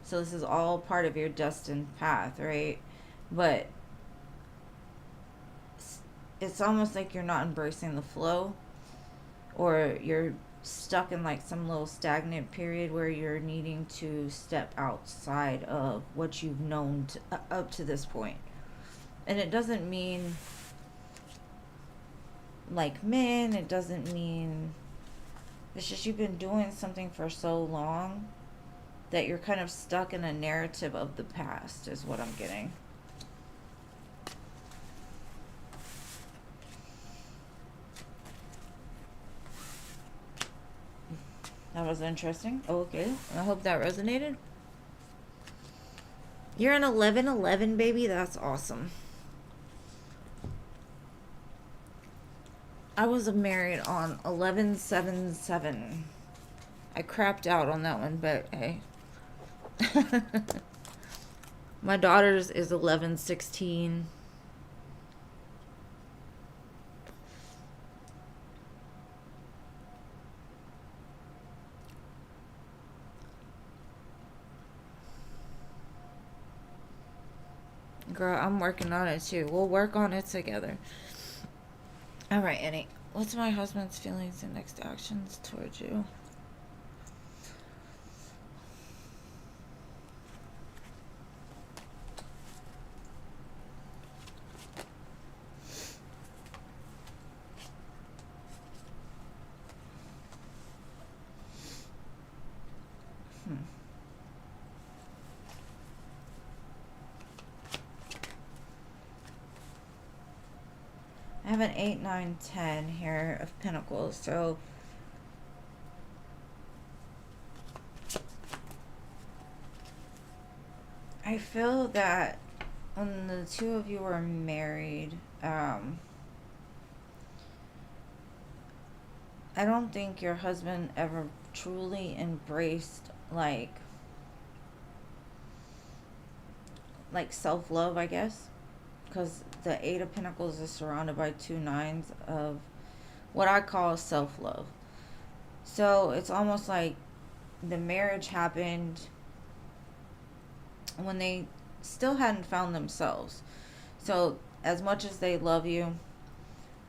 So this is all part of your destined path, right? But it's almost like you're not embracing the flow, or you're stuck in like some little stagnant period where you're needing to step outside of what you've known up to this point. And it doesn't mean like men, it doesn't mean, it's just you've been doing something for so long that you're kind of stuck in a narrative of the past, is what I'm getting. That was interesting. Okay, I hope that resonated. You're an 11-11, baby. That's awesome. I was married on 11/7/7. I crapped out on that one, but hey. My daughter's is 11/16. Girl, I'm working on it too. We'll work on it together. Alright, Annie. What's my husband's feelings and next actions towards you? I have an 8, 9, 10 here of Pentacles, so I feel that when the two of you were married, I don't think your husband ever truly embraced, like, like self-love, I guess, because the Eight of Pentacles is surrounded by two nines of what I call self-love. So it's almost like the marriage happened when they still hadn't found themselves. So as much as they love you,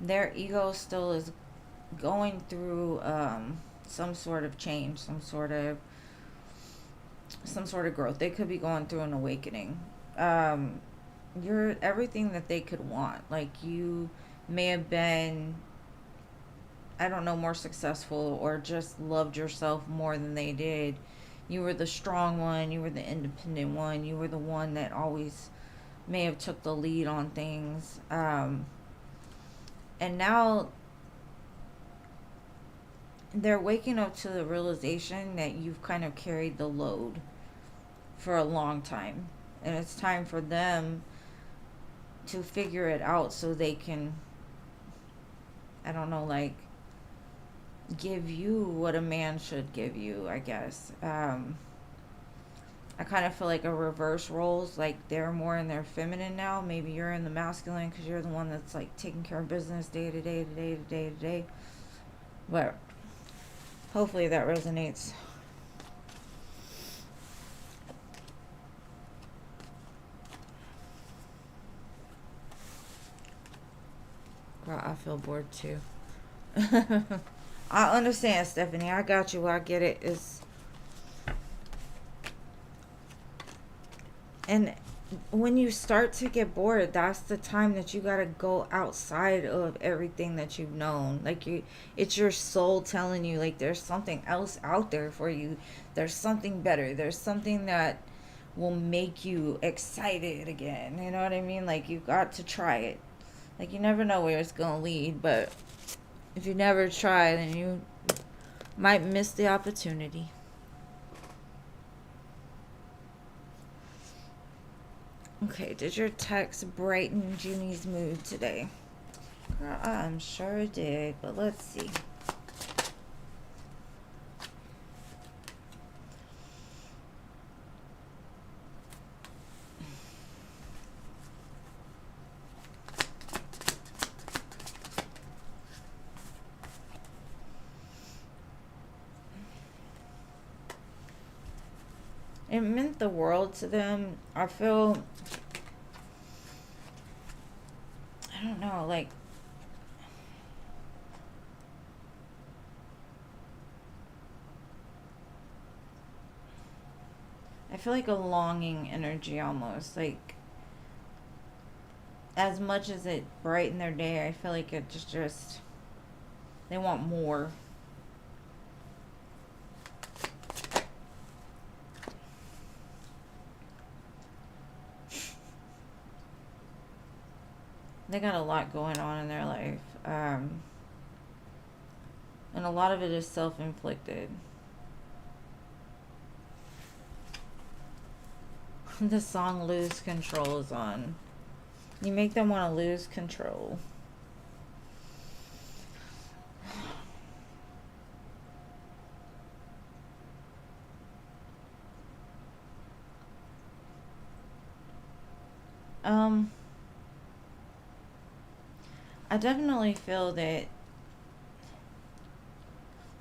their ego still is going through some sort of change, some sort of growth. They could be going through an awakening. You're everything that they could want. Like, you may have been, I don't know, more successful, or just loved yourself more than they did. You were the strong one, you were the independent one, you were the one that always may have took the lead on things. And now they're waking up to the realization that you've kind of carried the load for a long time. And it's time for them to figure it out so they can, I don't know, like, give you what a man should give you, I guess. I kind of feel like a reverse roles, like they're more in their feminine now. Maybe you're in the masculine because you're the one that's like taking care of business day to day to day to day to day. But hopefully that resonates. Girl, I feel bored too. I understand, Stephanie. I got you. I get it. And when you start to get bored, that's the time that you got to go outside of everything that you've known. Like, it's your soul telling you, like, there's something else out there for you. There's something better. There's something that will make you excited again. You know what I mean? Like, you've got to try it. Like, you never know where it's going to lead, but if you never try, then you might miss the opportunity. Okay, did your text brighten Junie's mood today? Girl, I'm sure it did, but let's see. It meant the world to them. I feel, I don't know, like, I feel like a longing energy almost. Like, as much as it brightened their day, I feel like it just they want more. They got a lot going on in their life. And a lot of it is self-inflicted. The song Lose Control is on. You make them want to lose control. I definitely feel that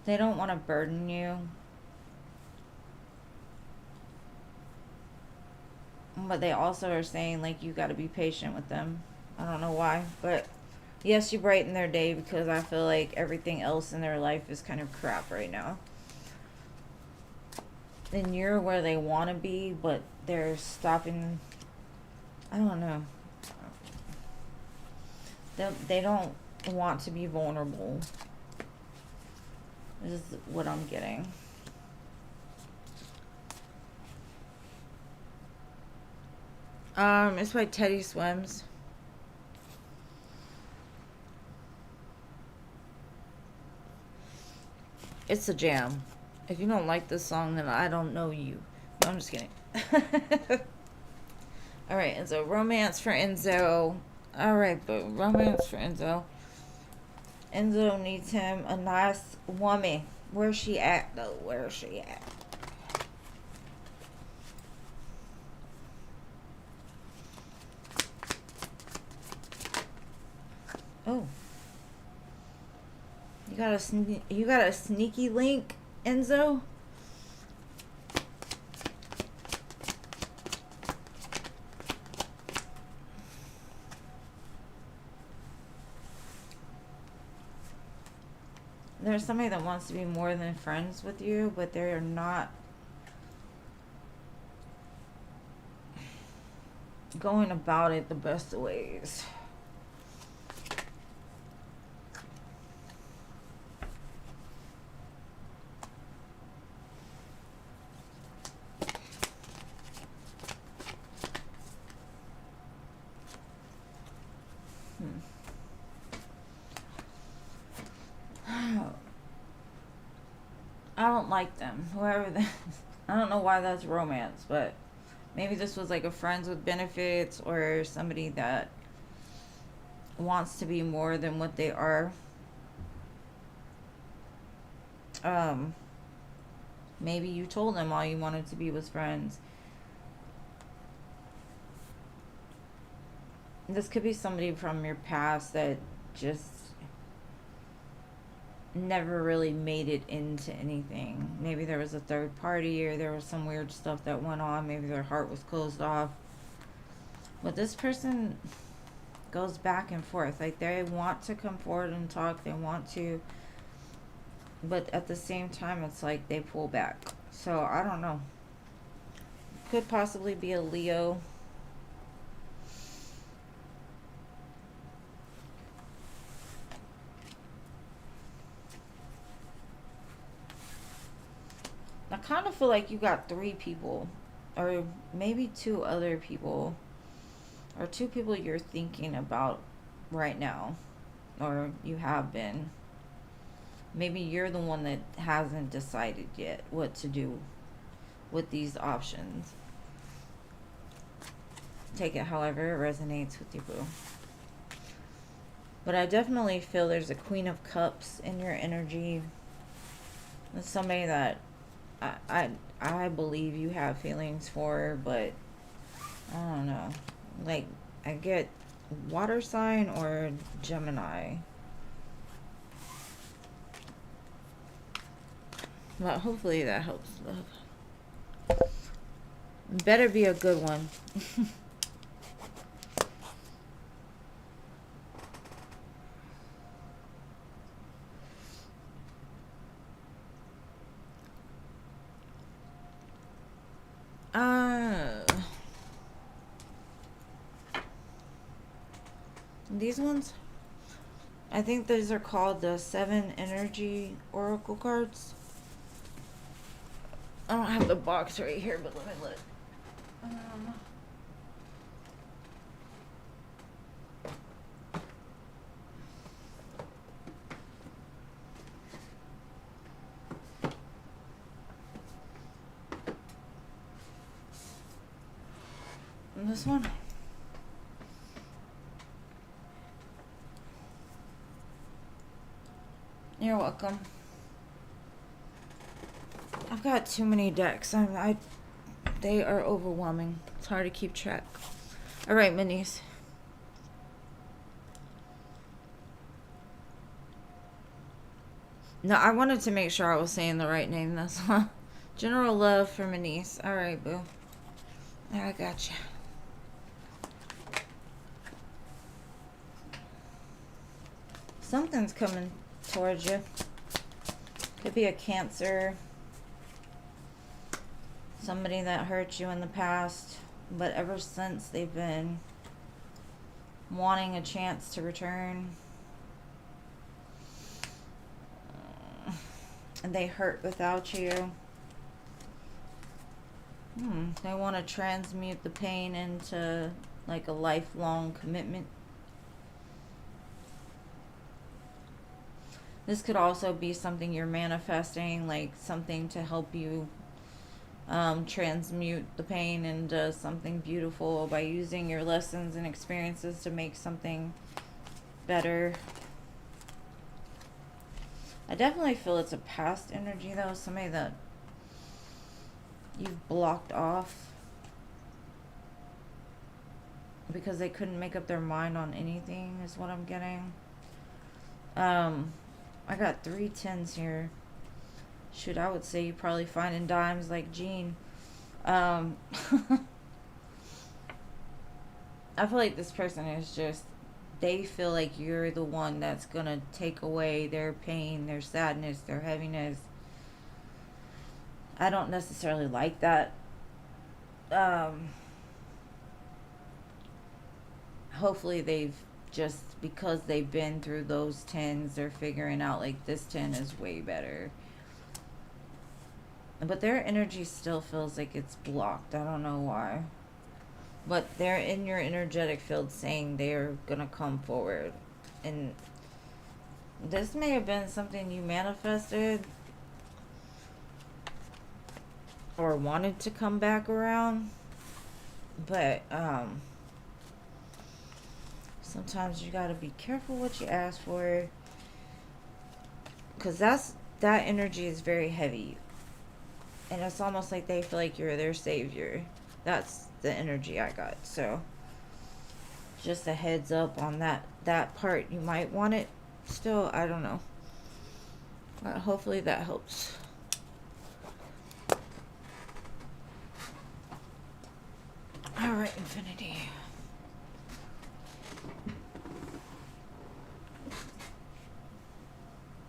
they don't want to burden you. But they also are saying, like, you got to be patient with them. I don't know why. But yes, you brighten their day because I feel like everything else in their life is kind of crap right now. And you're where they want to be, but they're stopping. I don't know. They don't want to be vulnerable. This is what I'm getting. It's by Teddy Swims. It's a jam. If you don't like this song, then I don't know you. No, I'm just kidding. Alright, Enzo. Romance for Enzo. Alright, but romance for Enzo. Enzo needs him a nice woman. Where's she at, though? Where's she at? Oh, you got a sneaky link, Enzo? There's somebody that wants to be more than friends with you, but they're not going about it the best of ways. I don't like them. Whoever they, I don't know why that's romance, but maybe this was like a friends with benefits or somebody that wants to be more than what they are. Maybe you told them all you wanted to be was friends. This could be somebody from your past that just never really made it into anything. Maybe there was a third party or there was some weird stuff that went on. Maybe their heart was closed off. But this person goes back and forth. Like, they want to come forward and talk. They want to. But at the same time, it's like they pull back. So, I don't know. Could possibly be a Leo. I kind of feel like you got 3 people, or maybe 2 other people, or 2 people you're thinking about right now, or you have been. Maybe you're the one that hasn't decided yet what to do with these options. Take it however it resonates with you, boo. But I definitely feel there's a Queen of Cups in your energy. It's somebody that I believe you have feelings for, but I don't know. Like, I get water sign or Gemini. But hopefully that helps, love. Better be a good one. These ones, I think these are called the 7 energy oracle cards. I don't have the box right here, but let me look. And this one. You're welcome. I've got too many decks. They are overwhelming. It's hard to keep track. All right, minis. No, I wanted to make sure I was saying the right name. That's all. General love for my niece. All right, boo. I got you. Something's coming towards you. Could be a Cancer. Somebody that hurt you in the past, but ever since they've been wanting a chance to return. And they hurt without you. They want to transmute the pain into like a lifelong commitment. This could also be something you're manifesting, like something to help you transmute the pain into something beautiful by using your lessons and experiences to make something better. I definitely feel it's a past energy though, somebody that you've blocked off because they couldn't make up their mind on anything is what I'm getting. I got 3 10s here. Shoot, I would say you probably finding dimes like Gene. Um, I feel like this person is just, they feel like you're the one that's gonna take away their pain, their sadness, their heaviness. I don't necessarily like that. Um, Hopefully they've just, because they've been through those 10s, they're figuring out like this 10 is way better. But their energy still feels like it's blocked. I don't know why. But they're in your energetic field saying they're gonna come forward. And this may have been something you manifested or wanted to come back around. But sometimes you gotta be careful what you ask for, because that energy is very heavy, and it's almost like they feel like you're their savior. That's the energy I got. So just a heads up on that part. You might want it still, I don't know, but hopefully that helps. All right, Infinity.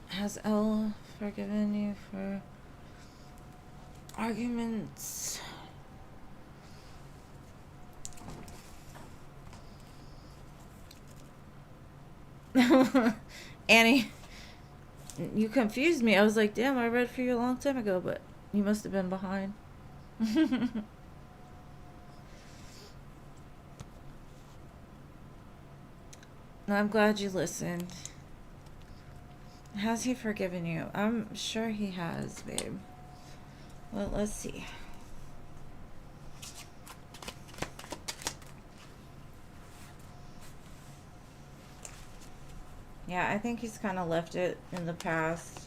Has Elle forgiven you for arguments? Annie, you confused me. I was like, damn, I read for you a long time ago, but you must have been behind. I'm glad you listened. Has he forgiven you? I'm sure he has, babe. Well, let's see. Yeah, I think he's kind of left it in the past.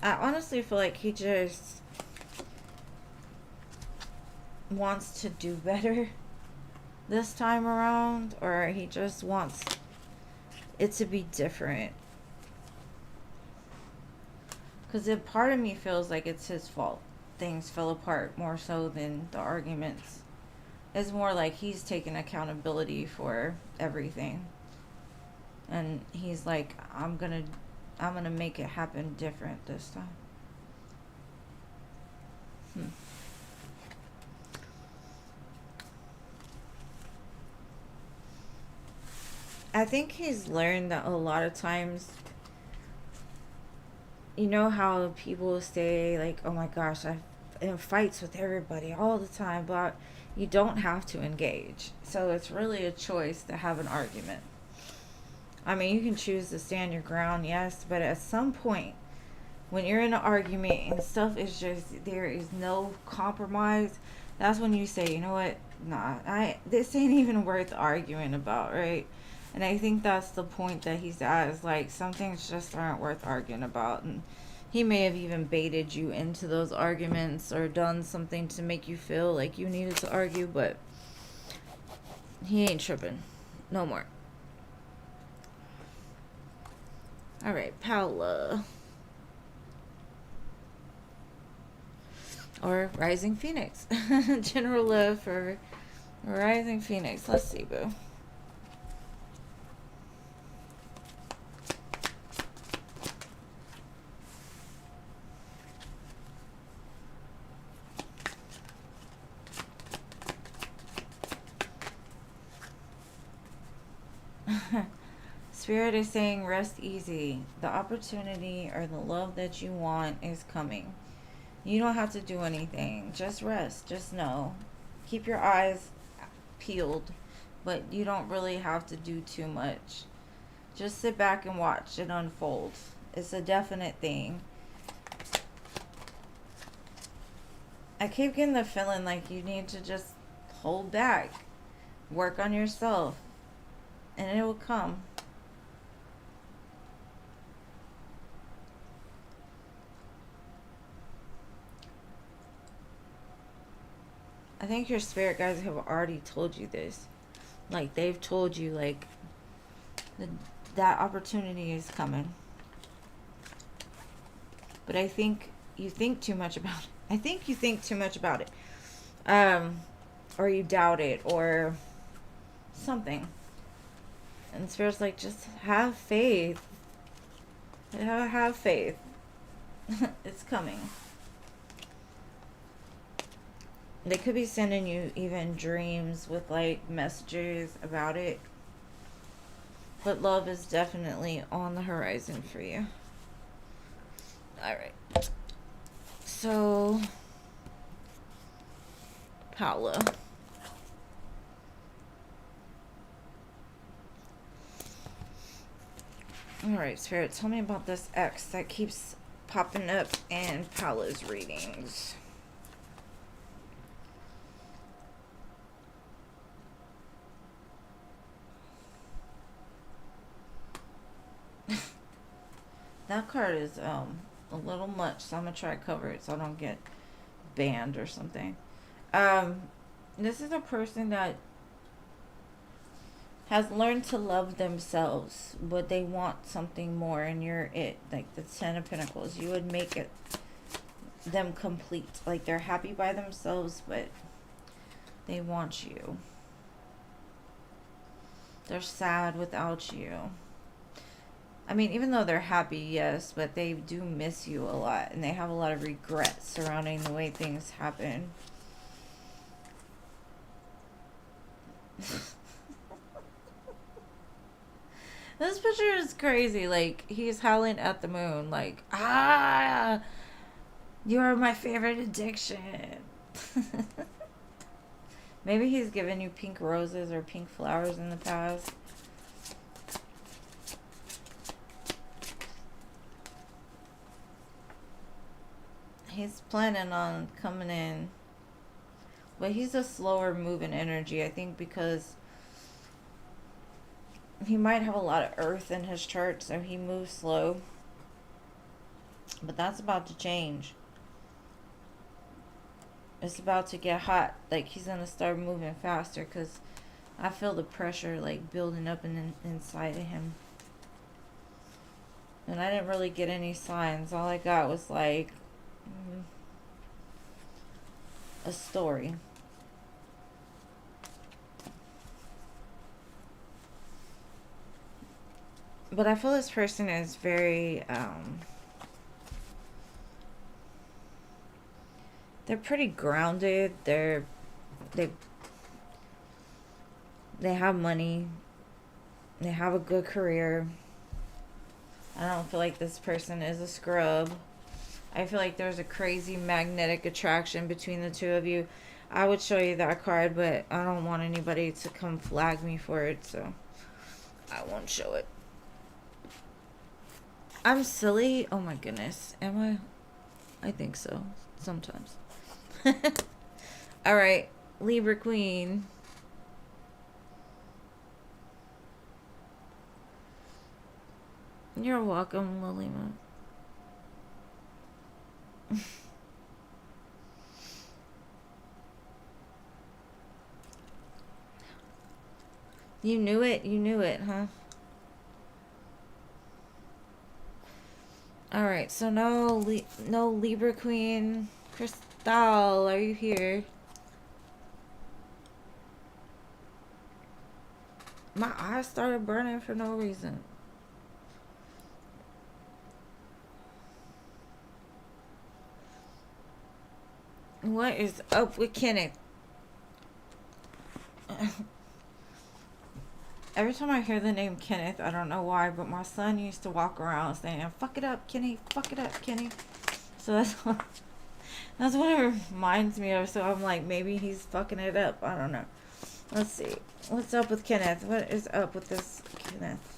I honestly feel like he just wants to do better this time around, or he just wants it to be different. Because part of me feels like it's his fault. Things fell apart more so than the arguments. It's more like he's taking accountability for everything. And he's like, I'm gonna make it happen different this time. I think he's learned that a lot of times, you know how people say like, oh my gosh, I'm in fights with everybody all the time, but you don't have to engage. So it's really a choice to have an argument. I mean, you can choose to stand your ground, yes, but at some point, when you're in an argument and stuff is just, there is no compromise, that's when you say, you know what, nah, this ain't even worth arguing about, right? And I think that's the point that he's at, is like, some things just aren't worth arguing about. And he may have even baited you into those arguments or done something to make you feel like you needed to argue, but he ain't tripping no more. All right, Paula. Or Rising Phoenix. General love for Rising Phoenix. Let's see, boo. Spirit is saying rest easy. The opportunity or the love that you want is coming. You don't have to do anything. Just rest. Just know. Keep your eyes peeled, but you don't really have to do too much. Just sit back and watch it unfold. It's a definite thing. I keep getting the feeling like you need to just hold back. Work on yourself. And it will come. I think your spirit guides have already told you this. Like, they've told you, like, that opportunity is coming. But I think you think too much about it. I think you think too much about it. Or you doubt it, or something. And Spirit's like, just have faith. Have faith. It's coming. They could be sending you even dreams with, like, messages about it. But love is definitely on the horizon for you. Alright. So, Paula. Alright, Spirit, tell me about this X that keeps popping up in Paula's readings. That card is a little much, so I'm gonna try to cover it so I don't get banned or something. This is a person that has learned to love themselves, but they want something more, and you're it. Like the Ten of Pentacles, you would make it them complete. Like, they're happy by themselves, but they want you. They're sad without you. I mean, even though they're happy, yes, but they do miss you a lot, and they have a lot of regret surrounding the way things happen. This picture is crazy. Like, he's howling at the moon, like, ah, you are my favorite addiction. Maybe he's given you pink roses or pink flowers in the past. He's planning on coming in, but he's a slower moving energy, I think, because he might have a lot of earth in his chart, so he moves slow. But that's about to change. It's about to get hot. Like, he's going to start moving faster, because I feel the pressure, like, building up inside of him. And I didn't really get any signs. All I got was, like, a story. But I feel this person is very, they're pretty grounded. They have money. They have a good career. I don't feel like this person is a scrub. I feel like there's a crazy magnetic attraction between the two of you. I would show you that card, but I don't want anybody to come flag me for it, so I won't show it. I'm silly. Oh my goodness. Am I? I think so. Sometimes. Alright. Libra Queen. You're welcome, Lilima. You knew it? You knew it, huh? Alright, so no Libra Queen. Crystal, are you here? My eyes started burning for no reason. What is up with Kenneth? Every time I hear the name Kenneth, I don't know why, but my son used to walk around saying, "Fuck it up, Kenny. Fuck it up, Kenny." So that's what it reminds me of. So I'm like, maybe he's fucking it up. I don't know. Let's see. What's up with Kenneth? What is up with this Kenneth?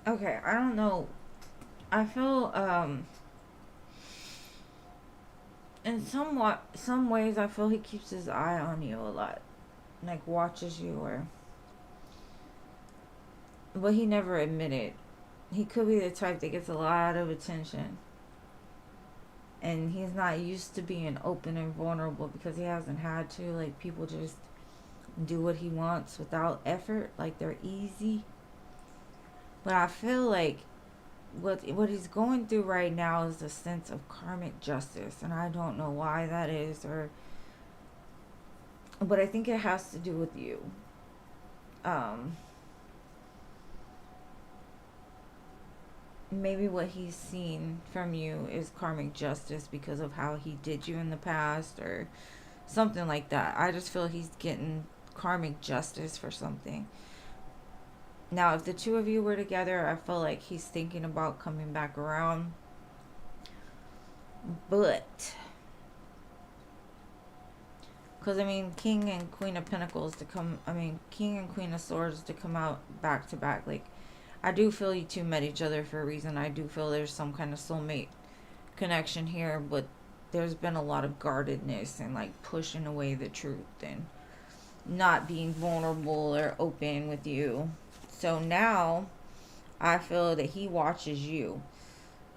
Okay, I don't know. I feel in some ways I feel he keeps his eye on you a lot. Like watches you, or but he never admitted. He could be the type that gets a lot of attention. And he's not used to being open and vulnerable because he hasn't had to. Like, people just do what he wants without effort. Like, they're easy. But I feel like what he's going through right now is a sense of karmic justice. And I don't know why that is, or but I think it has to do with you. Um, Maybe what he's seen from you is karmic justice because of how he did you in the past, or something like that. I just feel he's getting karmic justice for something. Now, if the two of you were together, I feel like he's thinking about coming back around. But, because I mean, King and Queen of Pentacles to come, I mean, King and Queen of Swords to come out back to back. Like, I do feel you two met each other for a reason. I do feel there's some kind of soulmate connection here, but there's been a lot of guardedness and like pushing away the truth and not being vulnerable or open with you. So now I feel that he watches you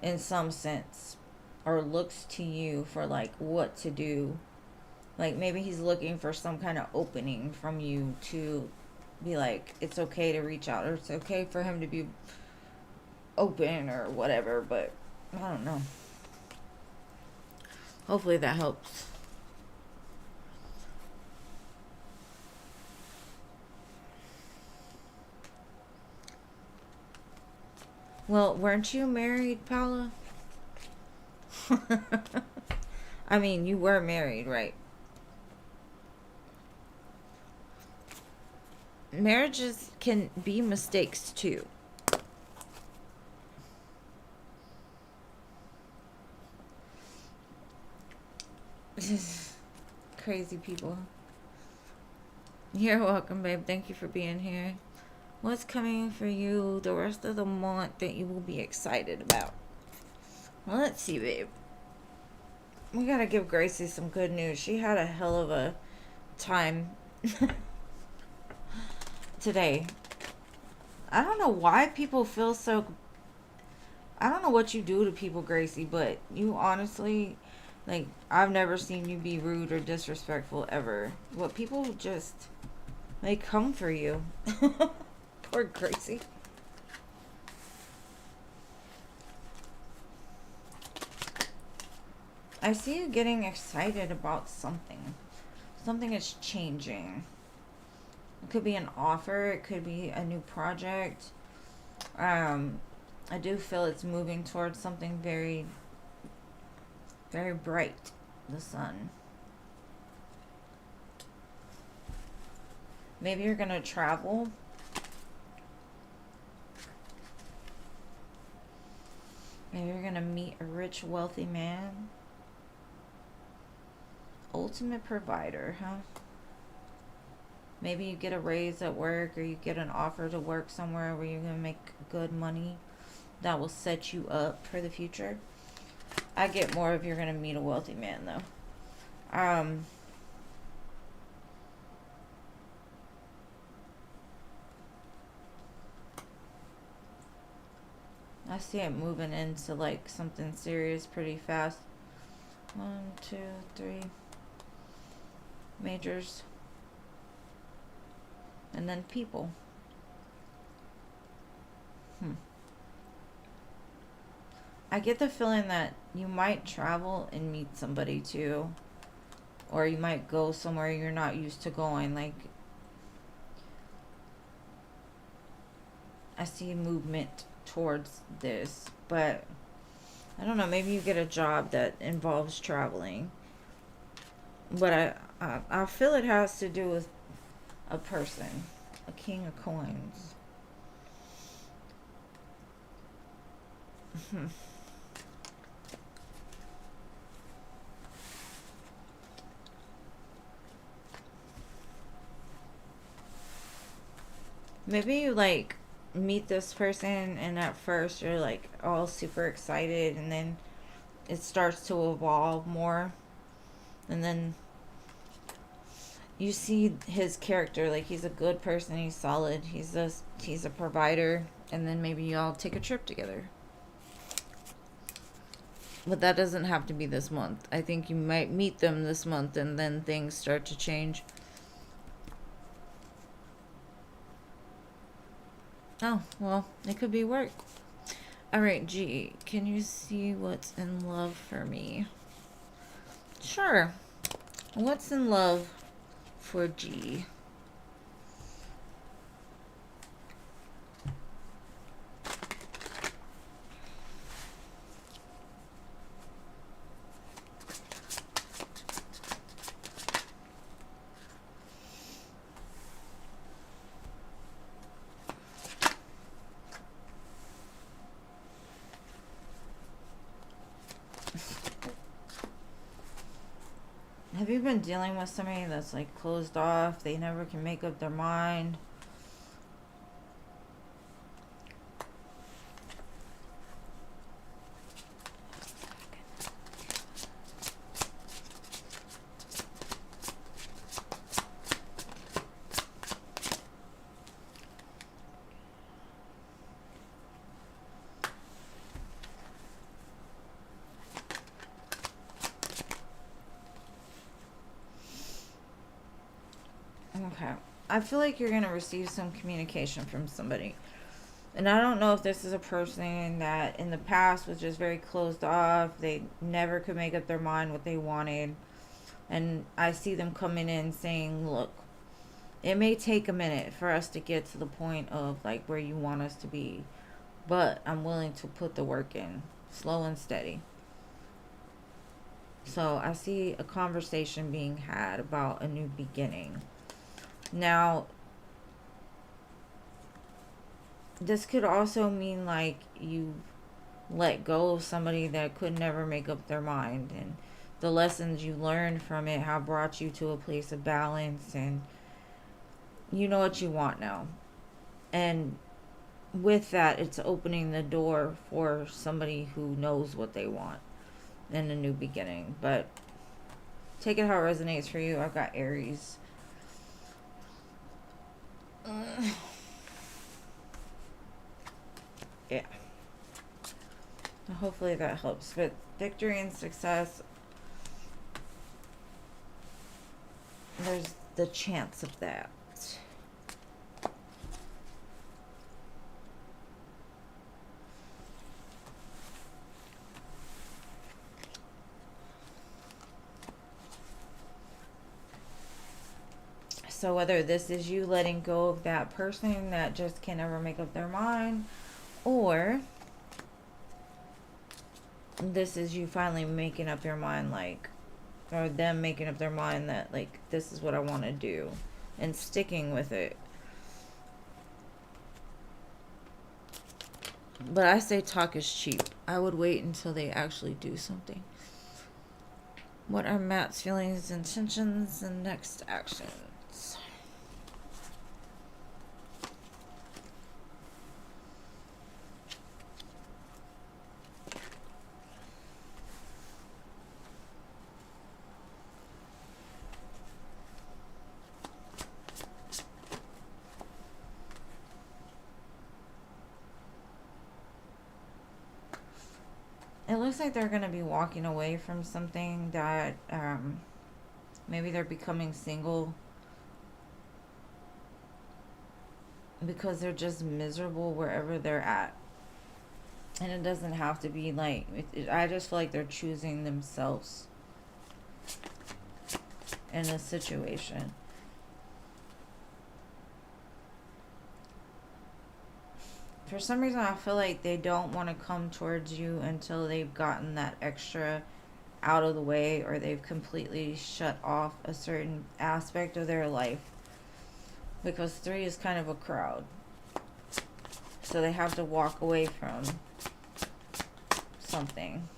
in some sense, or looks to you for like what to do. Like, maybe he's looking for some kind of opening from you to be like, it's okay to reach out, or it's okay for him to be open or whatever. But I don't know. Hopefully that helps. Well, weren't you married, Paula? I mean, you were married, right? Marriages can be mistakes too. Crazy people. You're welcome, babe. Thank you for being here. What's coming for you the rest of the month that you will be excited about? Well, let's see, babe. We gotta give Gracie some good news. She had a hell of a time today. I don't know why people feel so... I don't know what you do to people, Gracie, but you honestly... Like, I've never seen you be rude or disrespectful ever. But people just... They come for you. Poor Gracie. I see you getting excited about something. Something is changing. It could be an offer. It could be a new project. I do feel it's moving towards something very, very bright. The sun. Maybe you're going to travel. Maybe you're going to meet a rich, wealthy man. Ultimate provider, huh? Maybe you get a raise at work, or you get an offer to work somewhere where you're going to make good money that will set you up for the future. I get more if you're going to meet a wealthy man, though. I see it moving into like something serious pretty fast. 1, 2, 3 majors. And then people. I get the feeling that you might travel and meet somebody too. Or you might go somewhere you're not used to going. Like, I see movement towards this. But, I don't know, maybe you get a job that involves traveling. But I feel it has to do with a person. A king of coins. Maybe you like meet this person and at first you're like all super excited, and then it starts to evolve more, and then you see his character, like he's a good person, he's solid, he's a provider, and then maybe y'all take a trip together. But that doesn't have to be this month. I think you might meet them this month and then things start to change. Oh, well, it could be work. Alright, G, can you see what's in love for me? Sure. What's in love for G? Have you been dealing with somebody that's like closed off? They never can make up their mind. Okay. I feel like you're going to receive some communication from somebody. And I don't know if this is a person that in the past was just very closed off. They never could make up their mind what they wanted. And I see them coming in saying, look, it may take a minute for us to get to the point of like where you want us to be. But I'm willing to put the work in, slow and steady. So I see a conversation being had about a new beginning. Now, this could also mean like you let go of somebody that could never make up their mind, and the lessons you learned from it have brought you to a place of balance, and you know what you want now. And with that, it's opening the door for somebody who knows what they want in a new beginning. But take it how it resonates for you. I've got Aries. Yeah. Hopefully that helps. But victory and success, there's the chance of that. So whether this is you letting go of that person that just can never make up their mind, or this is you finally making up your mind, like, or them making up their mind that like this is what I want to do and sticking with it. But I say talk is cheap. I would wait until they actually do something. What are Matt's feelings, intentions, and next actions? It looks like they're going to be walking away from something that maybe they're becoming single because they're just miserable wherever they're at. And it doesn't have to be like, I just feel like they're choosing themselves in a situation. For some reason, I feel like they don't want to come towards you until they've gotten that extra out of the way, or they've completely shut off a certain aspect of their life. Because 3 is kind of a crowd. So they have to walk away from something.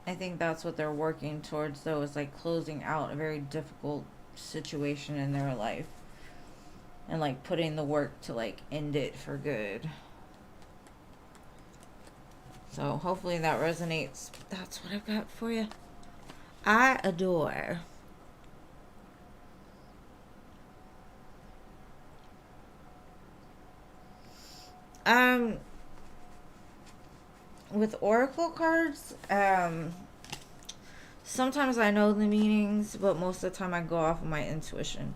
I think that's what they're working towards, though, is like closing out a very difficult situation in their life and like putting the work to like end it for good. So hopefully that resonates. That's what I've got for you. I adore. With oracle cards, sometimes I know the meanings, but most of the time I go off of my intuition.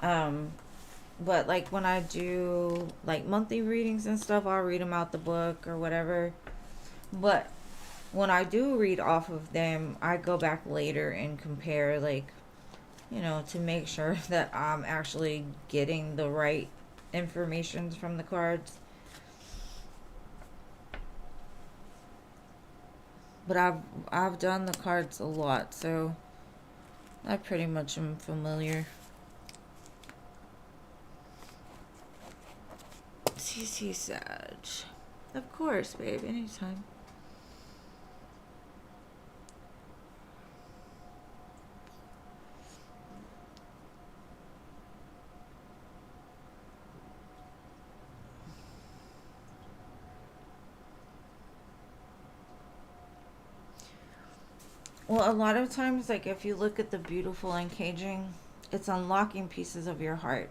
But like when I do like monthly readings and stuff, I'll read them out the book or whatever. But when I do read off of them, I go back later and compare, like, to make sure that I'm actually getting the right information from the cards. But I've done the cards a lot, so I pretty much am familiar. CC Sag. Of course, babe, anytime. Well, a lot of times, like, if you look at the beautiful and caging, it's unlocking pieces of your heart.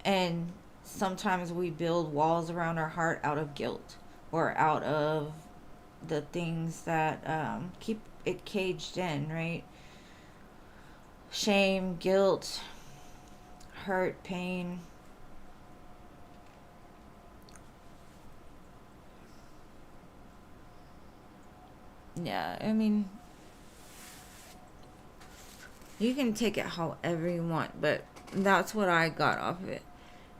And sometimes we build walls around our heart out of guilt or out of the things that keep it caged in, right? Shame, guilt, hurt, pain. Yeah, I mean, you can take it however you want, but that's what I got off of it.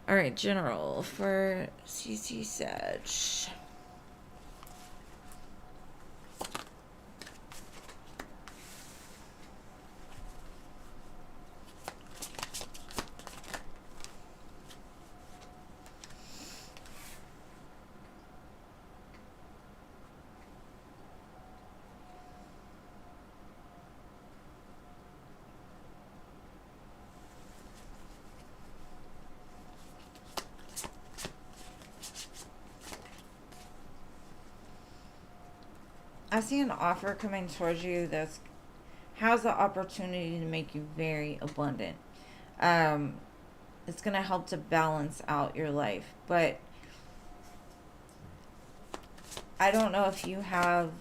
Alright, general for CC Sag. I see an offer coming towards you that has the opportunity to make you very abundant. It's going to help to balance out your life. But I don't know if you have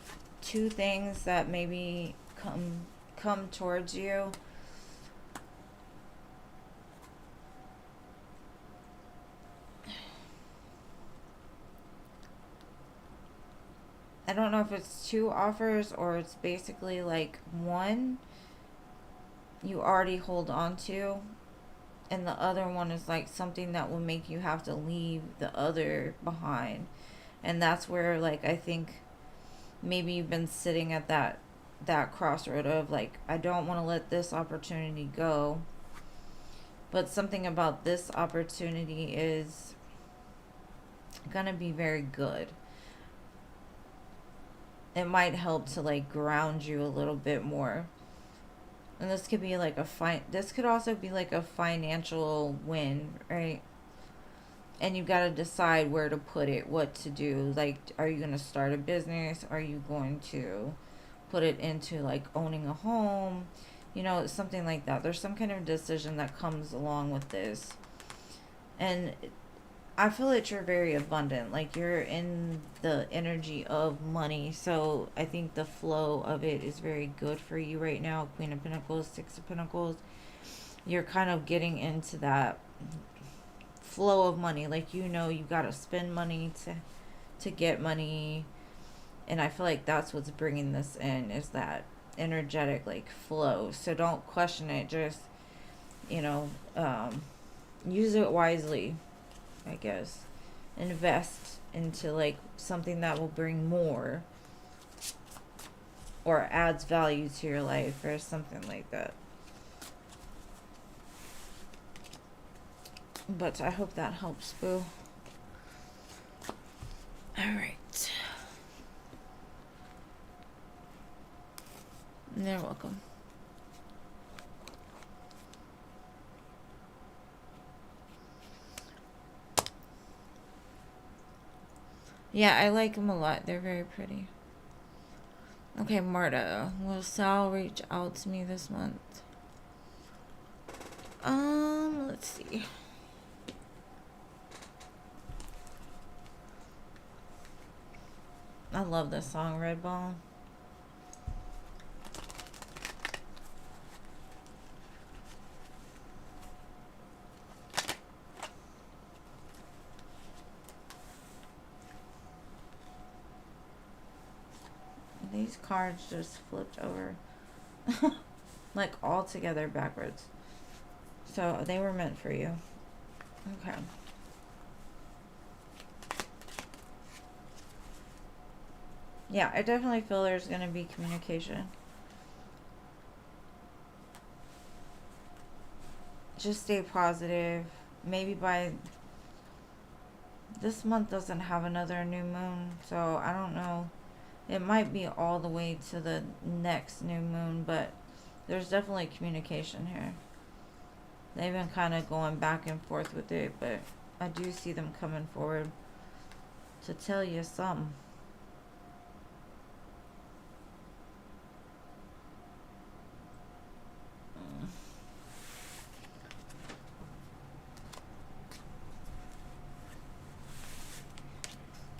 two things that maybe come towards you. I don't know if it's two offers or it's basically like one you already hold on to, and the other one is like something that will make you have to leave the other behind. And that's where, like, I think maybe you've been sitting at that crossroad of like, I don't want to let this opportunity go, but something about this opportunity is gonna be very good. It might help to like ground you a little bit more. And this could be like this could also be like a financial win, right? And you've got to decide where to put it, what to do. Like, are you going to start a business? Are you going to put it into like owning a home? Something like that. There's some kind of decision that comes along with this. And I feel that you're very abundant. Like, you're in the energy of money. So I think the flow of it is very good for you right now. Queen of Pentacles, Six of Pentacles. You're kind of getting into that flow of money. Like, you got to spend money to get money. And I feel like that's what's bringing this in, is that energetic like flow. So don't question it. Just, use it wisely, I guess. Invest into like something that will bring more or adds value to your life or something like that. But I hope that helps, boo. Alright. You're welcome. Yeah, I like them a lot. They're very pretty. Okay, Marta. Will Sal reach out to me this month? Let's see. I love this song, Red Ball. These cards just flipped over. Like all together backwards. So they were meant for you. Okay. Yeah, I definitely feel there's going to be communication. Just stay positive. Maybe by this month doesn't have another new moon, so I don't know. It might be all the way to the next new moon, but there's definitely communication here. They've been kind of going back and forth with it, but I do see them coming forward to tell you something.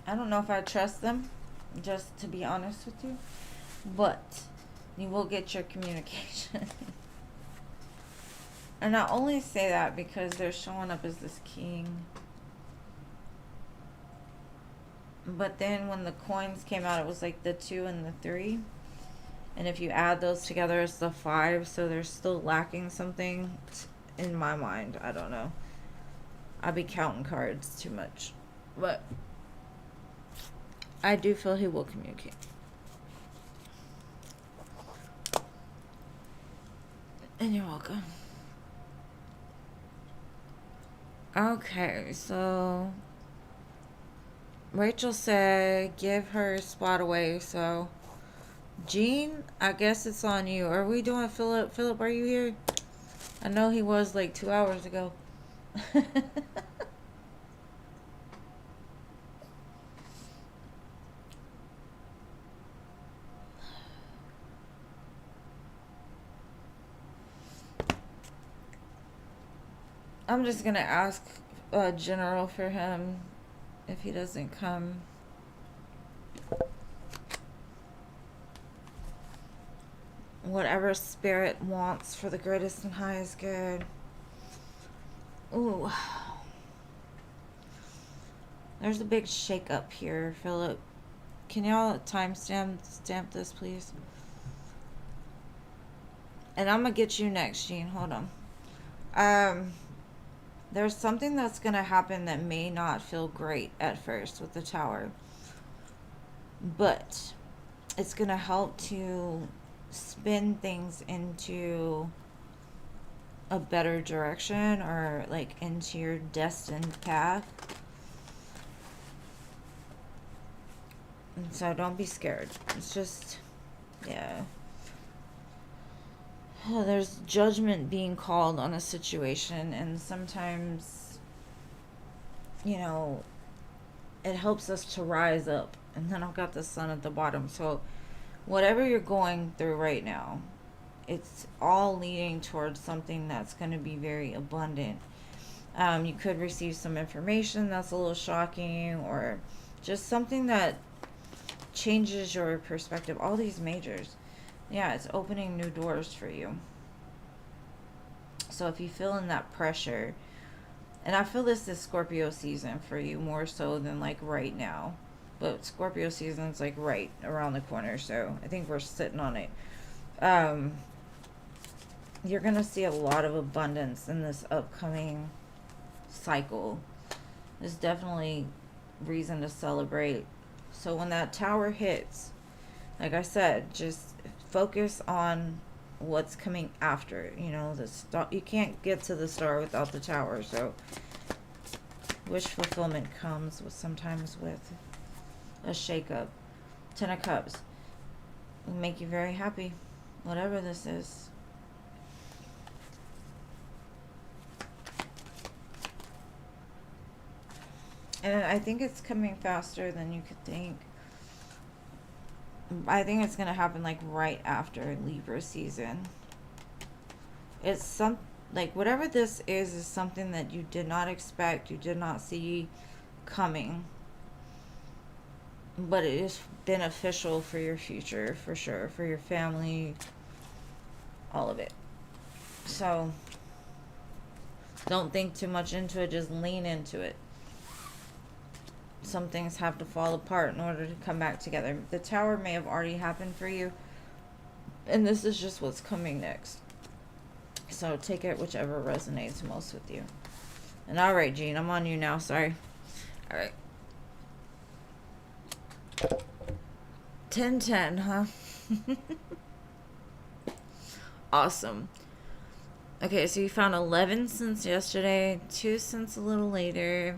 I don't know if I trust them, just to be honest with you, but you will get your communication. And I only say that because they're showing up as this king. But then when the coins came out, it was like the 2 and the 3. And if you add those together, it's the 5. So they're still lacking something in my mind. I don't know. I be counting cards too much. But I do feel he will communicate. And you're welcome. Okay, so Rachel said give her spot away. So Jean, I guess it's on you. Are we doing Philip? Philip, are you here? I know he was like 2 hours ago. I'm just gonna ask General for him if he doesn't come. Whatever spirit wants for the greatest and highest good. Ooh. There's a big shake-up here, Philip. Can y'all stamp this, please? And I'm gonna get you next, Jean. Hold on. There's something that's gonna happen that may not feel great at first with the tower, but it's gonna help to spin things into a better direction, or like into your destined path. And so don't be scared. It's just, yeah. Oh, there's judgment being called on a situation, and sometimes, you know, it helps us to rise up. And then I've got the sun at the bottom. So whatever you're going through right now, it's all leading towards something that's going to be very abundant. You could receive some information that's a little shocking, or just something that changes your perspective. All these majors. Yeah, it's opening new doors for you. So if you feel in that pressure, and I feel this is Scorpio season for you more so than like right now. But Scorpio season's like right around the corner, so I think we're sitting on it. You're going to see a lot of abundance in this upcoming cycle. There's definitely reason to celebrate. So when that tower hits, like I said, just focus on what's coming after. You know, the star, you can't get to the star without the tower. So wish fulfillment comes sometimes with a shake-up. 10 of Cups will make you very happy, whatever this is. And I think it's coming faster than you could think. I think it's going to happen like right after Libra season. It's like whatever this is something that you did not expect, you did not see coming. But it is beneficial for your future, for sure, for your family, all of it. So don't think too much into it, just lean into it. Some things have to fall apart in order to come back together. The Tower may have already happened for you, and this is just what's coming next. So take it whichever resonates most with you. And alright, Jean, I'm on you now, sorry. Alright. 10-10, huh? Awesome. Okay, so you found 11 since yesterday, 2 since a little later.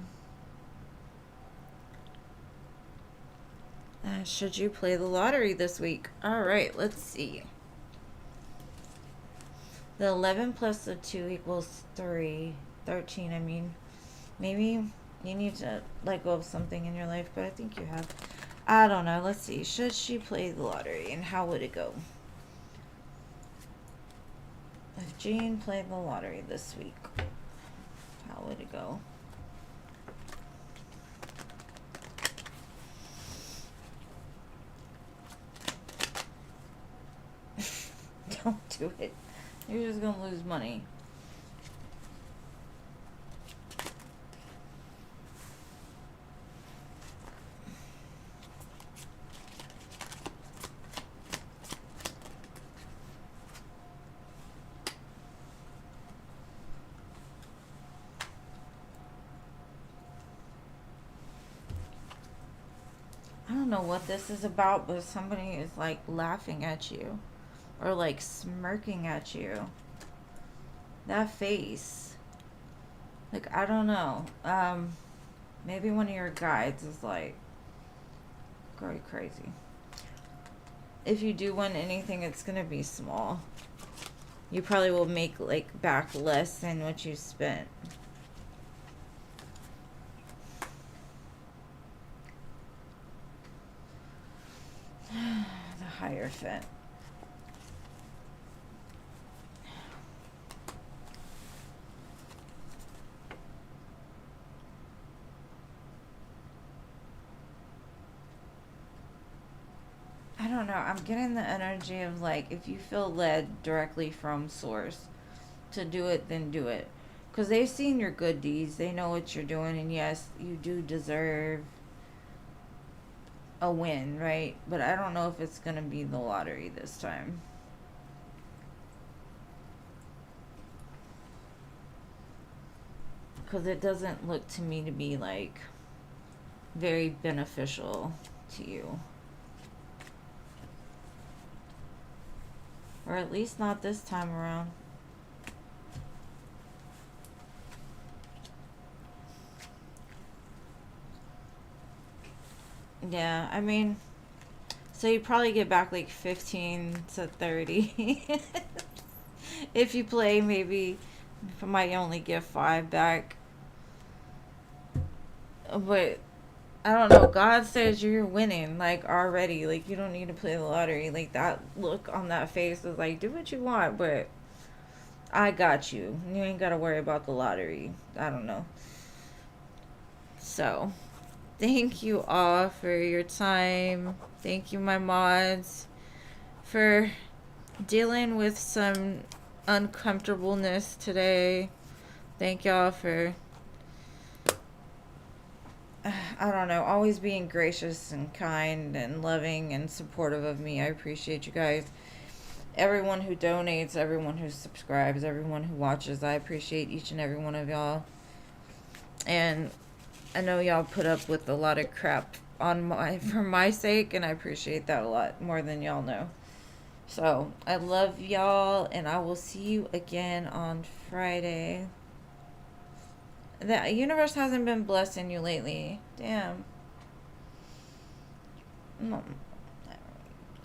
Should you play the lottery this week? Alright, let's see. The 11 plus the 2 equals 3. 13, I mean. Maybe you need to let go of something in your life, but I think you have. I don't know. Let's see. Should she play the lottery, and how would it go? If Jean played the lottery this week, how would it go? Don't do it. You're just gonna lose money. I don't know what this is about, but somebody is like laughing at you or like smirking at you. That face. Like, I don't know. Maybe one of your guides is like going crazy. If you do win anything, it's gonna be small. You probably will make like back less than what you spent. The Hierophant. I don't know. I'm getting the energy of like, if you feel led directly from source to do it, then do it. Because they've seen your good deeds. They know what you're doing. And yes, you do deserve a win, right? But I don't know if it's going to be the lottery this time. Because it doesn't look to me to be like very beneficial to you. Or at least not this time around. Yeah, I mean, so you probably get back like 15 to 30. If you play, maybe I might only get 5 back. But I don't know. God says you're winning, like, already. Like, you don't need to play the lottery. Like, that look on that face is like, do what you want, but I got you. You ain't got to worry about the lottery. I don't know. So, thank you all for your time. Thank you, my mods, for dealing with some uncomfortableness today. Thank y'all for, I don't know, always being gracious and kind and loving and supportive of me. I appreciate you guys. Everyone who donates, everyone who subscribes, everyone who watches, I appreciate each and every one of y'all. And I know y'all put up with a lot of crap for my sake, and I appreciate that a lot more than y'all know. So, I love y'all, and I will see you again on Friday. The universe hasn't been blessing you lately. Damn. No,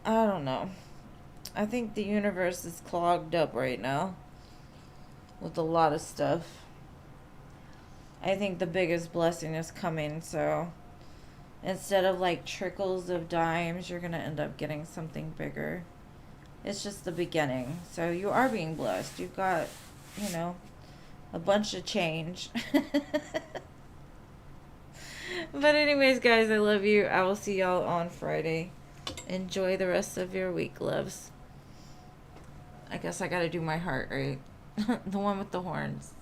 I don't know. I think the universe is clogged up right now with a lot of stuff. I think the biggest blessing is coming, so instead of like trickles of dimes, you're gonna end up getting something bigger. It's just the beginning. So you are being blessed. You've got, you know, a bunch of change. But anyways, guys, I love you. I will see y'all on Friday. Enjoy the rest of your week, loves. I guess I gotta do my heart, right? The one with the horns.